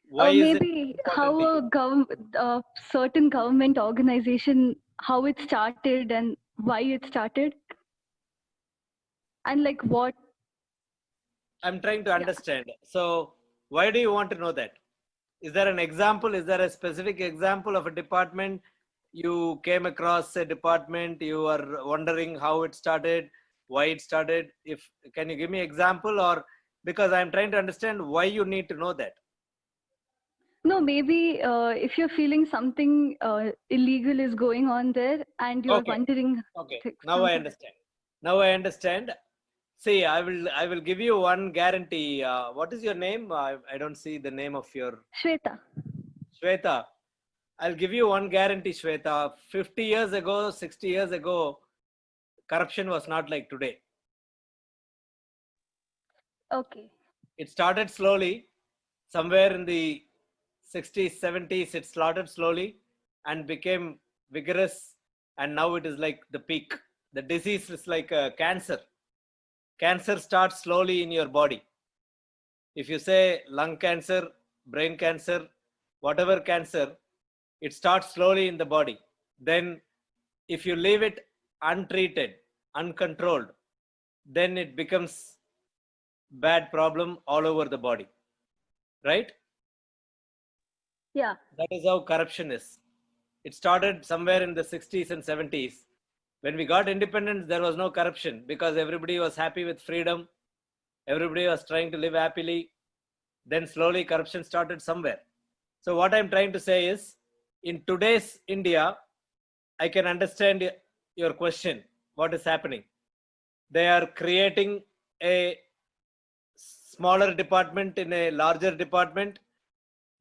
Speaker 1: Why
Speaker 10: maybe how a certain government organization, how it started and why it started, and like what.
Speaker 1: I'm trying to understand. So why do you want to know that? Is there an example? Is there a specific example of a department? You came across a department, you are wondering how it started, why it started. If can you give me example, or because I'm trying to understand why you need to know that.
Speaker 10: No, maybe if you're feeling something illegal is going on there and you're
Speaker 1: Okay.
Speaker 10: wondering.
Speaker 1: Okay. Now I understand. Now I understand. See, I will give you one guarantee. What is your name? I don't see the name of your
Speaker 10: Shweta.
Speaker 1: Shweta. I'll give you one guarantee, Shweta. 50 years ago, 60 years ago, corruption was not like today.
Speaker 10: Okay.
Speaker 1: It started slowly. Somewhere in the 60s, 70s, it started slowly and became vigorous. And now it is like the peak. The disease is like a cancer. Cancer starts slowly in your body. If you say lung cancer, brain cancer, whatever cancer, it starts slowly in the body. Then if you leave it untreated, uncontrolled, then it becomes bad problem all over the body. Right?
Speaker 10: Yeah.
Speaker 1: That is how corruption is. It started somewhere in the 60s and 70s. When we got independence, there was no corruption because everybody was happy with freedom. Everybody was trying to live happily. Then slowly corruption started somewhere. So what I'm trying to say is, in today's India, I can understand your question. What is happening? They are creating a smaller department in a larger department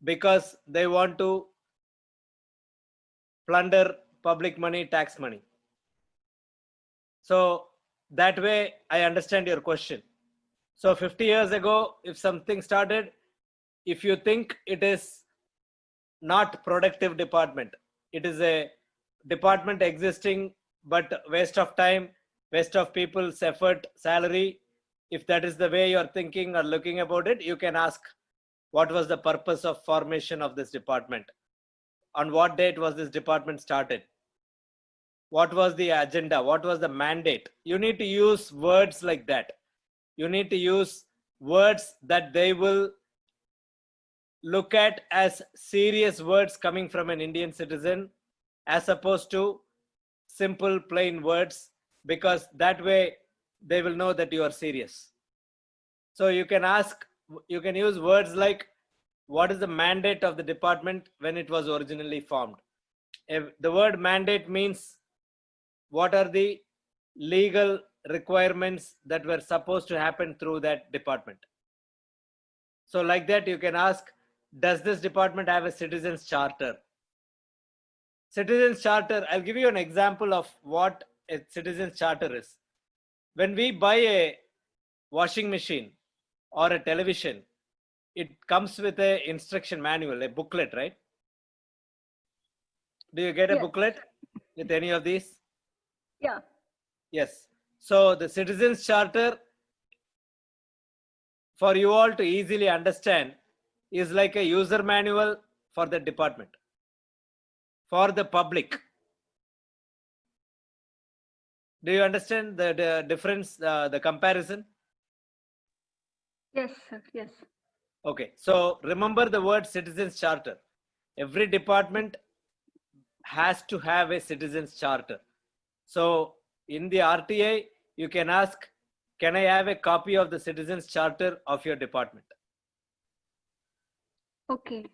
Speaker 1: because they want to plunder public money, tax money. So that way I understand your question. So 50 years ago, if something started, if you think it is not productive department, it is a department existing but waste of time, waste of people's effort, salary, if that is the way you're thinking or looking about it, you can ask what was the purpose of formation of this department, on what date was this department started, what was the agenda, what was the mandate. You need to use words like that. You need to use words that they will look at as serious words coming from an Indian citizen, as opposed to simple plain words, because that way they will know that you are serious. So you can ask, you can use words like, what is the mandate of the department when it was originally formed? If the word mandate means what are the legal requirements that were supposed to happen through that department. So like that you can ask, does this department have a citizens charter? Citizens charter, I'll give you an example of what a citizens charter is. When we buy a washing machine or a television, it comes with a instruction manual, a booklet, right? Do you get a booklet with any of these?
Speaker 10: Yeah.
Speaker 1: Yes. So the citizens charter, for you all to easily understand, is like a user manual for the department, for the public. Do you understand the difference, the comparison?
Speaker 10: Yes, sir. Yes.
Speaker 1: Okay. So remember the word citizens charter. Every department has to have a citizens charter. So in the RTI, you can ask, can I have a copy of the citizens charter of your department?
Speaker 10: Okay.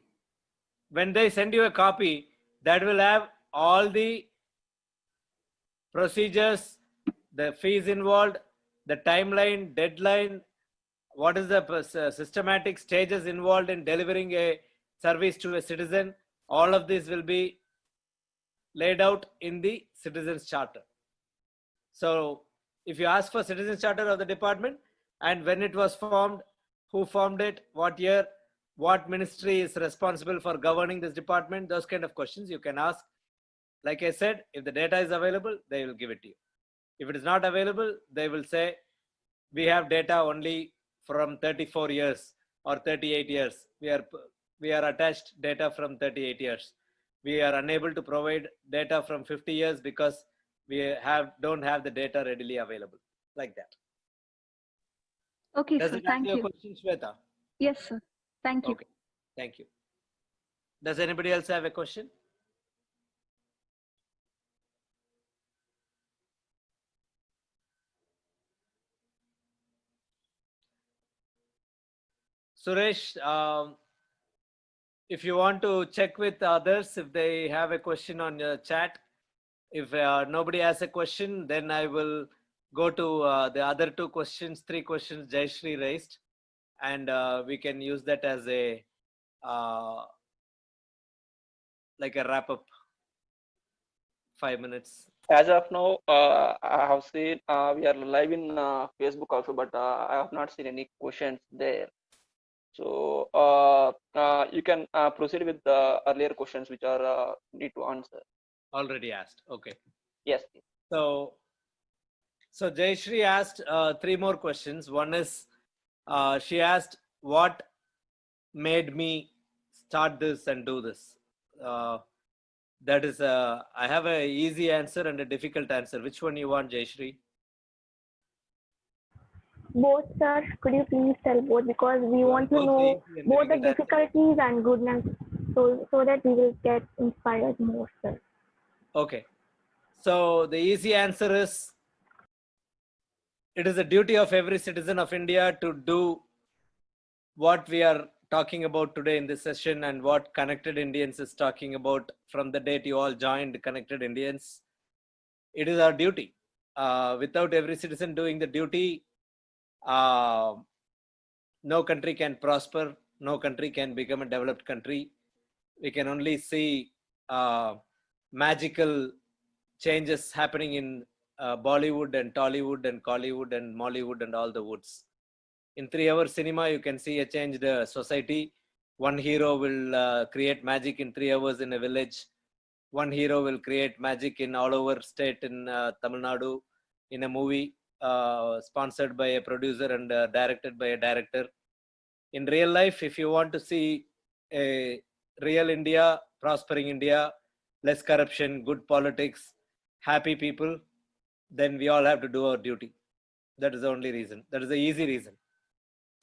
Speaker 1: When they send you a copy, that will have all the procedures, the fees involved, the timeline, deadline, what is the systematic stages involved in delivering a service to a citizen. All of this will be laid out in the citizens charter. So if you ask for citizens charter of the department and when it was formed, who formed it, what year, what ministry is responsible for governing this department, those kind of questions you can ask. Like I said, if the data is available, they will give it to you. If it is not available, they will say, we have data only from 34 years or 38 years. We are attached data from 38 years. We are unable to provide data from 50 years because we don't have the data readily available, like that.
Speaker 10: Okay,
Speaker 1: Does
Speaker 10: sir.
Speaker 1: it answer
Speaker 10: Thank
Speaker 1: your
Speaker 10: you.
Speaker 1: question, Shweta?
Speaker 10: Yes, sir. Thank you.
Speaker 1: Okay, thank you. Does anybody else have a question? Suresh, if you want to check with others, if they have a question on your chat, if nobody has a question, then I will go to the other two questions, three questions Jayashree raised, and we can use that as a like a wrap up. 5 minutes.
Speaker 2: As of now, I have seen we are live in Facebook also, but I have not seen any questions there. So you can proceed with the earlier questions which are need to answer.
Speaker 1: Already asked. Okay.
Speaker 2: Yes.
Speaker 1: So Jayashree asked three more questions. One is she asked, what made me start this and do this? That is, I have a easy answer and a difficult answer. Which one you want, Jayashree?
Speaker 14: Both, sir. Could you please tell both, because we want to know both the difficulties and goodness, so that we will get inspired more, sir.
Speaker 1: Okay. So the easy answer is, it is a duty of every citizen of India to do what we are talking about today in this session and what Connected Indians is talking about from the date you all joined Connected Indians. It is our duty. Without every citizen doing the duty, no country can prosper, no country can become a developed country. We can only see magical changes happening in Bollywood and Tollywood and Collywood and Mollywood and all the woods. In 3-hour cinema, you can see a changed society. One hero will create magic in 3 hours in a village. One hero will create magic in all over state in Tamil Nadu in a movie sponsored by a producer and directed by a director. In real life, if you want to see a real India, prospering India, less corruption, good politics, happy people, then we all have to do our duty. That is the only reason. That is the easy reason.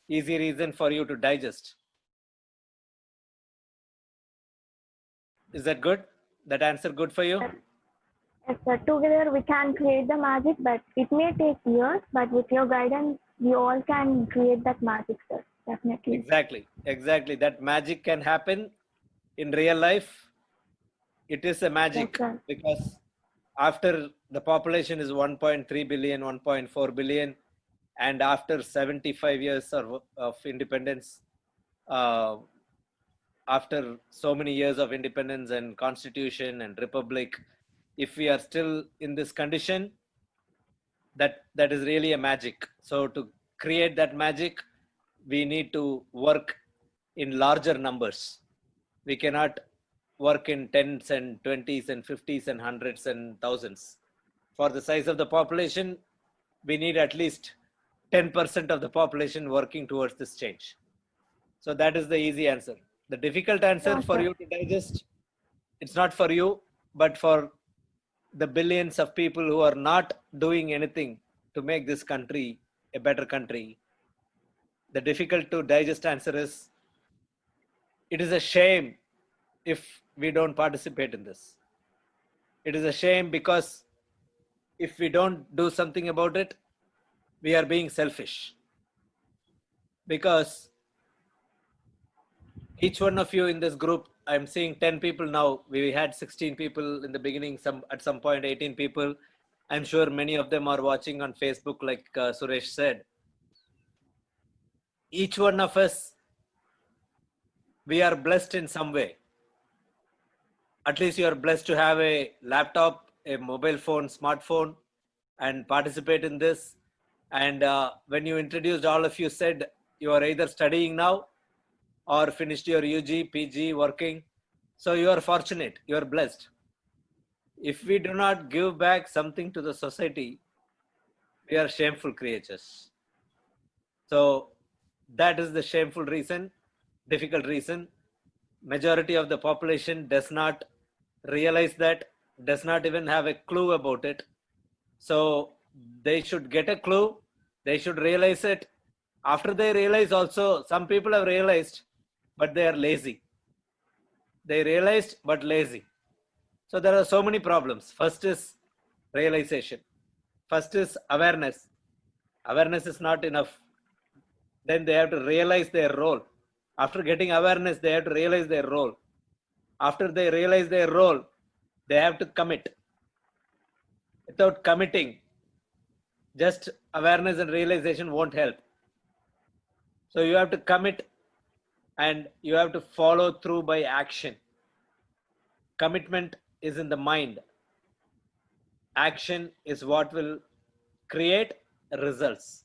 Speaker 1: Easy reason for you to digest. Is that good? That answer good for you?
Speaker 14: Yes, sir. Together we can create the magic, but it may take years, but with your guidance, we all can create that magic, sir. Definitely.
Speaker 1: Exactly. That magic can happen in real life. It is a magic,
Speaker 14: yes,
Speaker 1: because after the population is 1.3 billion, 1.4 billion, and after 75 years of independence, after so many years of independence and constitution and republic, if we are still in this condition, that is really a magic. So to create that magic, we need to work in larger numbers. We cannot work in tens and 20s and 50s and hundreds and thousands. For the size of the population, we need at least 10% of the population working towards this change. So that is the easy answer. The difficult answer for you to digest, it's not for you, but for the billions of people who are not doing anything to make this country a better country. The difficult to digest answer is, it is a shame if we don't participate in this. It is a shame because if we don't do something about it, we are being selfish. Because each one of you in this group, I'm seeing 10 people now. We had 16 people in the beginning, at some point 18 people. I'm sure many of them are watching on Facebook, like Suresh said. Each one of us, we are blessed in some way. At least you are blessed to have a laptop, a mobile phone, smartphone, and participate in this. And when you introduced, all of you said you are either studying now or finished your UG, PG, working. So you are fortunate, you are blessed. If we do not give back something to the society, we are shameful creatures. So that is the shameful reason, difficult reason. Majority of the population does not realize that, does not even have a clue about it. So they should get a clue, they should realize it, After they realize also, some people have realized, but they are lazy. They realized, but lazy. So there are so many problems. First is realization. First is awareness. Awareness is not enough. Then they have to realize their role. After getting awareness, they have to realize their role. After they realize their role, they have to commit. Without committing, just awareness and realization won't help. So you have to commit and you have to follow through by action. Commitment is in the mind. Action is what will create results.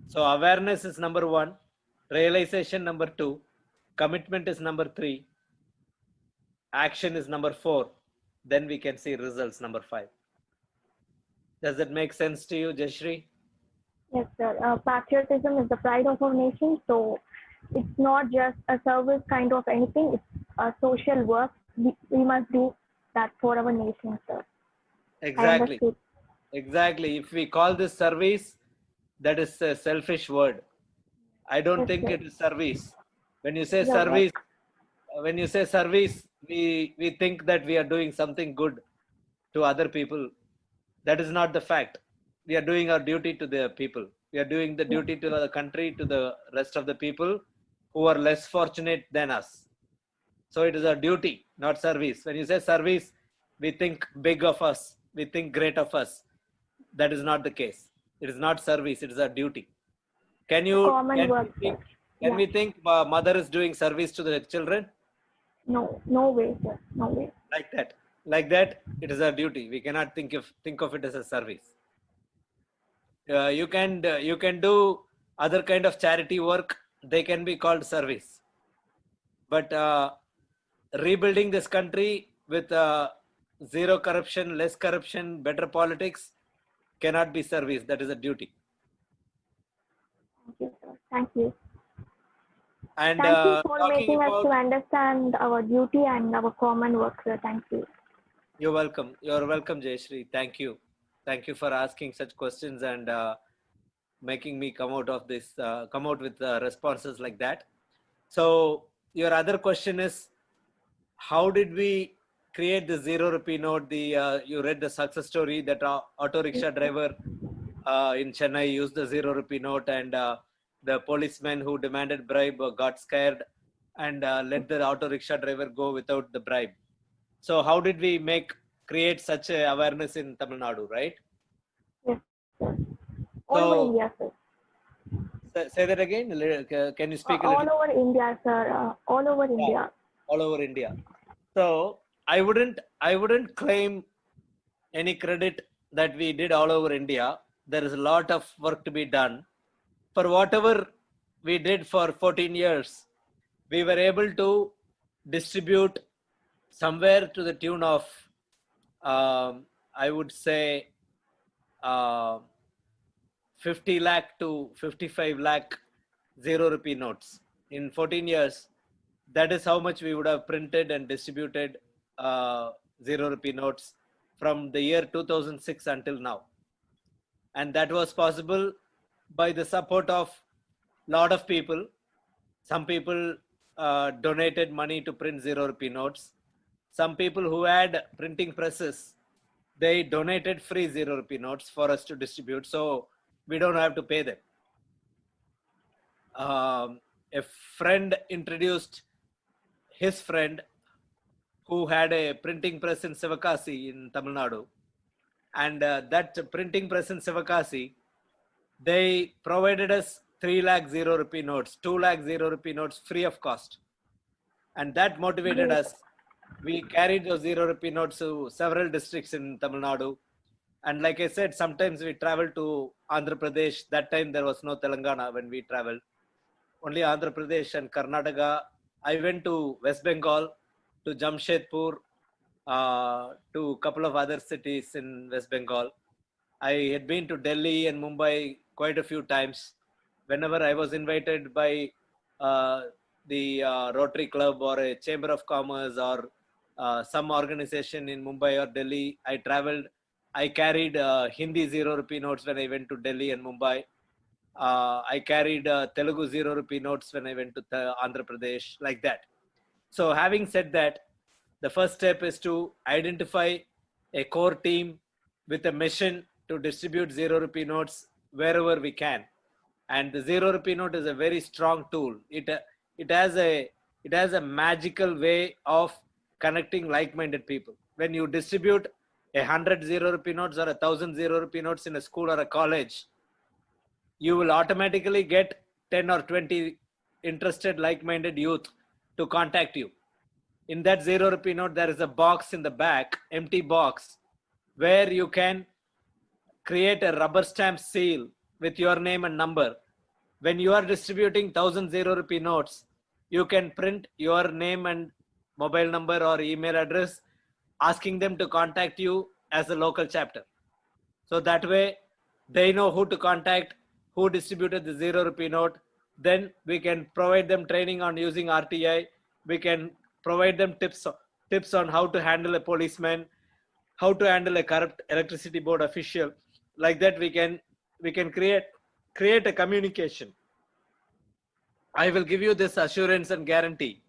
Speaker 1: So awareness is number 1, realization number 2, commitment is number 3, action is number 4. Then we can see results number 5. Does that make sense to you, Jayashree?
Speaker 14: Yes, sir. Patriotism is the pride of our nation. So it's not just a service kind of anything. It's a social work. We must do that for our nation, sir.
Speaker 1: Exactly. Exactly. If we call this service, that is a selfish word. I don't think it is service. When you say service, we think that we are doing something good to other people. That is not the fact. We are doing our duty to the people. We are doing the duty to the country, to the rest of the people who are less fortunate than us. So it is our duty, not service. When you say service, we think big of us. We think great of us. That is not the case. It is not service. It is our duty. Can we think mother is doing service to the children?
Speaker 14: No, no way, sir. No way.
Speaker 1: Like that, it is our duty. We cannot think of it as a service. You can do other kind of charity work. They can be called service. But rebuilding this country with zero corruption, less corruption, better politics cannot be service. That is a duty.
Speaker 14: Thank you, sir. Thank you.
Speaker 1: And
Speaker 14: thank you for making us to understand our duty and our common work, sir. Thank you.
Speaker 1: You're welcome. You're welcome, Jayashree. Thank you. Thank you for asking such questions and making me come out with responses like that. So your other question is, how did we create the Zero Rupee Note? You read the success story that auto rickshaw driver in Chennai used the Zero Rupee Note, and the policeman who demanded bribe got scared and let the auto rickshaw driver go without the bribe. So how did we create such a awareness in Tamil Nadu, right?
Speaker 14: Yes, sir. All over India, sir.
Speaker 1: Say that again. Can you speak a little?
Speaker 14: All over India, sir. All over India.
Speaker 1: All over India. So I wouldn't claim any credit that we did all over India. There is a lot of work to be done. For whatever we did for 14 years, we were able to distribute somewhere to the tune of, I would say, 50 lakh to 55 lakh Zero Rupee notes. In 14 years, that is how much we would have printed and distributed Zero Rupee notes from the year 2006 until now. And that was possible by the support of a lot of people. Some people donated money to print Zero Rupee notes. Some people who had printing presses, they donated free Zero Rupee notes for us to distribute, so we don't have to pay them. A friend introduced his friend who had a printing press in Sivakasi in Tamil Nadu, and that printing press in Sivakasi, they provided us 3 lakh Zero Rupee notes, 2 lakh Zero Rupee notes free of cost, and that motivated us. We carried those Zero Rupee notes to several districts in Tamil Nadu, and like I said, sometimes we traveled to Andhra Pradesh. That time there was no Telangana when we traveled, only Andhra Pradesh and Karnataka. I went to West Bengal, to Jamshedpur, to a couple of other cities in West Bengal. I had been to Delhi and Mumbai quite a few times. Whenever I was invited by the Rotary Club or a Chamber of Commerce or some organization in Mumbai or Delhi, I traveled. I carried Hindi Zero Rupee notes when I went to Delhi and Mumbai. I carried Telugu Zero Rupee Notes when I went to Andhra Pradesh, like that. So having said that, the first step is to identify a core team with a mission to distribute Zero Rupee Notes wherever we can. And the Zero Rupee Note is a very strong tool. It has a magical way of connecting like-minded people. When you distribute 100 Zero Rupee Notes or 1,000 Zero Rupee Notes in a school or a college, you will automatically get 10 or 20 interested like-minded youth to contact you. In that Zero Rupee Note, there is a box in the back, empty box, where you can create a rubber stamp seal with your name and number. When you are distributing 1,000 Zero Rupee Notes, you can print your name and mobile number or email address, asking them to contact you as a local chapter. So that way they know who to contact, who distributed the Zero Rupee Note. Then we can provide them training on using RTI. We can provide them tips on how to handle a policeman, how to handle a corrupt electricity board official. Like that, we can create a communication. I will give you this assurance and guarantee.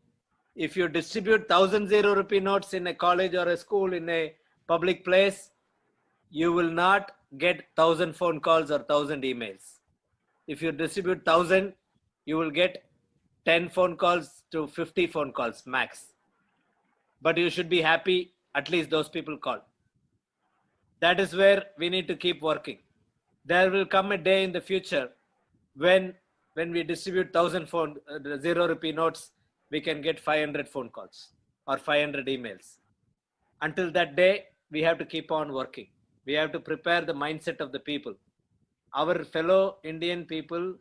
Speaker 1: If you distribute 1,000 Zero Rupee Notes in a college or a school, in a public place, you will not get 1,000 phone calls or 1,000 emails. If you distribute 1,000, you will get 10 phone calls to 50 phone calls max. But you should be happy at least those people call. That is where we need to keep working. There will come a day in the future when we distribute 1,000 Zero Rupee Notes, we can get 500 phone calls or 500 emails. Until that day, we have to keep on working. We have to prepare the mindset of the people. Our fellow Indian people,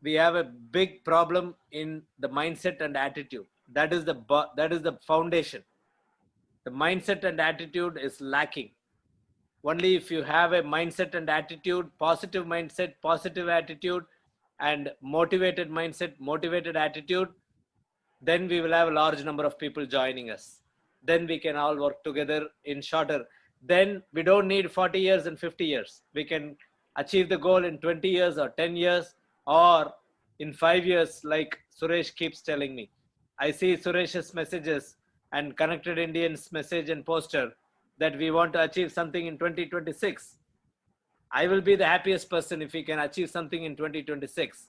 Speaker 1: we have a big problem in the mindset and attitude. That is the foundation. The mindset and attitude is lacking. Only if you have a mindset and attitude, positive mindset, positive attitude, and motivated mindset, motivated attitude, then we will have a large number of people joining us. Then we can all work together in shorter. Then we don't need 40 years and 50 years. We can achieve the goal in 20 years or 10 years or in 5 years, like Suresh keeps telling me. I see Suresh's messages and Connected Indians message and poster that we want to achieve something in 2026. I will be the happiest person if we can achieve something in 2026.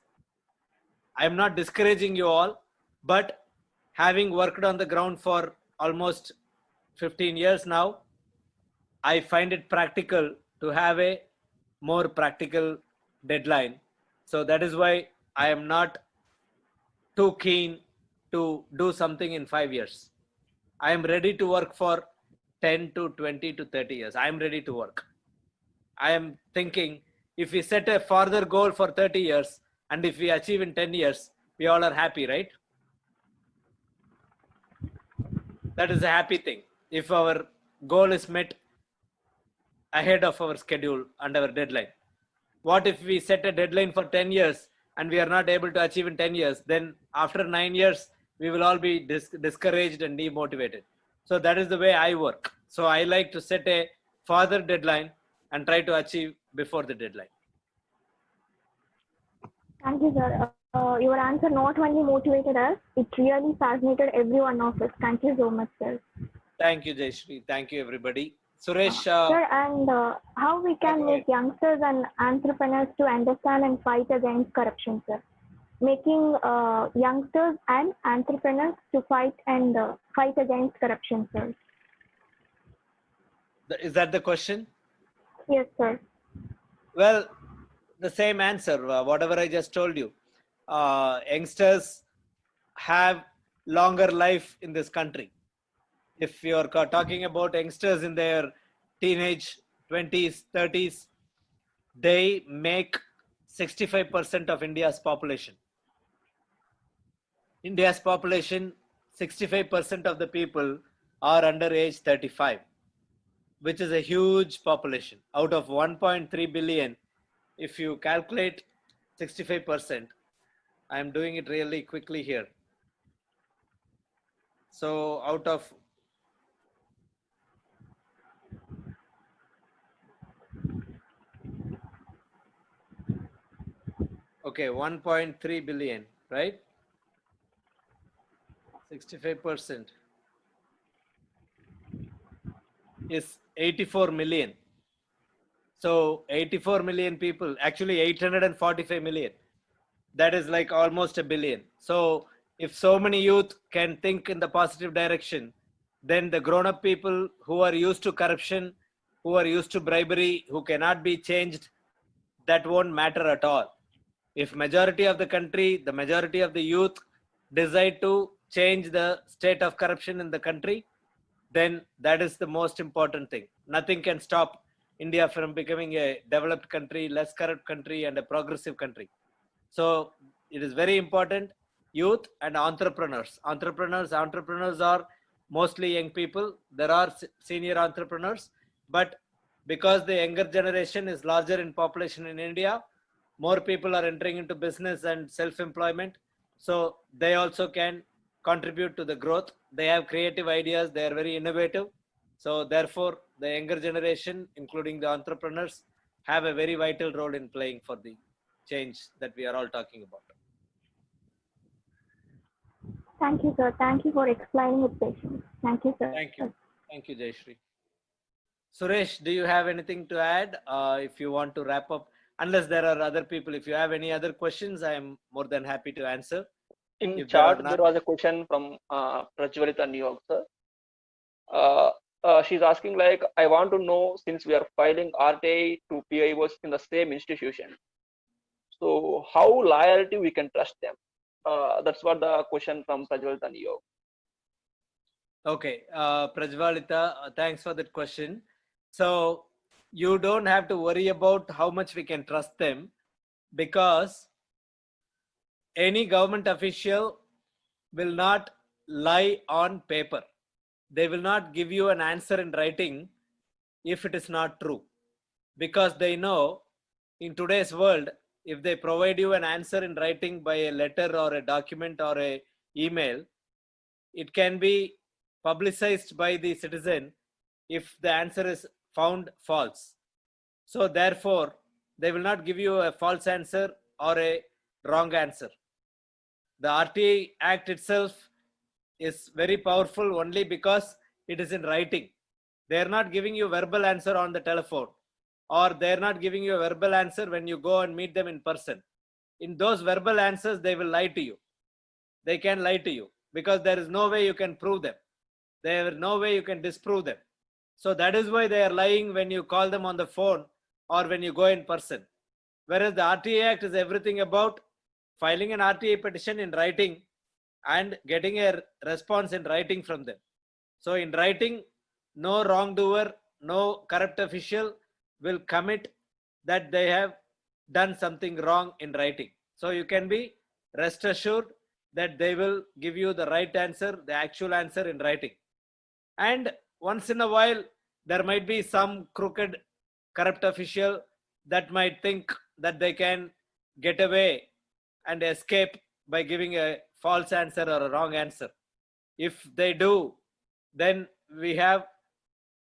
Speaker 1: I am not discouraging you all, but having worked on the ground for almost 15 years now, I find it practical to have a more practical deadline. So that is why I am not too keen to do something in 5 years. I am ready to work for 10 to 20 to 30 years. I am ready to work. I am thinking if we set a further goal for 30 years and if we achieve in 10 years, we all are happy, right? That is a happy thing. If our goal is met ahead of our schedule and our deadline. What if we set a deadline for 10 years and we are not able to achieve in 10 years? Then after 9 years, we will all be discouraged and demotivated. So that is the way I work. So I like to set a further deadline and try to achieve before the deadline.
Speaker 14: Thank you, sir. Your answer not only motivated us, it really fascinated every one of us. Thank you so much, sir.
Speaker 1: Thank you, Jayashree. Thank you, everybody. Suresh.
Speaker 14: Sir, and how we can make youngsters and entrepreneurs to understand and fight against corruption, sir? Making youngsters and entrepreneurs to fight against corruption, sir.
Speaker 1: Is that the question?
Speaker 14: Yes, sir.
Speaker 1: Well, the same answer, whatever I just told you. Youngsters have longer life in this country. If you're talking about youngsters in their teenage 20s, 30s, they make 65% of India's population. India's population, 65% of the people are under age 35, which is a huge population. Out of 1.3 billion, if you calculate 65%, I'm doing it really quickly here. So out of Okay, 1.3 billion, right? 65% is 84 million. So 84 million people, actually 845 million. That is like almost a billion. So if so many youth can think in the positive direction, then the grown-up people who are used to corruption, who are used to bribery, who cannot be changed, that won't matter at all. If majority of the country, the majority of the youth decide to change the state of corruption in the country, then that is the most important thing. Nothing can stop India from becoming a developed country, less corrupt country, and a progressive country. So it is very important. Youth and entrepreneurs. Entrepreneurs are mostly young people. There are senior entrepreneurs, but because the younger generation is larger in population in India, more people are entering into business and self-employment. So they also can contribute to the growth. They have creative ideas. They are very innovative. So therefore, the younger generation, including the entrepreneurs, have a very vital role in playing for the change that we are all talking about.
Speaker 14: Thank you, sir. Thank you for explaining with patience. Thank you, sir.
Speaker 1: Thank you. Thank you, Jayashree. Suresh, do you have anything to add? If you want to wrap up, unless there are other people, if you have any other questions, I am more than happy to answer.
Speaker 2: In chat, there was a question from Prajwalita New York, sir. She's asking like, I want to know, since we are filing RTI to PIOs in the same institution, so how loyalty we can trust them? That's what the question from Prajwalita New York.
Speaker 1: Okay, Prajwalita, thanks for that question. So you don't have to worry about how much we can trust them, because any government official will not lie on paper. They will not give you an answer in writing if it is not true, because they know in today's world, if they provide you an answer in writing by a letter or a document or a email, it can be publicized by the citizen if the answer is found false. So therefore, they will not give you a false answer or a wrong answer. The RTI Act itself is very powerful only because it is in writing. They are not giving you verbal answer on the telephone, or they are not giving you a verbal answer when you go and meet them in person. In those verbal answers, they will lie to you. They can lie to you because there is no way you can prove them. There is no way you can disprove them. So that is why they are lying when you call them on the phone or when you go in person. Whereas the RTI Act is everything about filing an RTI petition in writing and getting a response in writing from them. So in writing, no wrongdoer, no corrupt official will commit that they have done something wrong in writing. So you can be rest assured that they will give you the right answer, the actual answer in writing. And once in a while, there might be some crooked, corrupt official that might think that they can get away and escape by giving a false answer or a wrong answer. If they do, then we have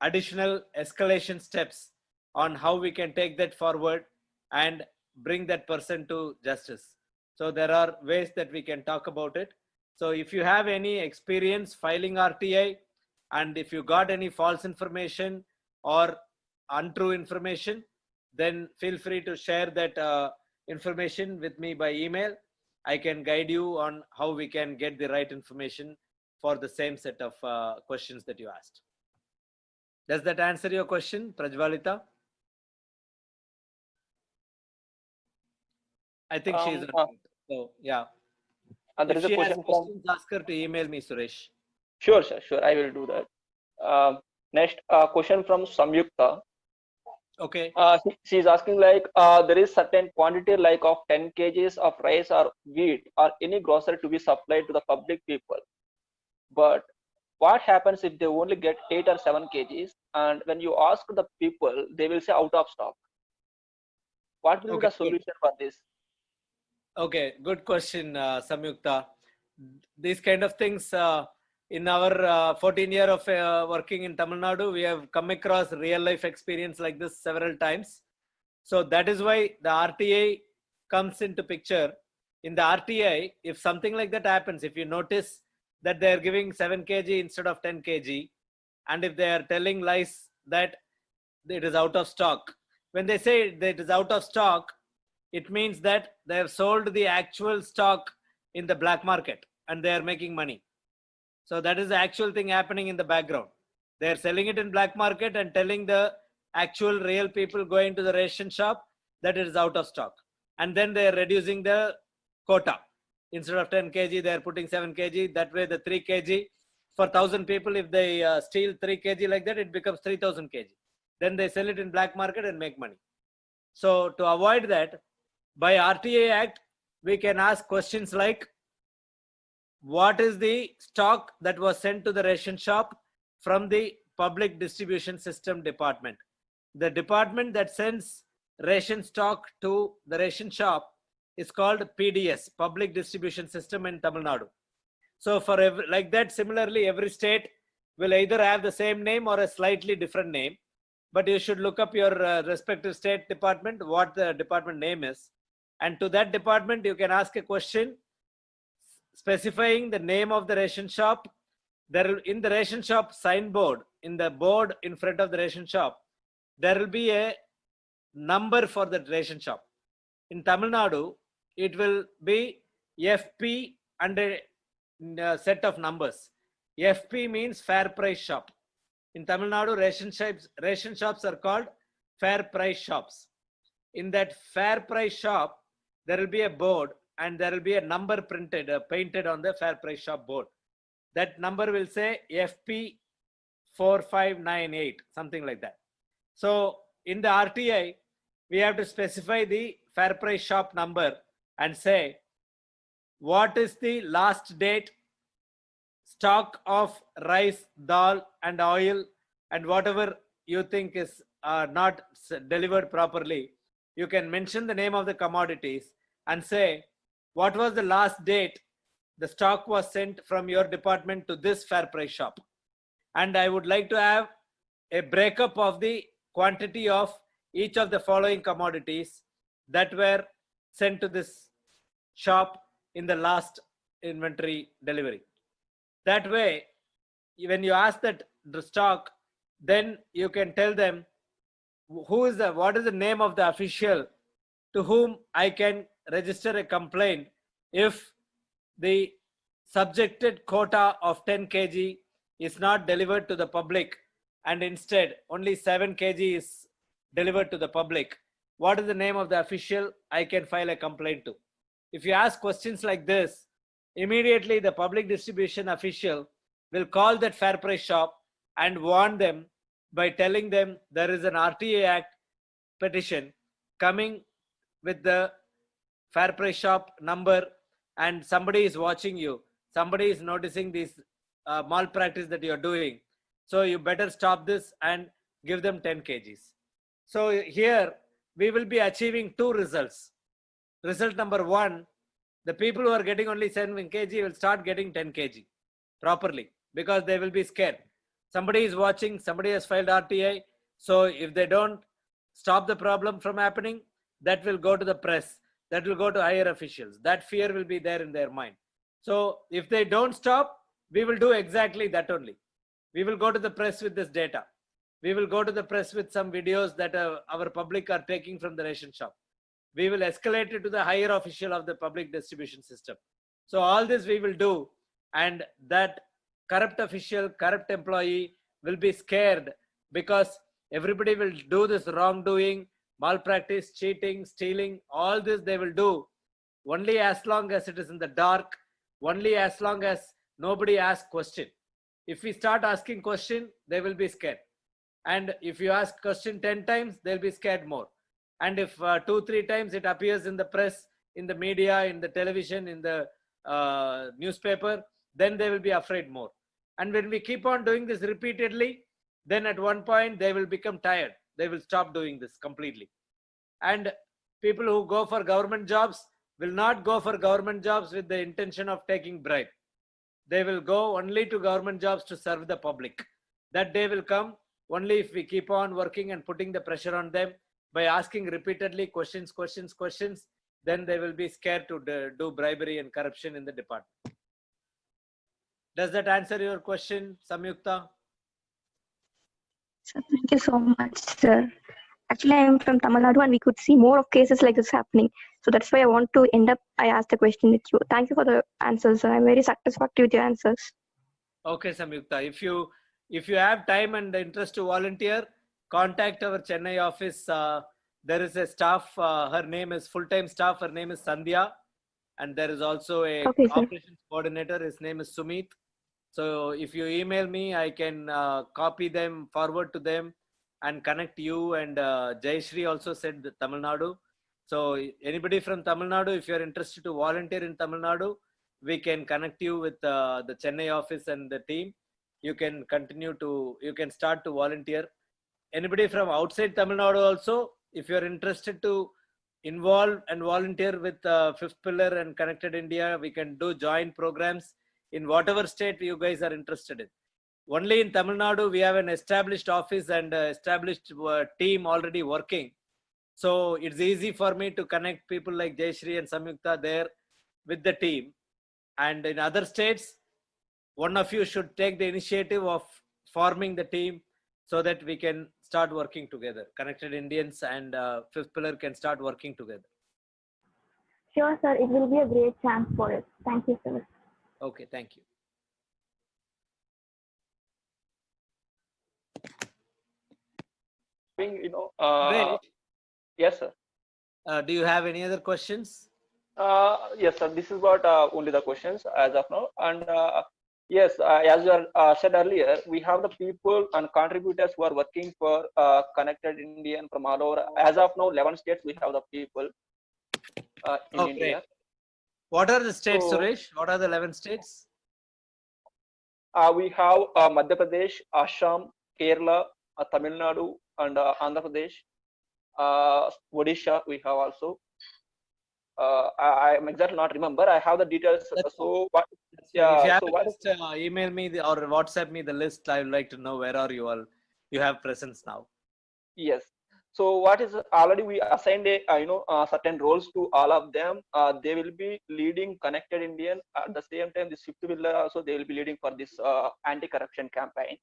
Speaker 1: additional escalation steps on how we can take that forward and bring that person to justice. So there are ways that we can talk about it. So if you have any experience filing RTI, and if you got any false information or untrue information, then feel free to share that information with me by email. I can guide you on how we can get the right information for the same set of questions that you asked. Does that answer your question, Prajwalita? I think she's on. So yeah.
Speaker 2: There is a question from.
Speaker 1: Ask her to email me, Suresh.
Speaker 2: Sure, sir. Sure, I will do that. Next question from Samyukta.
Speaker 1: Okay.
Speaker 2: She's asking like, there is certain quantity like of 10 kgs of rice or wheat or any grocery to be supplied to the public people. But what happens if they only get 8 or 7 kgs, and when you ask the people, they will say out of stock? What will be the solution for this?
Speaker 1: Okay, good question, Samyukta. These kind of things, in our 14 years of working in Tamil Nadu, we have come across real life experience like this several times. So that is why the RTI comes into picture. In the RTI, if something like that happens, if you notice that they are giving 7 kg instead of 10 kg, and if they are telling lies that it is out of stock, when they say that it is out of stock, it means that they have sold the actual stock in the black market and they are making money. So that is the actual thing happening in the background. They are selling it in black market and telling the actual real people going to the ration shop that it is out of stock. And then they are reducing the quota. Instead of 10 kg, they are putting 7 kg. That way the 3 kg for 1,000 people, if they steal 3 kg like that, it becomes 3,000 kg. Then they sell it in black market and make money. So to avoid that, by RTI Act, we can ask questions like, what is the stock that was sent to the ration shop from the Public Distribution System Department? The department that sends ration stock to the ration shop is called PDS, Public Distribution System in Tamil Nadu. So for like that, similarly, every state will either have the same name or a slightly different name. But you should look up your respective state department, what the department name is. And to that department, you can ask a question specifying the name of the ration shop. There in the ration shop signboard, in the board in front of the ration shop, there will be a number for the ration shop. In Tamil Nadu, it will be FP and a set of numbers. FP means fair price shop. In Tamil Nadu, ration shops are called fair price shops. In that fair price shop, there will be a board and there will be a number printed, painted on the fair price shop board. That number will say FP 4598, something like that. So in the RTI, we have to specify the fair price shop number and say, what is the last date stock of rice, dal and oil and whatever you think is not delivered properly. You can mention the name of the commodities and say, what was the last date the stock was sent from your department to this fair price shop. And I would like to have a breakup of the quantity of each of the following commodities that were sent to this shop in the last inventory delivery. That way, when you ask that the stock, then you can tell them what is the name of the official to whom I can register a complaint if the subjected quota of 10 kg is not delivered to the public and instead only 7 kg is delivered to the public. What is the name of the official I can file a complaint to? If you ask questions like this, immediately the public distribution official will call that fair price shop and warn them by telling them there is an RTI Act petition coming with the fair price shop number and somebody is watching you. Somebody is noticing this malpractice that you are doing. So you better stop this and give them 10 kgs. So here we will be achieving two results. Result number one, the people who are getting only 7 kg will start getting 10 kg properly because they will be scared. Somebody is watching, somebody has filed RTI. So if they don't stop the problem from happening, that will go to the press, that will go to higher officials. That fear will be there in their mind. So if they don't stop, we will do exactly that only. We will go to the press with this data. We will go to the press with some videos that our public are taking from the ration shop. We will escalate it to the higher official of the public distribution system. So all this we will do, and that corrupt official, corrupt employee will be scared because everybody will do this wrongdoing, malpractice, cheating, stealing, all this they will do only as long as it is in the dark, only as long as nobody asks question. If we start asking question, they will be scared. And if you ask question 10 times, they'll be scared more. And if 2-3 times it appears in the press, in the media, in the television, in the newspaper, then they will be afraid more. And when we keep on doing this repeatedly, then at one point they will become tired. They will stop doing this completely. And people who go for government jobs will not go for government jobs with the intention of taking bribe. They will go only to government jobs to serve the public. That day will come only if we keep on working and putting the pressure on them by asking repeatedly questions. then they will be scared to do bribery and corruption in the department. Does that answer your question, Samyukta?
Speaker 14: Sir, thank you so much, sir. Actually, I am from Tamil Nadu and we could see more of cases like this happening. So that's why I want to end up, I asked the question with you. Thank you for the answers, sir. I'm very satisfied with your answers.
Speaker 1: Okay, Samyukta. If you have time and interest to volunteer, contact our Chennai office. There is a staff, her name is full-time staff, her name is Sandhya. And there is also a operations coordinator, his name is Sumit. So if you email me, I can copy them, forward to them and connect you. And Jayashri also said Tamil Nadu. So anybody from Tamil Nadu, if you're interested to volunteer in Tamil Nadu, we can connect you with the Chennai office and the team. You can start to volunteer. Anybody from outside Tamil Nadu also, if you're interested to involve and volunteer with Fifth Pillar and Connected India, we can do joint programs in whatever state you guys are interested in. Only in Tamil Nadu, we have an established office and established team already working. So it's easy for me to connect people like Jayashri and Samyukta there with the team. And in other states, one of you should take the initiative of forming the team so that we can start working together. Connected Indians and Fifth Pillar can start working together.
Speaker 14: Sure, sir. It will be a great chance for us. Thank you, sir.
Speaker 1: Okay, thank you.
Speaker 2: Yes, sir.
Speaker 1: Do you have any other questions?
Speaker 2: Yes, sir. This is what only the questions as of now. And yes, as you said earlier, we have the people and contributors who are working for Connected Indian from all over. As of now, 11 states we have the people in India.
Speaker 1: Great. What are the states,
Speaker 2: So,
Speaker 1: Suresh? What are the 11 states?
Speaker 2: We have Madhya Pradesh, Assam, Kerala, Tamil Nadu, and Andhra Pradesh. Odisha we have also. I am exactly not remember. I have the details. So what? Yeah.
Speaker 1: If you have
Speaker 2: So
Speaker 1: a
Speaker 2: what?
Speaker 1: list, email me or WhatsApp me the list. I would like to know where are you all. You have presence now.
Speaker 2: Yes. So what is already we assigned a certain roles to all of them. They will be leading Connected Indian at the same time. The Fifth Pillar also they will be leading for this anti-corruption campaign.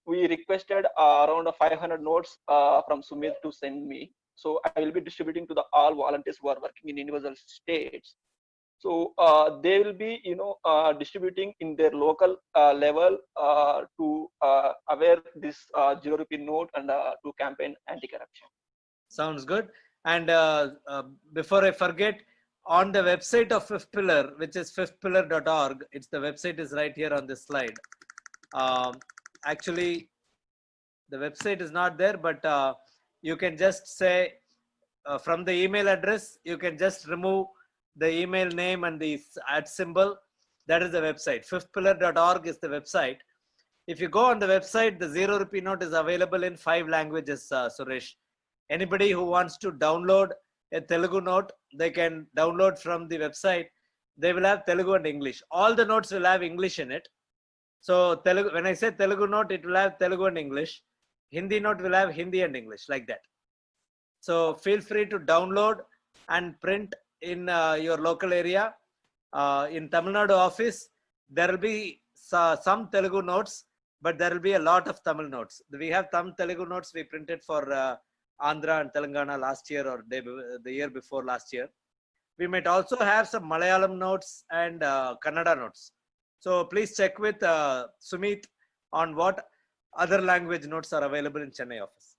Speaker 2: We requested around 500 notes from Sumit to send me. So I will be distributing to the all volunteers who are working in individual states. So they will be, distributing in their local level to aware this Zero Rupee Note and to campaign anti-corruption.
Speaker 1: Sounds good. And before I forget, on the website of Fifth Pillar, which is fifthpillar.org, the website is right here on this slide. Actually, the website is not there, but you can just say from the email address, you can just remove the email name and the @ symbol. That is the website. Fifthpillar.org is the website. If you go on the website, the Zero Rupee Note is available in 5 languages, Suresh. Anybody who wants to download a Telugu note, they can download from the website. They will have Telugu and English. All the notes will have English in it. So Telugu, when I say Telugu note, it will have Telugu and English. Hindi note will have Hindi and English, like that. So feel free to download and print in your local area. In Tamil Nadu office, there will be some Telugu notes, but there will be a lot of Tamil notes. We have some Telugu notes we printed for Andhra and Telangana last year or the year before last year. We might also have some Malayalam notes and Kannada notes. So please check with Sumit on what other language notes are available in Chennai office.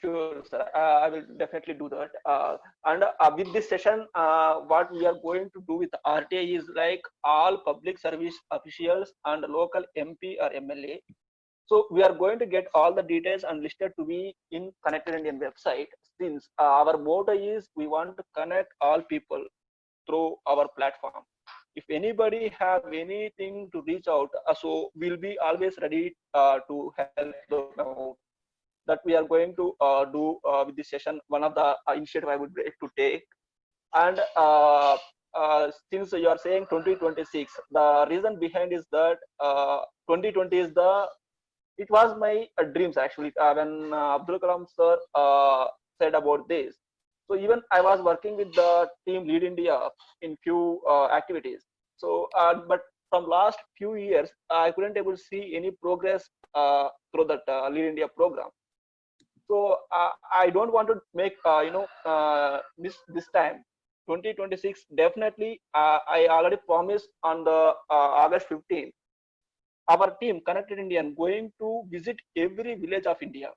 Speaker 2: Sure, sir. I will definitely do that. And with this session, what we are going to do with RTI is like all public service officials and local MP or MLA. So we are going to get all the details and listed to be in Connected Indian website. Since our motto is we want to connect all people through our platform. If anybody have anything to reach out, so we'll be always ready to help them out. That we are going to do with this session. One of the initiative I would like to take. And since you are saying 2026, the reason behind is that 2020 is it was my dreams actually. When Abdul Kalam sir said about this, So even I was working with the team Lead India in few activities. So, but from last few years, I couldn't able to see any progress through that Lead India program. So I don't want to make this time 2026. Definitely, I already promised on the August 15th. Our team Connected Indian going to visit every village of India.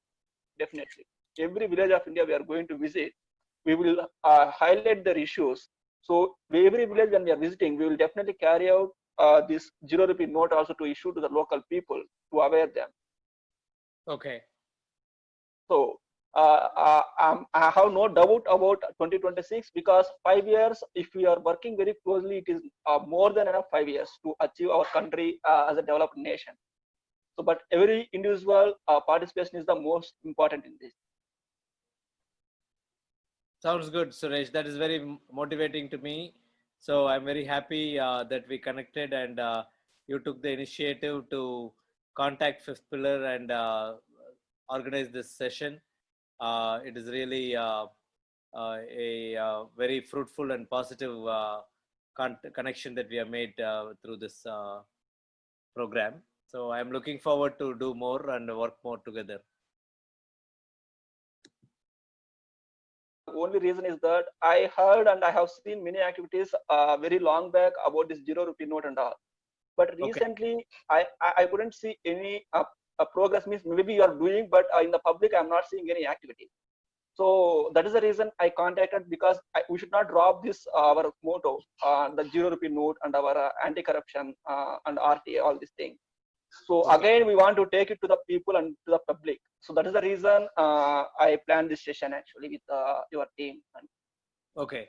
Speaker 2: Definitely, every village of India we are going to visit. We will highlight their issues. So every village when we are visiting, we will definitely carry out this Zero Rupee Note also to issue to the local people to aware them.
Speaker 1: Okay.
Speaker 2: So I have no doubt about 2026 because 5 years, if we are working very closely, it is more than enough 5 years to achieve our country as a developed nation. So, but every individual participation is the most important in this.
Speaker 1: Sounds good, Suresh. That is very motivating to me. So I'm very happy that we connected and you took the initiative to contact Fifth Pillar and organize this session. It is really a very fruitful and positive connection that we have made through this program. So I'm looking forward to do more and work more together.
Speaker 2: Only reason is that I heard and I have seen many activities very long back about this Zero Rupee Note and all. But recently, I couldn't see any progress. Means maybe you are doing, but in the public, I'm not seeing any activity. So that is the reason I contacted, because we should not drop this our motto, the Zero Rupee Note and our anti-corruption and RTI, all these things. So again, we want to take it to the people and to the public. So that is the reason I planned this session actually with your team.
Speaker 1: Okay.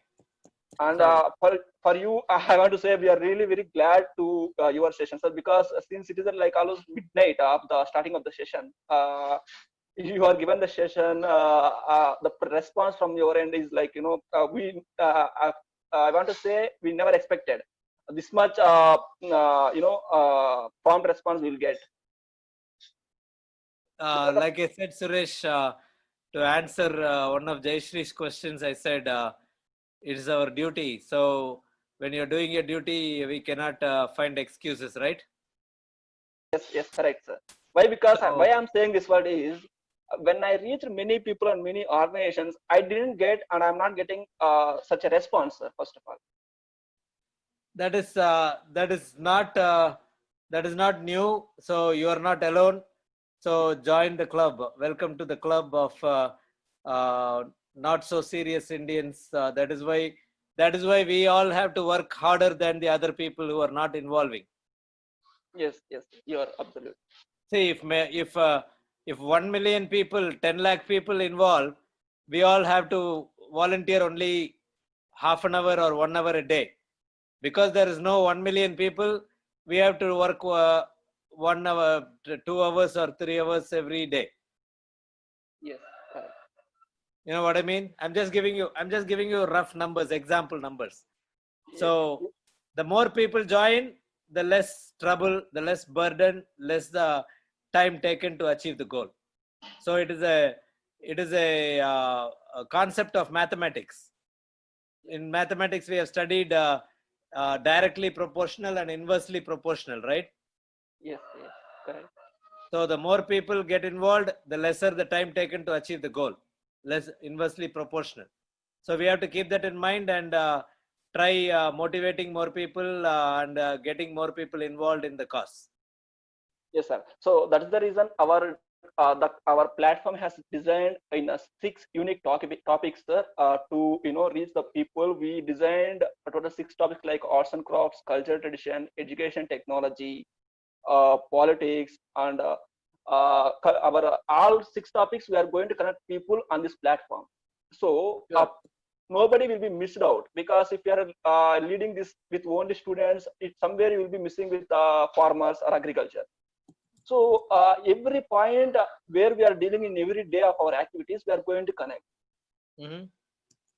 Speaker 2: And for you, I want to say we are really very glad to your session, sir, because since it is like almost midnight of the starting of the session, you are given the session. The response from your end is like, I want to say we never expected this much prompt response we'll get.
Speaker 1: Like I said, Suresh, to answer one of Jayashree's questions, I said it is our duty. So when you're doing your duty, we cannot find excuses, right?
Speaker 2: Yes, correct, sir. Why? Because why I'm saying this word is, when I reach many people and many organizations, I didn't get and I'm not getting such a response, sir, first of all.
Speaker 1: That is not new. So you are not alone. So join the club. Welcome to the club of not so serious Indians. That is why we all have to work harder than the other people who are not involving.
Speaker 2: Yes, you are absolute.
Speaker 1: See, if 1 million people, 10 lakh people involved, we all have to volunteer only half an hour or 1 hour a day. Because there is no 1 million people, we have to work 1 hour, 2 hours or 3 hours every day.
Speaker 2: Yes, correct.
Speaker 1: You know what I mean? I'm just giving you rough numbers, example numbers. So the more people join, the less trouble, the less burden, less the time taken to achieve the goal. So it is a concept of mathematics. In mathematics, we have studied directly proportional and inversely proportional, right?
Speaker 2: Yes, correct.
Speaker 1: So the more people get involved, the lesser the time taken to achieve the goal, less inversely proportional. So we have to keep that in mind and try motivating more people and getting more people involved in the cause.
Speaker 2: Yes, sir. So that is the reason our platform has designed in 6 unique topics, sir, to reach the people. We designed a total 6 topics like arts and crafts, culture, tradition, education, technology, politics, and our all 6 topics we are going to connect people on this platform. So nobody will be missed out, because if you are leading this with only students, somewhere you will be missing with farmers or agriculture. So every point where we are dealing in every day of our activities, we are going to connect.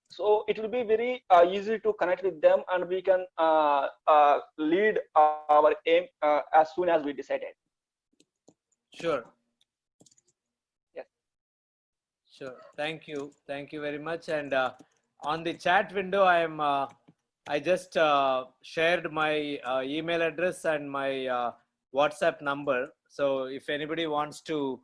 Speaker 2: So it will be very easy to connect with them, and we can lead our aim as soon as we decided.
Speaker 1: Sure.
Speaker 2: Yes.
Speaker 1: Sure. Thank you very much. And on the chat window, I just shared my email address and my WhatsApp number. So if anybody wants to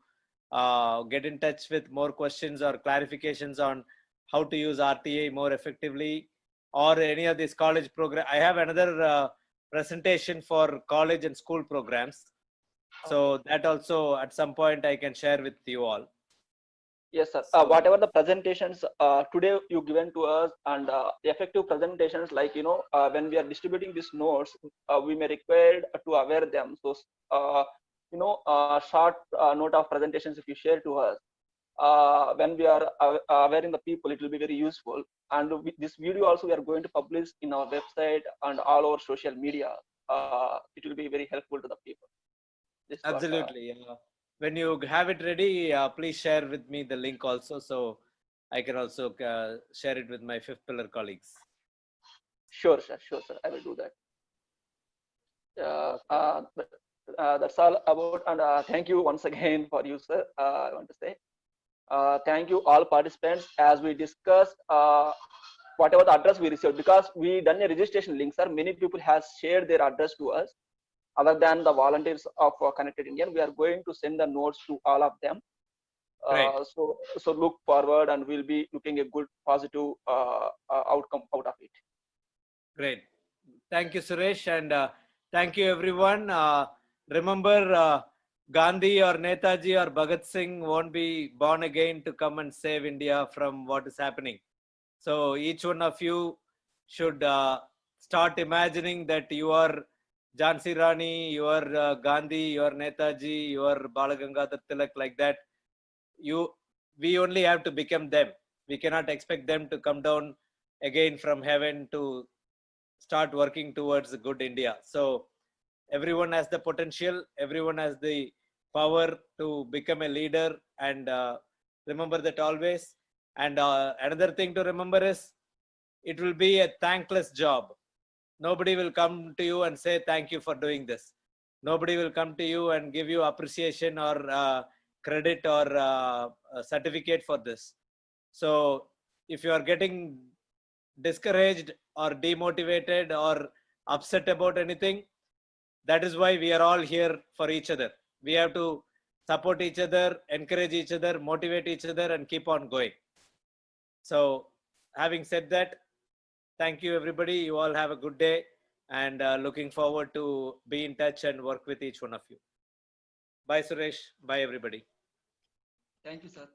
Speaker 1: get in touch with more questions or clarifications on how to use RTA more effectively, or any of these college program, I have another presentation for college and school programs. So that also at some point I can share with you all.
Speaker 2: Yes, sir. Whatever the presentations today you given to us, and effective presentations, like when we are distributing these notes, we may require to aware them. So short note of presentations if you share to us, when we are awareing the people, it will be very useful. And with this video also we are going to publish in our website and all our social media. It will be very helpful to the people.
Speaker 1: Absolutely. When you have it ready, please share with me the link also, so I can also share it with my fifth pillar colleagues.
Speaker 2: Sure, sir. Sure, sir. I will do that. That's all about, and thank you once again for you, sir. I want to say thank you all participants. As we discussed, whatever the address we received, because we done a registration link, sir. Many people has shared their address to us. Other than the volunteers of Connected Indian, we are going to send the notes to all of them. So look forward, and we'll be looking a good positive outcome out of it.
Speaker 1: Great. Thank you, Suresh, and thank you, everyone. Remember, Gandhi or Netaji or Bhagat Singh won't be born again to come and save India from what is happening. So each one of you should start imagining that you are Jhansi Rani, you are Gandhi, you are Netaji, you are Balagangadhar Tilak, like that. We only have to become them. We cannot expect them to come down again from heaven to start working towards a good India. So everyone has the potential, everyone has the power to become a leader, and remember that always. And another thing to remember is, it will be a thankless job. Nobody will come to you and say thank you for doing this. Nobody will come to you and give you appreciation or credit or a certificate for this. So if you are getting discouraged or demotivated or upset about anything, that is why we are all here for each other. We have to support each other, encourage each other, motivate each other, and keep on going. So having said that, thank you, everybody. You all have a good day, and looking forward to be in touch and work with each one of you. Bye, Suresh. Bye, everybody.
Speaker 7: Thank you, sir.